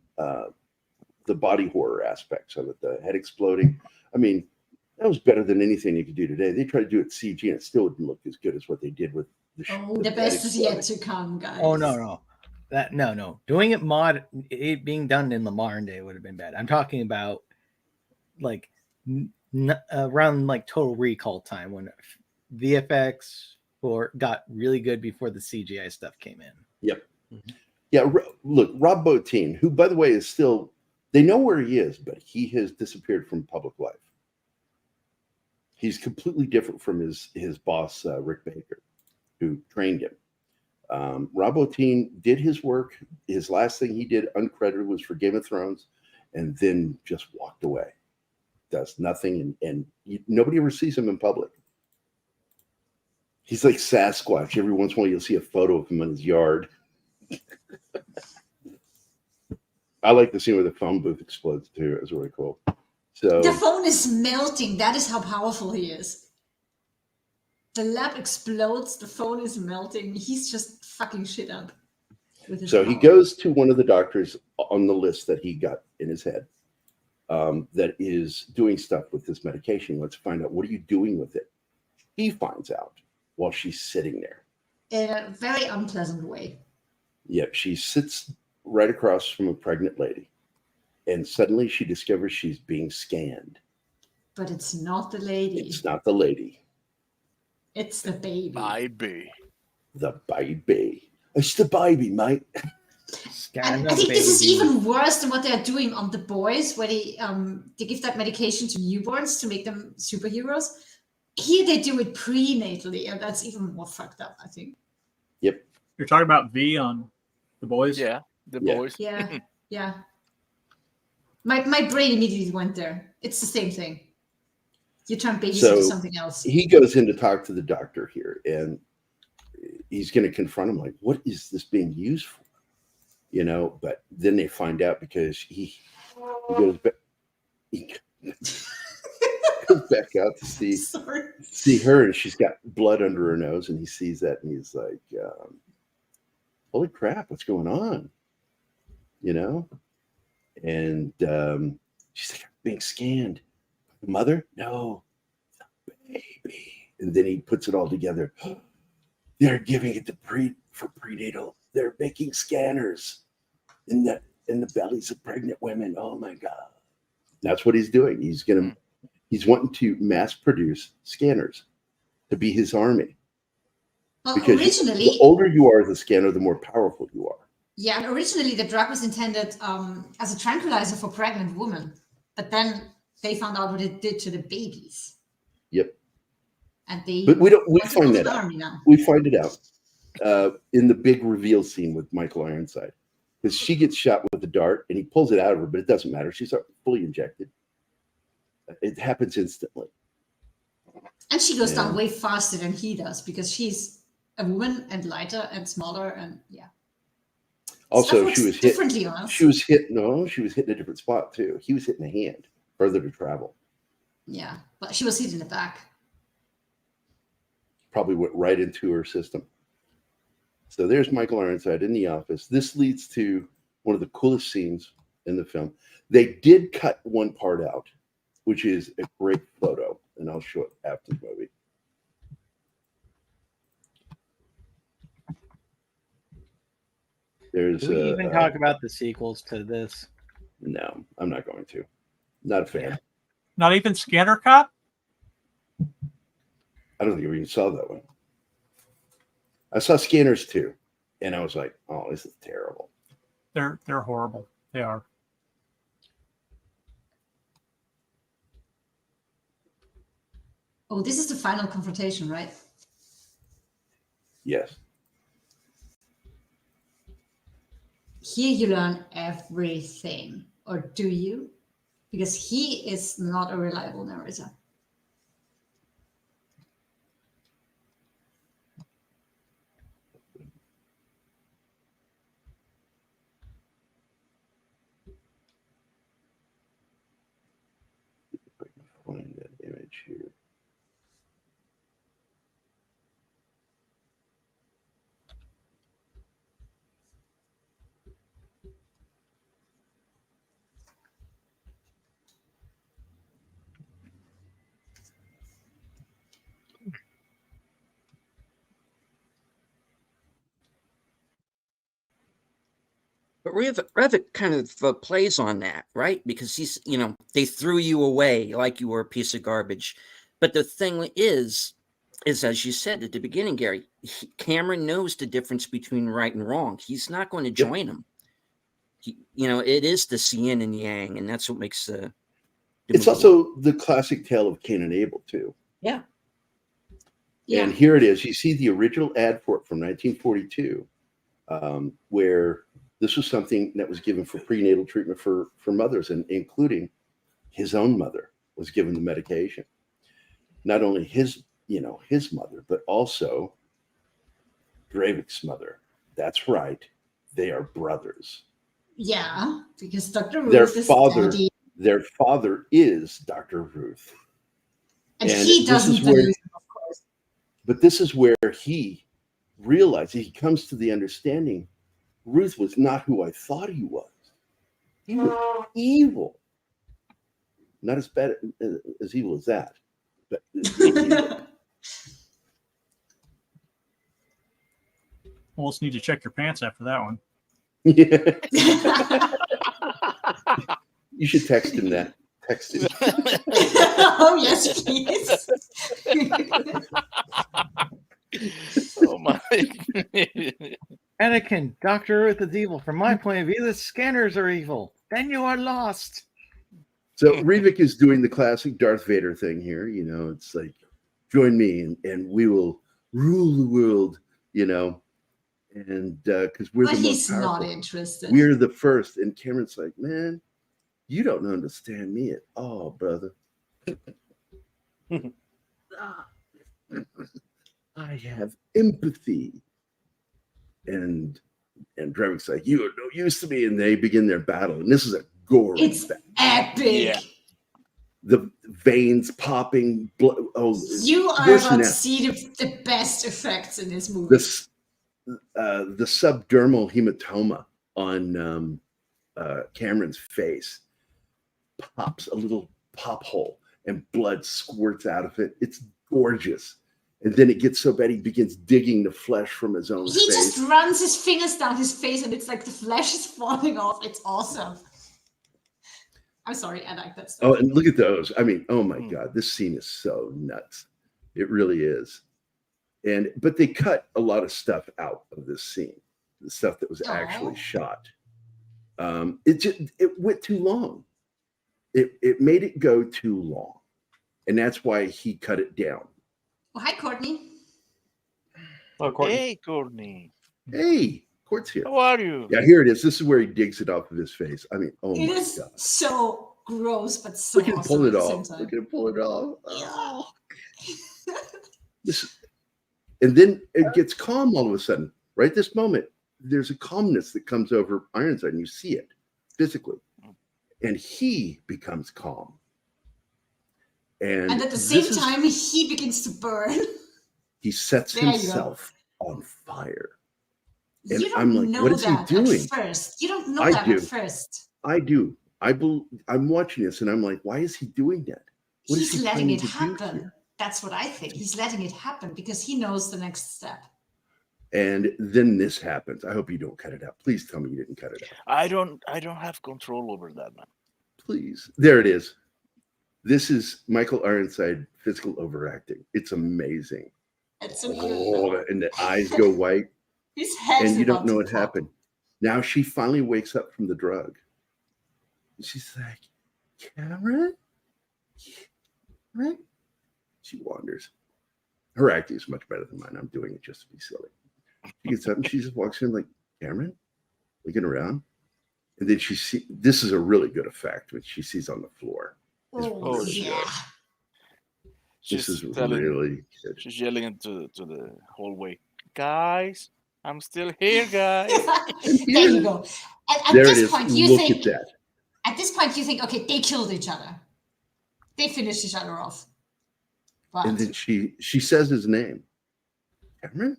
body horror aspects of it, the head exploding. I mean, that was better than anything you could do today. They tried to do it CG and it still wouldn't look as good as what they did with
The best is yet to come, guys.
Oh no. No. Doing it being done in the modern day would have been bad. I'm talking about like around like Total Recall time when VFX got really good before the CGI stuff came in.
Yep. Yeah. Look, Rob Bottin, who by the way is still, they know where he is, but he has disappeared from public life. He's completely different from his boss, Rick Baker, who trained him. Rob Bottin did his work. His last thing he did uncredited was for Game of Thrones, and then just walked away. Does nothing, and nobody ever sees him in public. He's like Sasquatch. Every once in a while, you'll see a photo of him in his yard. I like the scene where the phone booth explodes too. It was really cool. So
the phone is melting. That is how powerful he is. The lab explodes. The phone is melting. He's just fucking shit up.
So he goes to one of the doctors on the list that he got in his head that is doing stuff with this medication. Let's find out, what are you doing with it? He finds out while she's sitting there.
In a very unpleasant way.
Yep, she sits right across from a pregnant lady. And suddenly she discovers she's being scanned.
But it's not the lady.
It's not the lady.
It's the baby.
Baby.
The baby. It's the baby, mate.
And I think this is even worse than what they're doing on The Boys, where they give that medication to newborns to make them superheroes. Here they do it prenatally, and that's even more fucked up, I think.
Yep.
You're talking about V on The Boys?
Yeah, The Boys.
Yeah, yeah. My brain immediately went there. It's the same thing. You turn babies into something else.
He goes in to talk to the doctor here, and he's going to confront him like, what is this being used for? You know, but then they find out because he goes back, goes back out to see her, and she's got blood under her nose, and he sees that, and he's like, holy crap, what's going on? You know? And she's like, I'm being scanned. Mother? No, the baby. And then he puts it all together. They're giving it for prenatal. They're making scanners in the bellies of pregnant women. Oh my God. That's what he's doing. He's wanting to mass produce scanners to be his army.
Well,
because
originally,
the older you are as a scanner, the more powerful you are.
Yeah, and originally the drug was intended as a tranquilizer for pregnant women, but then they found out what it did to the babies.
Yep.
And
but we find that out. We find it out in the big reveal scene with Michael Ironside, because she gets shot with a dart and he pulls it out of her, but it doesn't matter. She's fully injected. It happens instantly.
And she goes down way faster than he does because she's a woman and lighter and smaller and yeah.
Also, she was hit. She was hit in a different spot too. He was hit in the hand, further to travel.
Yeah, but she was hit in the back.
Probably went right into her system. So there's Michael Ironside in the office. This leads to one of the coolest scenes in the film. They did cut one part out, which is a great photo, and I'll show it after the movie.
Do we even talk about the sequels to this?
No, I'm not going to. Not a fan.
Not even Scanner Cop?
I don't think I even saw that one. I saw Scanners too, and I was like, "Oh, this is terrible."
They're horrible. They are.
Oh, this is the final confrontation, right?
Yes.
Here you learn everything, or do you? Because he is not a reliable narrator.
If I can find that image here.
But Revit kind of plays on that, right? Because he's, they threw you away like you were a piece of garbage. But the thing is as you said at the beginning, Gary, Cameron knows the difference between right and wrong. He's not going to join him. It is the yin and yang, and that's what makes the
it's
movie.
Also the classic tale of Cain and Abel too.
Yeah.
And here it is. You see the original ad for it from 1942, where this was something that was given for prenatal treatment for mothers, and including his own mother was given the medication. Not only his mother, but also Dravic's mother. That's right. They are brothers.
Yeah, because Dr. Ruth
their father is Dr. Ruth.
And he doesn't believe him, of course.
But this is where he realizes, he comes to the understanding, Ruth was not who I thought he was. He was evil. Not as bad as evil as that. But
Almost need to check your pants after that one.
Yeah. You should text him that. Text him.
Oh, yes, please.
Anakin, Dr. Earth is evil. From my point of view, the scanners are evil. Then you are lost.
So Rivik is doing the classic Darth Vader thing here. You know, it's like, join me and we will rule the world, you know, and because we're
But
the
he's
most
not
powerful.
interested.
We're the first. And Cameron's like, man, you don't understand me at all, brother. I have empathy. And Dravik's like, you are no use to me. And they begin their battle. And this is a gory
It's
battle.
epic.
Yeah.
The veins popping.
You are
worse
about
than
to
that.
see the best effects in this movie.
The subdermal hematoma on Cameron's face pops a little pop hole and blood squirts out of it. It's gorgeous. And then it gets so bad he begins digging the flesh from his own
He
face.
just runs his fingers down his face and it's like the flesh is falling off. It's awesome. I'm sorry, I like that stuff.
Oh, and look at those. I mean, oh my God, this scene is so nuts. It really is. But they cut a lot of stuff out of this scene, the stuff that was actually shot. It went too long. It made it go too long. And that's why he cut it down.
Oh, hi, Courtney.
Oh, Courtney.
Hey, Courtney.
Hey, Court's here.
How are you?
Yeah, here it is. This is where he digs it off of his face. I mean, oh
It
my
is
God.
so gross, but so
Look at him
awesome
pull
at
it
the same
off.
time.
Look at him pull it off. Oh. And then it gets calm all of a sudden. Right this moment, there's a calmness that comes over Ironside, and you see it physically. And he becomes calm.
And at the same time, he begins to burn.
He sets
There you go.
himself on fire. And
You don't
I'm like,
know
what is he
that
doing?
at first. You don't know
I
that
do.
at first.
I do. I'm watching this and I'm like, why is he doing that? What is
He's
he
letting
planning
it
to do
happen.
here?
That's what I think. He's letting it happen because he knows the next step.
And then this happens. I hope you don't cut it out. Please tell me you didn't cut it out.
I don't have control over that, man.
Please. There it is. This is Michael Ironside physical overacting. It's amazing.
It's so good.
And the eyes go white.
His head's
And you
about
don't know
to
what
pop.
happened. Now she finally wakes up from the drug. She's like, Cameron? Cameron? She wanders. Her acting is much better than mine. I'm doing it just to be silly. She gets up and she just walks in like, Cameron? Looking around. And then this is a really good effect, which she sees on the floor.
Oh, yeah.
This is
telling-
really good.
She's yelling into the hallway, guys, I'm still here, guys.
There you go. At
There it
this
is.
point, you
Look
think
at that.
at this point you think, okay, they killed each other. They finished each other off. But
And then she says his name. Cameron?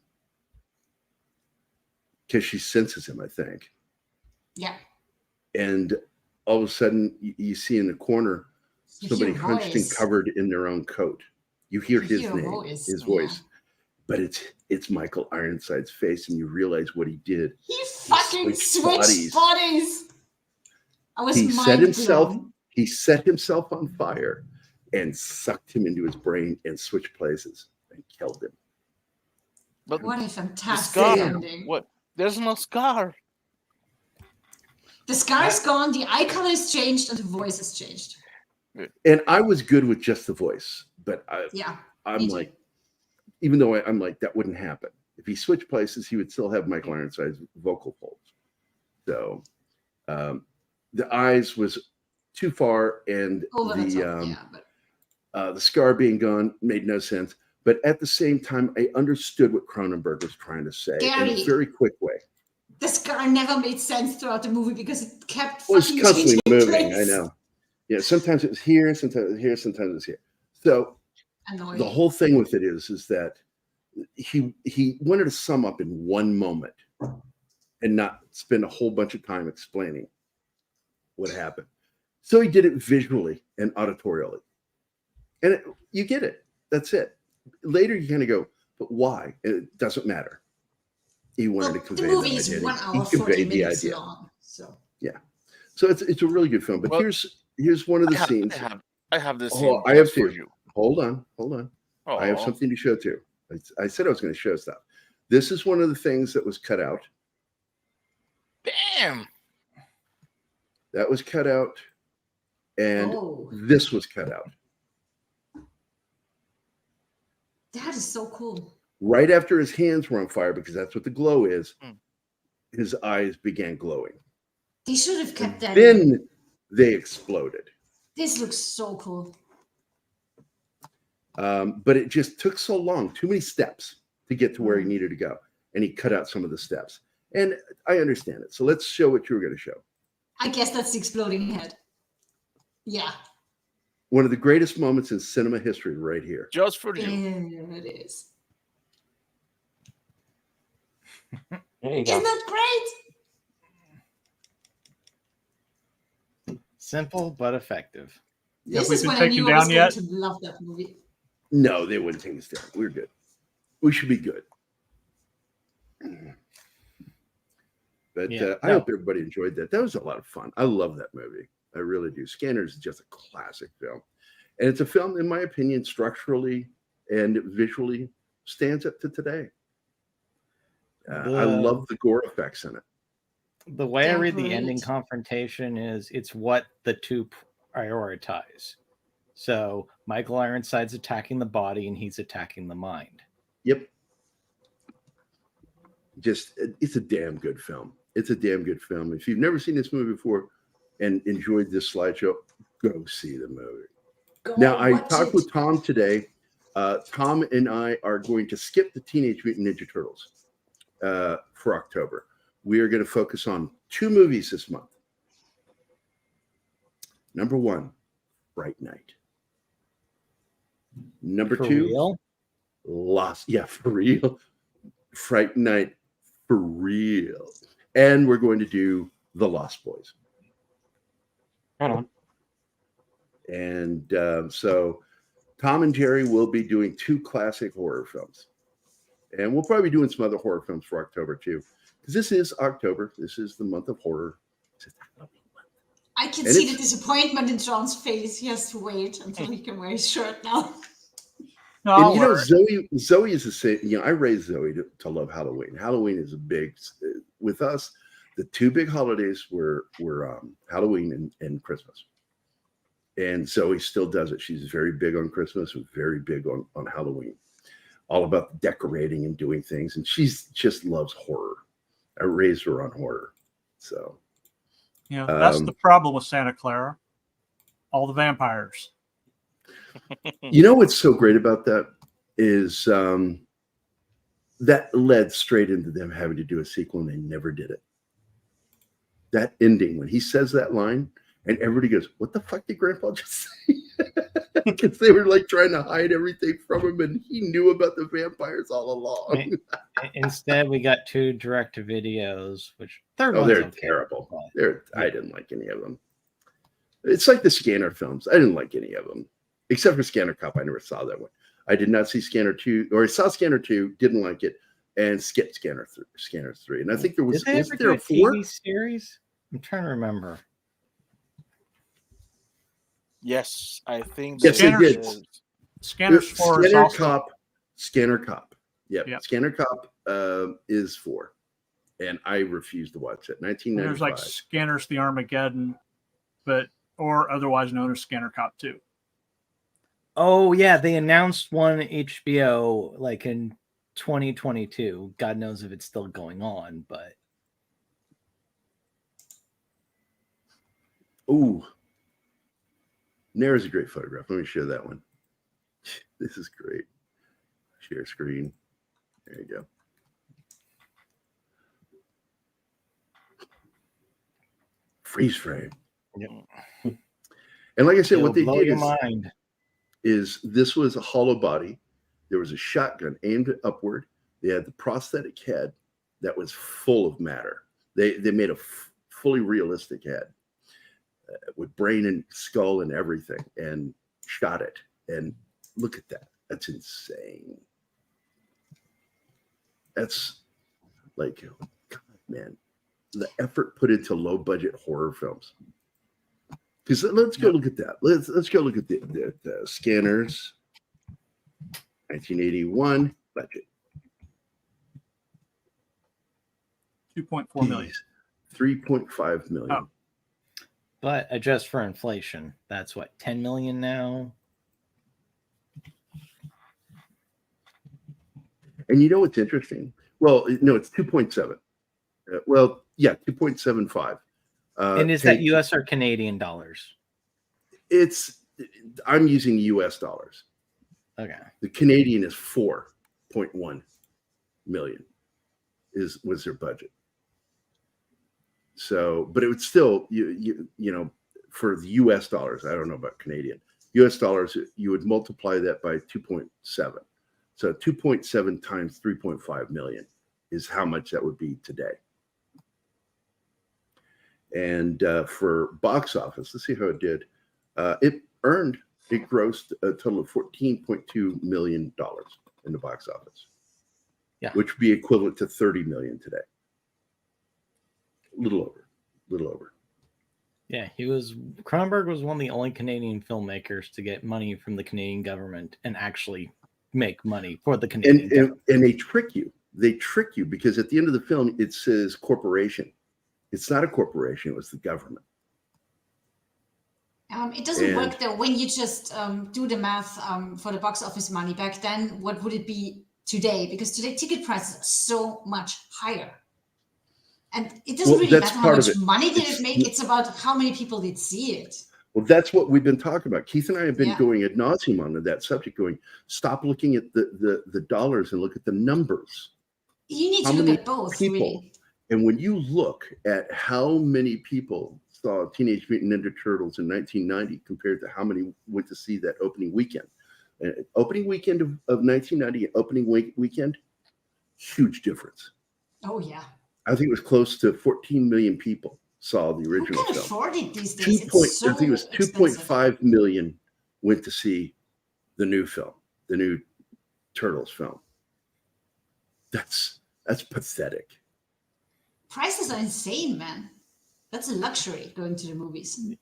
Because she senses him, I think.
yeah.
And all of a sudden, you see in the corner
You
somebody
hear a
hunched and
voice.
covered in their own coat. You hear
You
his
hear a
name,
voice,
his
yeah.
voice. But it's Michael Ironside's face, and you realize what he did.
He fucking switched
bodies.
bodies. I was
He set
mind
himself.
blown.
He set himself on fire, and sucked him into his brain, and switched places, and killed him.
But
What a
the
fantastic
scar,
ending.
what? There's no scar.
The scar's gone, the eye color is changed, and the voice is changed.
And I was good with just the voice, but
Yeah.
I'm
me too.
like, even though I'm like, that wouldn't happen. If he switched places, he would still have Michael Ironside's vocal folds. So the eyes was too far, and
Over the top, yeah. But
the scar being gone made no sense. But at the same time, I understood what Cronenberg was trying to say in
Gary.
a very quick way.
the scar never made sense throughout the movie because it kept
Well, it's
fucking
constantly
changing
moving. I
place.
know. Yeah, sometimes it was here, sometimes it was here, sometimes it was here. So
Annoying.
the whole thing with it is that he wanted to sum up in one moment and not spend a whole bunch of time explaining what happened. So he did it visually and auditorially. And you get it. That's it. Later you kind of go, but why? And it doesn't matter. He wanted to convey
the movie
the
is
idea.
1
He
hour 40
conveyed the
minutes
idea.
long. So
Yeah. So it's a really good film. But
Well,
here's one of the scenes.
I have this.
Oh, I have
for
two.
you.
Hold on. I have
Oh.
something to show too. I said I was going to show stuff. This is one of the things that was cut out.
Damn.
That was cut out, and
Oh.
this was cut out.
That is so cool.
Right after his hands were on fire, because that's what the glow is, his eyes began glowing.
They should have kept that.
Then they exploded.
This looks so cool.
But it just took so long, too many steps to get to where he needed to go. And he cut out some of the steps. And I understand it. So let's show what you were going to show.
I guess that's the exploding head. Yeah.
One of the greatest moments in cinema history right here.
Just for you.
There it is.
There you
Isn't
go.
that great?
Simple but effective.
This
we
is
been
when I
taken
knew I was
down
going
yet?
to love that movie.
No, they wouldn't take us down. We're good. We should be good. But
Yeah,
I hope everybody enjoyed that. That was a lot of fun. I love that movie. I really do. Scanners is just a classic film. And it's a film, in my opinion, structurally and visually stands up to today. I love the gore effects in it.
The way I read the
Great.
ending confrontation is it's what the two prioritize. So Michael Ironside's attacking the body and he's attacking the mind.
Yep. It's a damn good film. It's a damn good film. If you've never seen this movie before and enjoyed this slideshow, go see the movie. Now, I talked with Tom today. Tom and I are going to skip the Teenage Mutant Ninja Turtles for October. We are going to focus on 2 movies this month. Number 1, Fright Night. Number
For
2,
real?
Lost. Yeah, for real. Fright Night, for real. And we're going to do The Lost Boys.
Right on.
And so Tom and Jerry will be doing 2 classic horror films. And we'll probably be doing some other horror films for October too. Because this is October. This is the month of horror.
I can
And
see
it's-
the disappointment in John's face. He has to wait until he can wear his shirt now.
No,
And
I'll
you know,
wear it.
Zoe is the same. You know, I raised Zoe to love Halloween. Halloween is a big, with us, the 2 big holidays were Halloween and Christmas. And Zoe still does it. She's very big on Christmas and very big on Halloween. All about decorating and doing things. And she's just loves horror. I raised her on horror. So
Yeah, that's the problem with Santa Clara. All the vampires.
you know what's so great about that is that led straight into them having to do a sequel, and they never did it. That ending, when he says that line, and everybody goes, "What the fuck did Grandpa just say?" Because they were like trying to hide everything from him, and he knew about the vampires all along.
Instead, we got 2 direct-to-videos, which third
Oh,
one's
they're
okay.
terrible. I didn't like any of them. It's like the Scanner films. I didn't like any of them, except for Scanner Cop. I never saw that one. I did not see Scanner 2, or I saw Scanner 2, didn't like it, and skipped Scanner 3. And I think there was,
Did they
was
ever
there
do
a
a
4?
TV series? I'm trying to remember.
Yes, I think
Yes, they did.
Scanners 4 is
Scanner
also
Cop. Scanner Cop. Yep.
Yep.
Scanner Cop is 4. And I refused to watch it.
and
1995.
there's like Scanners the Armageddon, or otherwise known as Scanner Cop 2.
Oh yeah, they announced one HBO like in 2022. God knows if it's still going on, but
Ooh. There's a great photograph. Let me show that one. This is great. Share screen. There you go. Freeze frame.
Yep.
And like I said,
it'll
what they
blow
did
your mind.
is this was a hollow body. There was a shotgun aimed upward. They had the prosthetic head that was full of matter. They made a fully realistic head with brain and skull and everything, and shot it. And look at that. That's insane. That's like, God, man, the effort put into low budget horror films. Because let's go look at that. Let's go look at the Scanners, 1981 budget.
2.4 million.
3.5 million.
Oh.
But adjust for inflation. That's what, 10 million now?
And you know what's interesting? Well, no, it's 2.7. Well, yeah, 2.75.
And is that US or Canadian dollars?
I'm using US dollars.
Okay.
The Canadian is 4.1 million was their budget. So, but it would still, you know, for the US dollars, I don't know about Canadian. US dollars, you would multiply that by 2.7. So 2.7 times 3.5 million is how much that would be today. And for box office, let's see how it did. It grossed a total of $14.2 million in the box office.
Yeah.
Which would be equivalent to 30 million today. A little over.
Yeah, Cronenberg was one of the only Canadian filmmakers to get money from the Canadian government and actually make money for the Canadian government.
And they trick you. They trick you because at the end of the film, it says corporation. It's not a corporation. It was the government.
It doesn't work though when you just do the math for the box office money. Back then, what would it be today? Because today ticket prices are so much higher. And it doesn't really matter how much money did it make. It's about how many people did see it.
Well, that's what we've been talking about. Keith and I have been going ad nauseum on that subject, going, stop looking at the dollars and look at the numbers.
You need to look at both, really.
And when you look at how many people saw Teenage Mutant Ninja Turtles in 1990 compared to how many went to see that opening weekend. Opening weekend of 1990, opening weekend, huge difference.
Oh, yeah.
I think it was close to 14 million people saw the original
film. Who can afford it these days?
I think it was 2.5 million went to see the new film, the new Turtles film. That's pathetic.
Prices are insane, man. That's a luxury, going to the movies.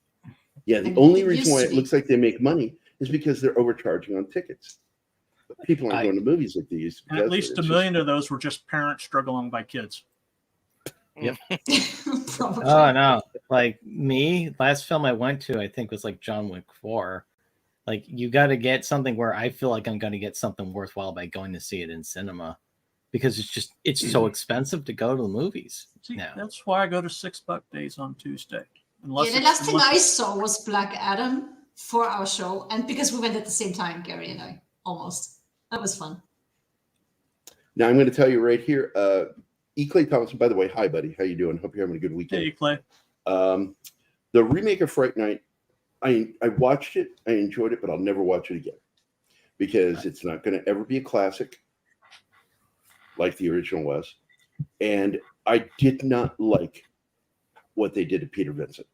Yeah, the only reason why it looks like they make money is because they're overcharging on tickets. But people aren't going to movies like they used to.
And at least a million of those were just parents struggling by kids.
Yep. Oh no! Like me, last film I went to, I think was like John Wick 4. Like you got to get something where I feel like I'm going to get something worthwhile by going to see it in cinema, because it's so expensive to go to the movies now.
That's why I go to $6 days on Tuesday.
The last thing I saw was Black Adam for our show, and because we went at the same time, Gary and I, almost. That was fun.
Now I'm going to tell you right here. E. Clay Thompson, by the way, hi, buddy. How you doing? Hope you're having a good weekend.
Hey, Clay.
The remake of Fright Night, I watched it. I enjoyed it, but I'll never watch it again because it's not going to ever be a classic like the original was. And I did not like what they did to Peter Vincent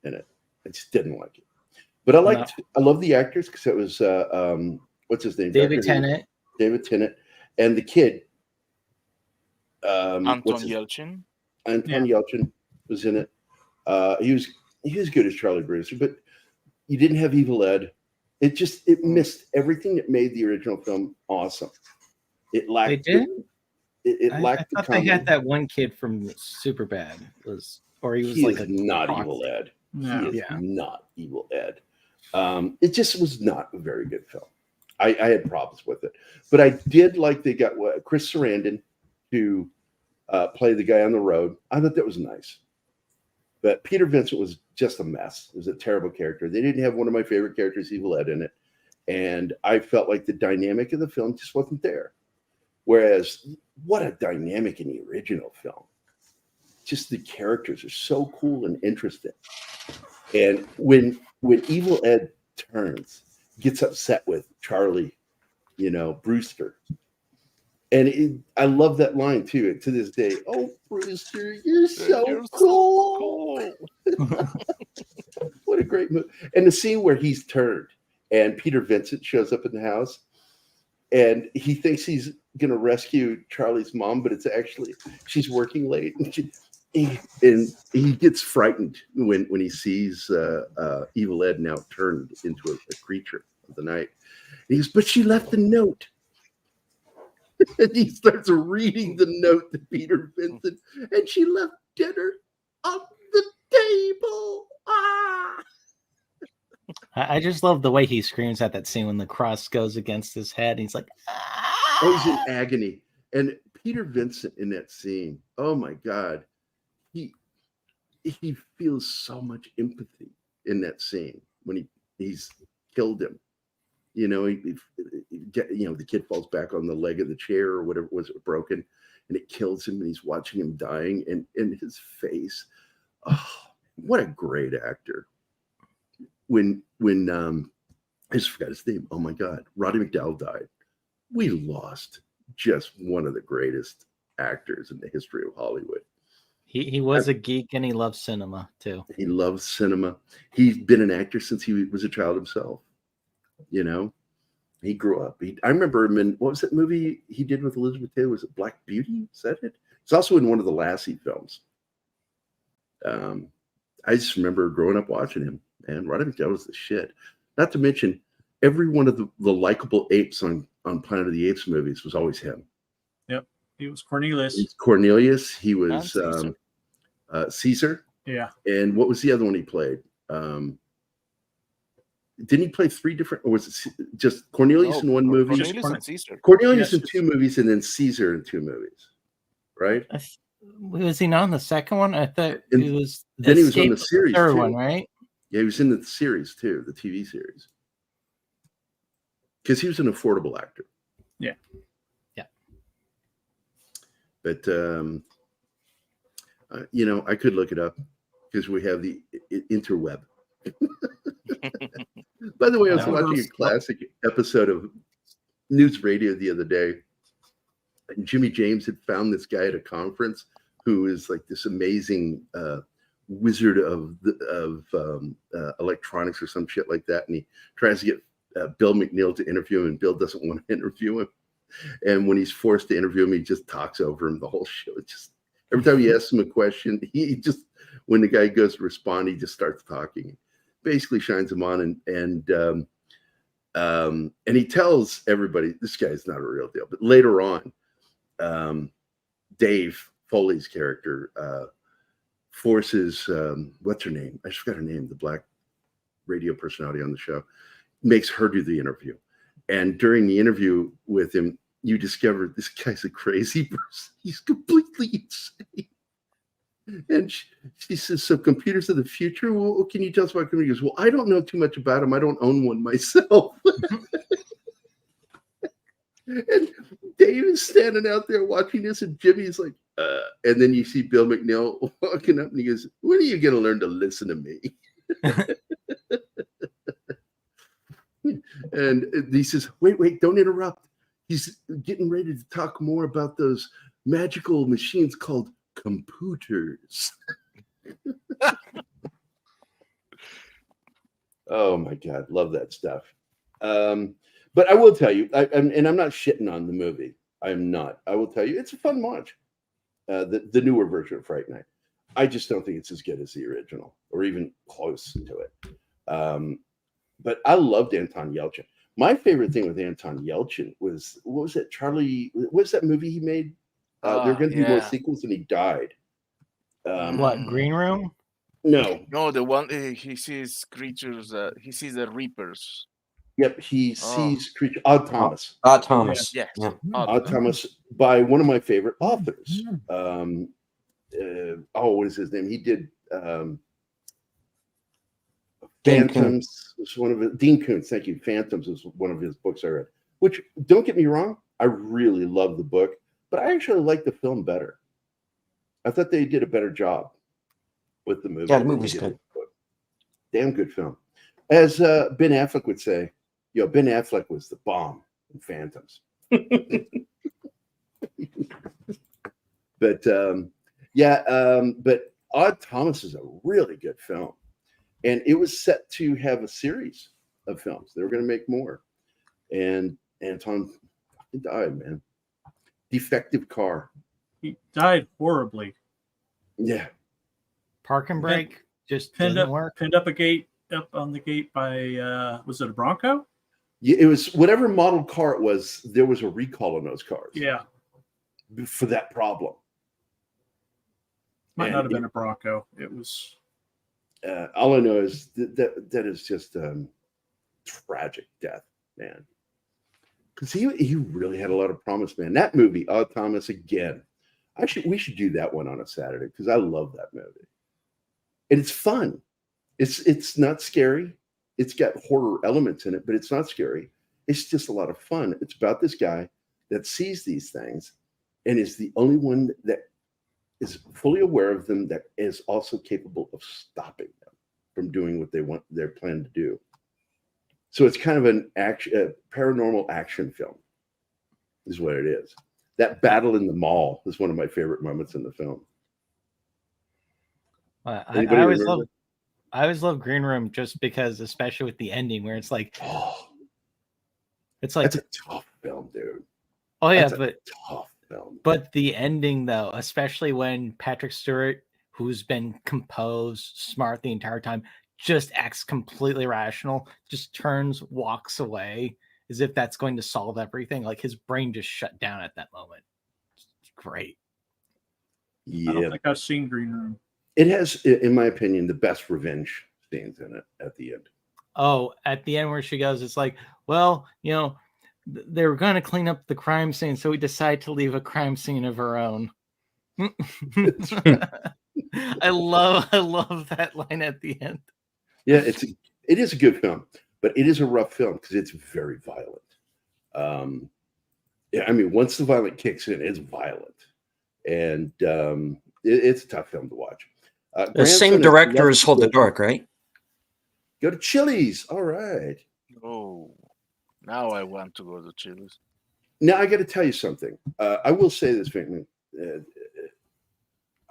in it. I just didn't like it. But I love the actors because it was, what's his name?
David Tennant.
And the kid.
Anton Yelchin.
Yelchin was in it. He was good as Charlie Brewster, but you didn't have Evil Ed. It missed everything that made the original film awesome. It lacked.
They did.
It lacked.
I thought they had that one kid from Superbad. He was
not Evil Ed.
No.
He is not Evil Ed. It just was not a very good film. I had problems with it, but I did like they got Chris Sarandon to play the guy on the road. I thought that was nice. But Peter Vincent was just a mess. It was a terrible character. They didn't have one of my favorite characters, Evil Ed, in it. And I felt like the dynamic of the film just wasn't there. Whereas, what a dynamic in the original film. Just the characters are so cool and interesting. And when Evil Ed gets upset with Charlie, Brewster. And I love that line too. To this day, oh Brewster, you're so cool. What a great movie! And the scene where he's turned and Peter Vincent shows up in the house, and he thinks he's going to rescue Charlie's mom, but it's actually she's working late, and he gets frightened when he sees Evil Ed now turned into a creature of the night. And he goes, "But she left a note." And he starts reading the note to Peter Vincent, and she left dinner on the table. Ah!
I just love the way he screams at that scene when the cross goes against his head. He's like,
Oh, he's in agony. And Peter Vincent in that scene, oh my God, he feels so much empathy in that scene when he's killed him. You know, the kid falls back on the leg of the chair or whatever was broken, and it kills him, and he's watching him dying, and his face. Oh, what a great actor! When I just forgot his name. Oh my God, Roddy McDowall died. We lost just one of the greatest actors in the history of Hollywood.
he was a geek and he loved cinema too.
He loves cinema. He's been an actor since he was a child himself. You know, he grew up. I remember him in, what was that movie he did with Elizabeth Taylor? Was it Black Beauty? Is that it? He's also in one of the Lassie films. I just remember growing up watching him, and Roddy McDowall was the shit. Not to mention, every one of the likable apes on Planet of the Apes movies was always him.
Yep. He was Cornelius.
He's Cornelius. He was
Caesar.
Caesar.
Yeah.
And what was the other one he played? Didn't he play three different, or was it just Cornelius in one movie?
Cornelius and Caesar.
Cornelius
Yes.
in two movies, and then Caesar in two movies, right?
Was he not on the second one? I thought
And
it was.
then he was on
Escape
the
was
series
third
too.
one, right?
Yeah, he was in the series too, the TV series, because he was an affordable actor.
Yeah.
Yeah.
But I could look it up because we have the interweb. By the way, I was watching a classic episode of News Radio the other day, and Jimmy James had found this guy at a conference who is like this amazing wizard of electronics or some shit like that, and he tries to get Bill McNeil to interview him, and Bill doesn't want to interview him. And when he's forced to interview him, he just talks over him the whole show. It's just every time he asks him a question, he just, when the guy goes to respond, he just starts talking. Basically shines him on, and he tells everybody this guy's not a real deal. But later on, Dave Foley's character forces what's her name? I just forgot her name. The black radio personality on the show makes her do the interview, and during the interview with him, you discover this guy's a crazy person. He's completely insane. And she says, "So computers of the future? Well, what can you tell us about computers?" He goes, "Well, I don't know too much about them. I don't own one myself." And Dave is standing out there watching this, and Jimmy's like, and then you see Bill McNeil walking up, and he goes, "When are you going to learn to listen to me?" And he says, wait, don't interrupt. He's getting ready to talk more about those magical machines called computers. Oh my God, love that stuff. But I will tell you, and I'm not shitting on the movie. I'm not. I will tell you, it's a fun watch. The newer version of Fright Night. I just don't think it's as good as the original, or even close to it. But I loved Anton Yelchin. My favorite thing with Anton Yelchin was, what was it, Charlie? What was that movie he made? There were going to be more sequels, and he died.
What, Green Room?
No,
the one he sees creatures. He sees the Reapers.
Yep, he sees creature. Odd Thomas.
Odd Thomas.
Yes.
Yeah.
Odd Thomas by one of my favorite authors. What is his name? He did Phantoms was one of his, Dean Koontz, thank you. Phantoms was one of his books I read, which, don't get me wrong, I really love the book, but I actually like the film better. I thought they did a better job with the movie.
Yeah, the movie's good.
Damn good film. As Ben Affleck would say, Ben Affleck was the bomb in Phantoms. But but Odd Thomas is a really good film. And it was set to have a series of films. They were going to make more. And Anton died, man. Defective car.
He died horribly.
Yeah.
Park and brake just
pinned
didn't
up,
work.
Pinned up on the gate by was it a Bronco?
It was whatever model car it was. There was a recall on those cars.
Yeah.
For that problem.
Might
And
not have been a Bronco. It was.
All I know is that is just tragic death, man. Because he really had a lot of promise, man. That movie, Thomas, again. We should do that one on a Saturday because I love that movie, and it's fun. It's not scary. It's got horror elements in it, but it's not scary. It's just a lot of fun. It's about this guy that sees these things and is the only one that is fully aware of them, that is also capable of stopping them from doing what they're planning to do. So it's kind of a paranormal action film is what it is. That battle in the mall is one of my favorite moments in the film.
I always love Green Room just because, especially with the ending where it's like, it's like,
that's a tough film, dude.
Oh yeah,
that's a tough film.
But the ending though, especially when Patrick Stewart, who's been composed, smart the entire time, just acts completely rational, just turns, walks away as if that's going to solve everything. Like his brain just shut down at that moment. It's great.
Yeah.
I don't think I've seen Green Room.
It has, in my opinion, the best revenge scenes in it at the end.
Oh, at the end where she goes, it's like, well, you know, they were going to clean up the crime scene, so we decided to leave a crime scene of our own. I love that line at the end.
Yeah, it is a good film, but it is a rough film because it's very violent. Yeah, I mean, once the violent kicks in, it's violent, and it's a tough film to watch.
The same director as Hold the Dark, right?
Go to Chili's. All right.
Oh, now I want to go to Chili's.
Now I got to tell you something. I will say this, Pinkman.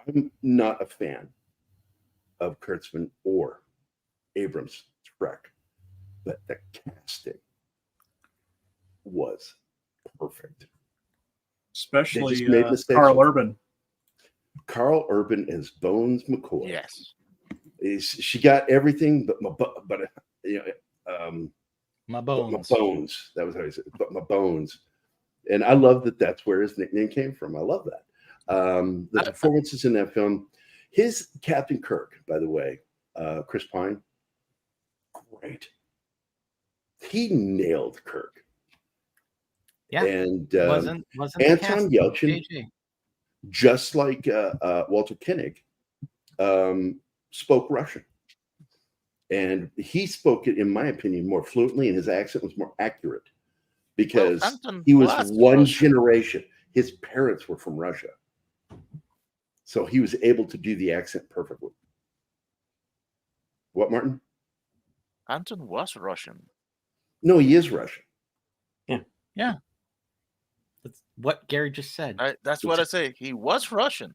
I'm not a fan of Kurtzman or Abrams' Trek, but the casting was perfect.
Especially Carl Urban.
Carl Urban as Bones McCoy.
Yes,
she got everything, but you know,
my bones.
My bones. That was how he said it. But my bones. And I love that. That's where his nickname came from. I love that. The performances in that film. His Captain Kirk, by the way, Chris Pine, great. He nailed Kirk.
Yeah,
and
wasn't
Anton Yelchin, just like Walter Koenig, spoke Russian, and he spoke it, in my opinion, more fluently, and his accent was more accurate because he was one generation. His parents were from Russia, so he was able to do the accent perfectly. What, Martin?
Anton was Russian.
No, he is Russian.
Yeah. That's what Gary just said.
That's what I say. He was Russian.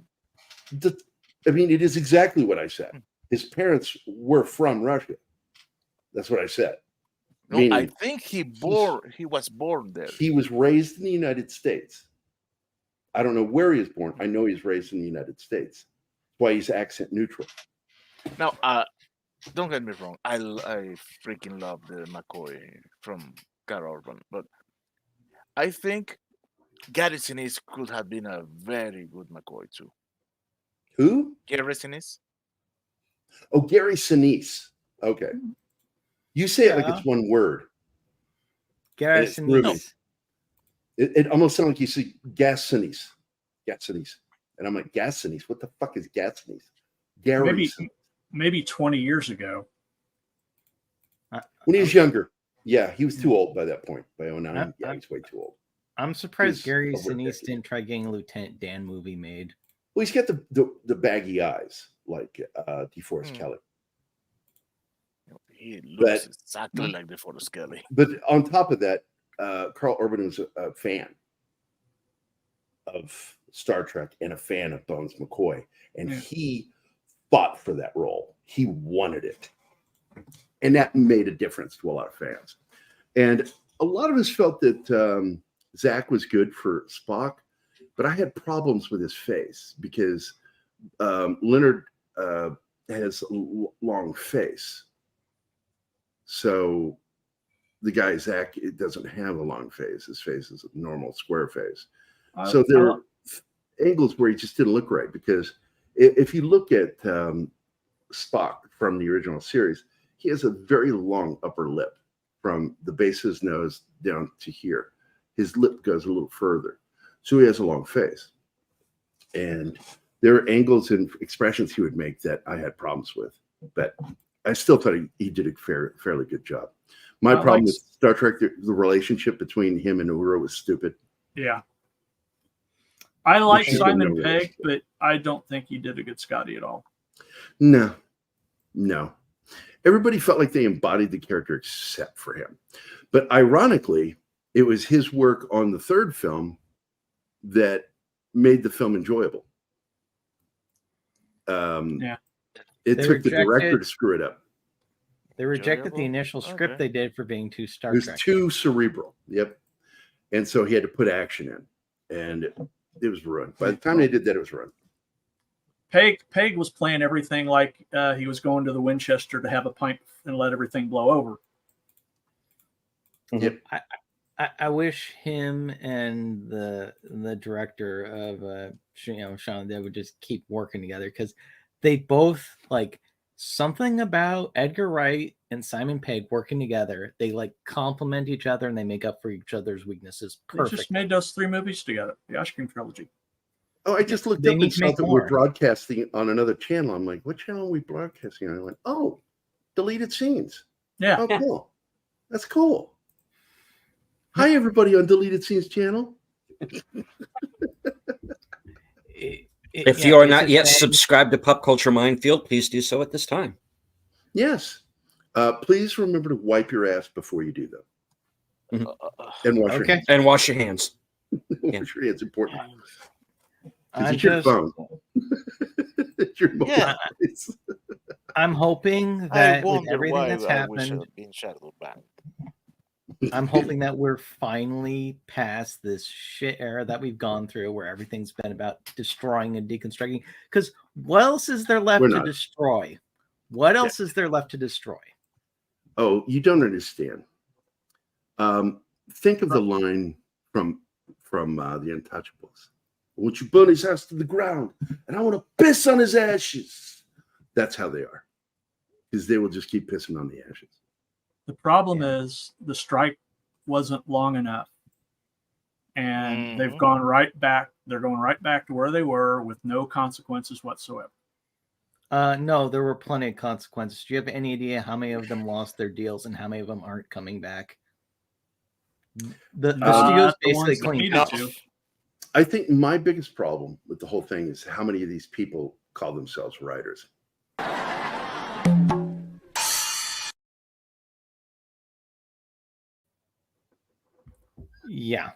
I mean, it is exactly what I said. His parents were from Russia. That's what I said.
No,
Meaning,
I think he was born there.
He was raised in the United States. I don't know where he was born. I know he's raised in the United States. That's why he's accent neutral.
Now, don't get me wrong. I freaking love the McCoy from Carl Urban, but I think Gary Sinise could have been a very good McCoy too.
Who?
Gary Sinise.
Oh, Gary Sinise. Okay. You say it like it's one word.
Gary Sinise.
It almost sounds like you say gas Sinise. Gas Sinise. And I'm like, gas Sinise? What the fuck is gas Sinise? Gary
Maybe 20 years ago.
When he was younger. Yeah, he was too old by that point. By 09, yeah, he's way too old.
I'm surprised Gary Sinise didn't try getting a Lieutenant Dan movie made.
Well, he's got the baggy eyes like DeForest Kelly.
He looks exactly like DeForest Kelly.
But on top of that, Carl Urban was a fan of Star Trek and a fan of Bones McCoy. And he fought for that role. He wanted it. And that made a difference to a lot of fans. And a lot of us felt that Zach was good for Spock, but I had problems with his face because Leonard has a long face. So the guy Zach, it doesn't have a long face. His face is a normal square face.
I-
So there are angles where he just didn't look right, because if you look at Spock from the original series, he has a very long upper lip from the base of his nose down to here. His lip goes a little further. So he has a long face. And there are angles and expressions he would make that I had problems with. But I still thought he did a fairly good job. My problem with Star Trek, the relationship between him and Uhura was stupid.
Yeah. I like
There's
Simon
no
Pegg,
relationship.
but I don't think he did a good Scotty at all.
No. Everybody felt like they embodied the character except for him. But ironically, it was his work on the third film that made the film enjoyable.
Yeah.
It
They
took the director
rejected-
to screw it up.
They rejected the
Enjoyable?
initial script
Okay.
they did for being too Star
It was
Trek.
too cerebral. Yep. And so he had to put action in, and it was ruined. By the time they did that, it was ruined.
Peg was playing everything like he was going to the Winchester to have a pint and let everything blow over.
Yep.
I wish him and the director of Sean, they would just keep working together, because they both like something about Edgar Wright and Simon Pegg working together. They like complement each other and they make up for each other's weaknesses
They
perfectly.
just made those 3 movies together, the Ice Cream Trilogy.
Oh, I just looked
They
up
need
and
to
saw
make
that we're
more.
broadcasting on another channel. I'm like, what channel are we broadcasting on? I went, oh, deleted scenes.
Yeah.
Oh, cool. That's cool. Hi, everybody on Deleted Scenes channel.
If you are not yet subscribed to Pop Culture Minefield, please do so at this time.
Yes. Please remember to wipe your ass before you do them. And wash your hands.
And wash your hands.
Wash your hands, important. Because
I'm
it's your
just-
phone. It's your mobile
Yeah.
device.
I'm hoping
I
that with
wonder
everything
why
that's
I wish I
happened,
had been shadow banned.
I'm hoping that we're finally past this shit era that we've gone through, where everything's been about destroying and deconstructing. Because what else is there left
We're
to
not.
destroy? What else is there left to destroy?
Oh, you don't understand. Think of the line from The Untouchables. I want you to burn his house to the ground, and I want to piss on his ashes. That's how they are, because they will just keep pissing on the ashes.
The problem is the strike wasn't long enough, and they've gone right back. They're going right back to where they were with no consequences whatsoever.
No, there were plenty of consequences. Do you have any idea how many of them lost their deals and how many of them aren't coming back? The studios
the ones
basically
that
cleaned
needed
up.
to.
I think my biggest problem with the whole thing is how many of these people call themselves writers.
Yeah,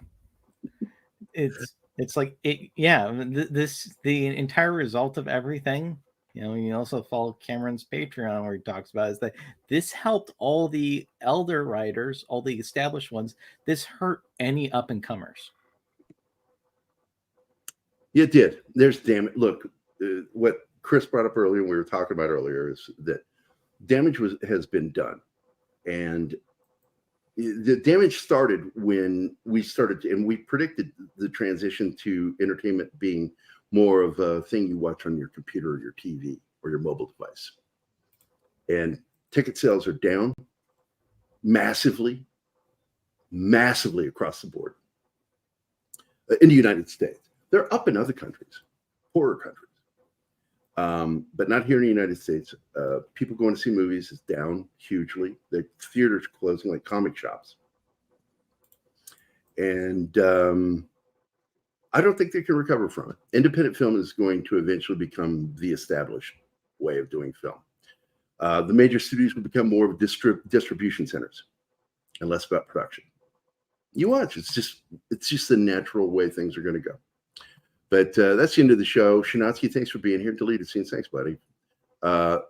it's like it. Yeah, the entire result of everything. You also follow Cameron's Patreon where he talks about is that this helped all the elder writers, all the established ones. This hurt any up and comers.
It did. There's damage. Look, what Chris brought up earlier, and we were talking about earlier, is that damage has been done, and the damage started when we started, and we predicted the transition to entertainment being more of a thing you watch on your computer or your TV or your mobile device. And ticket sales are down massively across the board in the United States. They're up in other countries, poorer countries, but not here in the United States. People going to see movies is down hugely. The theaters closing like comic shops. And I don't think they can recover from it. Independent film is going to eventually become the established way of doing film. The major studios will become more of distribution centers and less about production. You watch, it's just the natural way things are going to go. But that's the end of the show. Shinatsky, thanks for being here. Deleted Scenes, thanks, buddy.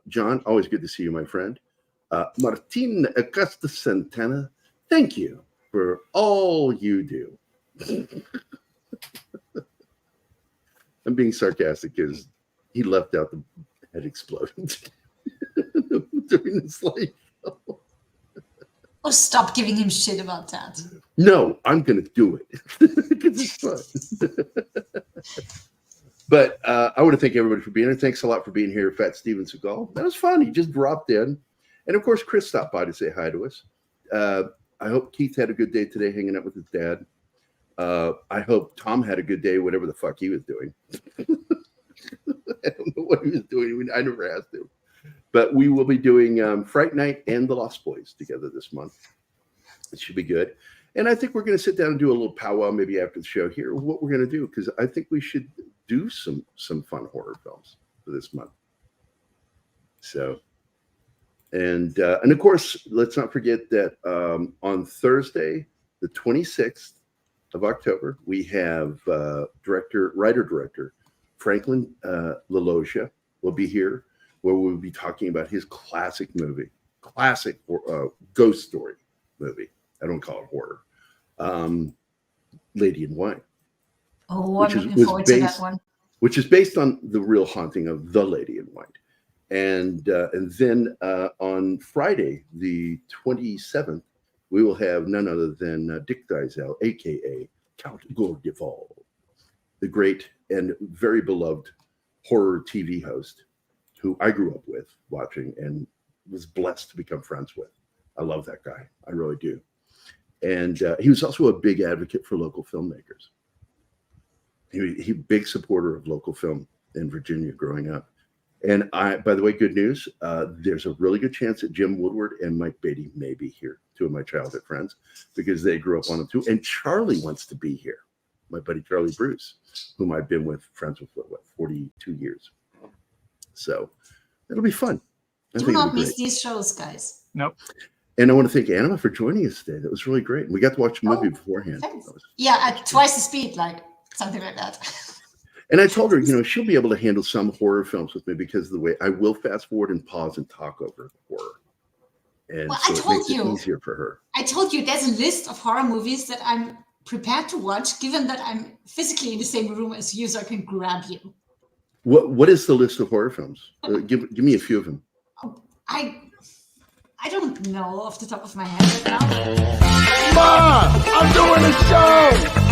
John, always good to see you, my friend. Martin Augusta Santana, thank you for all you do. I'm being sarcastic because he left out the head exploding during this live show.
Oh, stop giving him shit about that.
No, I'm going to do it because it's fun. But I want to thank everybody for being here. Thanks a lot for being here, Fat Steven Seagal. That was fun. He just dropped in. And, of course, Chris stopped by to say hi to us. I hope Keith had a good day today hanging out with his dad. I hope Tom had a good day, whatever the fuck he was doing. I don't know what he was doing. I never asked him. But we will be doing Fright Night and The Lost Boys together this month. It should be good. And I think we're going to sit down and do a little powwow maybe after the show here, what we're going to do, because I think we should do some fun horror films for this month. So, and of course, let's not forget that on Thursday, the 26th of October, we have writer-director Franklin LaLoggia will be here, where we'll be talking about his classic ghost story movie. I don't call it horror. Lady in White.
Oh, I'm looking forward to that one.
Which is based on the real haunting of the Lady in White. And then on Friday, the 27th, we will have none other than Dick Dysel, a.k.a. Count Gordeval, the great and very beloved horror TV host who I grew up with watching and was blessed to become friends with. I love that guy. I really do. And he was also a big advocate for local filmmakers. He big supporter of local film in Virginia growing up. And by the way, good news, there's a really good chance that Jim Woodward and Mike Beatty may be here, two of my childhood friends, because they grew up on them too. And Charlie wants to be here, my buddy Charlie Bruce, whom I've been friends with, 42 years. So it'll be fun.
Do not miss these shows, guys.
Nope.
And I want to thank Anima for joining us today. That was really great. We got to watch the movie beforehand.
Yeah, at twice the speed, like something like that.
And I told her, she'll be able to handle some horror films with me because of the way I will fast forward and pause and talk over the horror. And
well,
so
I told
it makes it easier for her.
I told you there's a list of horror movies that I'm prepared to watch, given that I'm physically in the same room as you, so I can grab you.
What is the list of horror films? Give me a few of them.
I don't know off the top of my head right now.
Mom, I'm doing a show.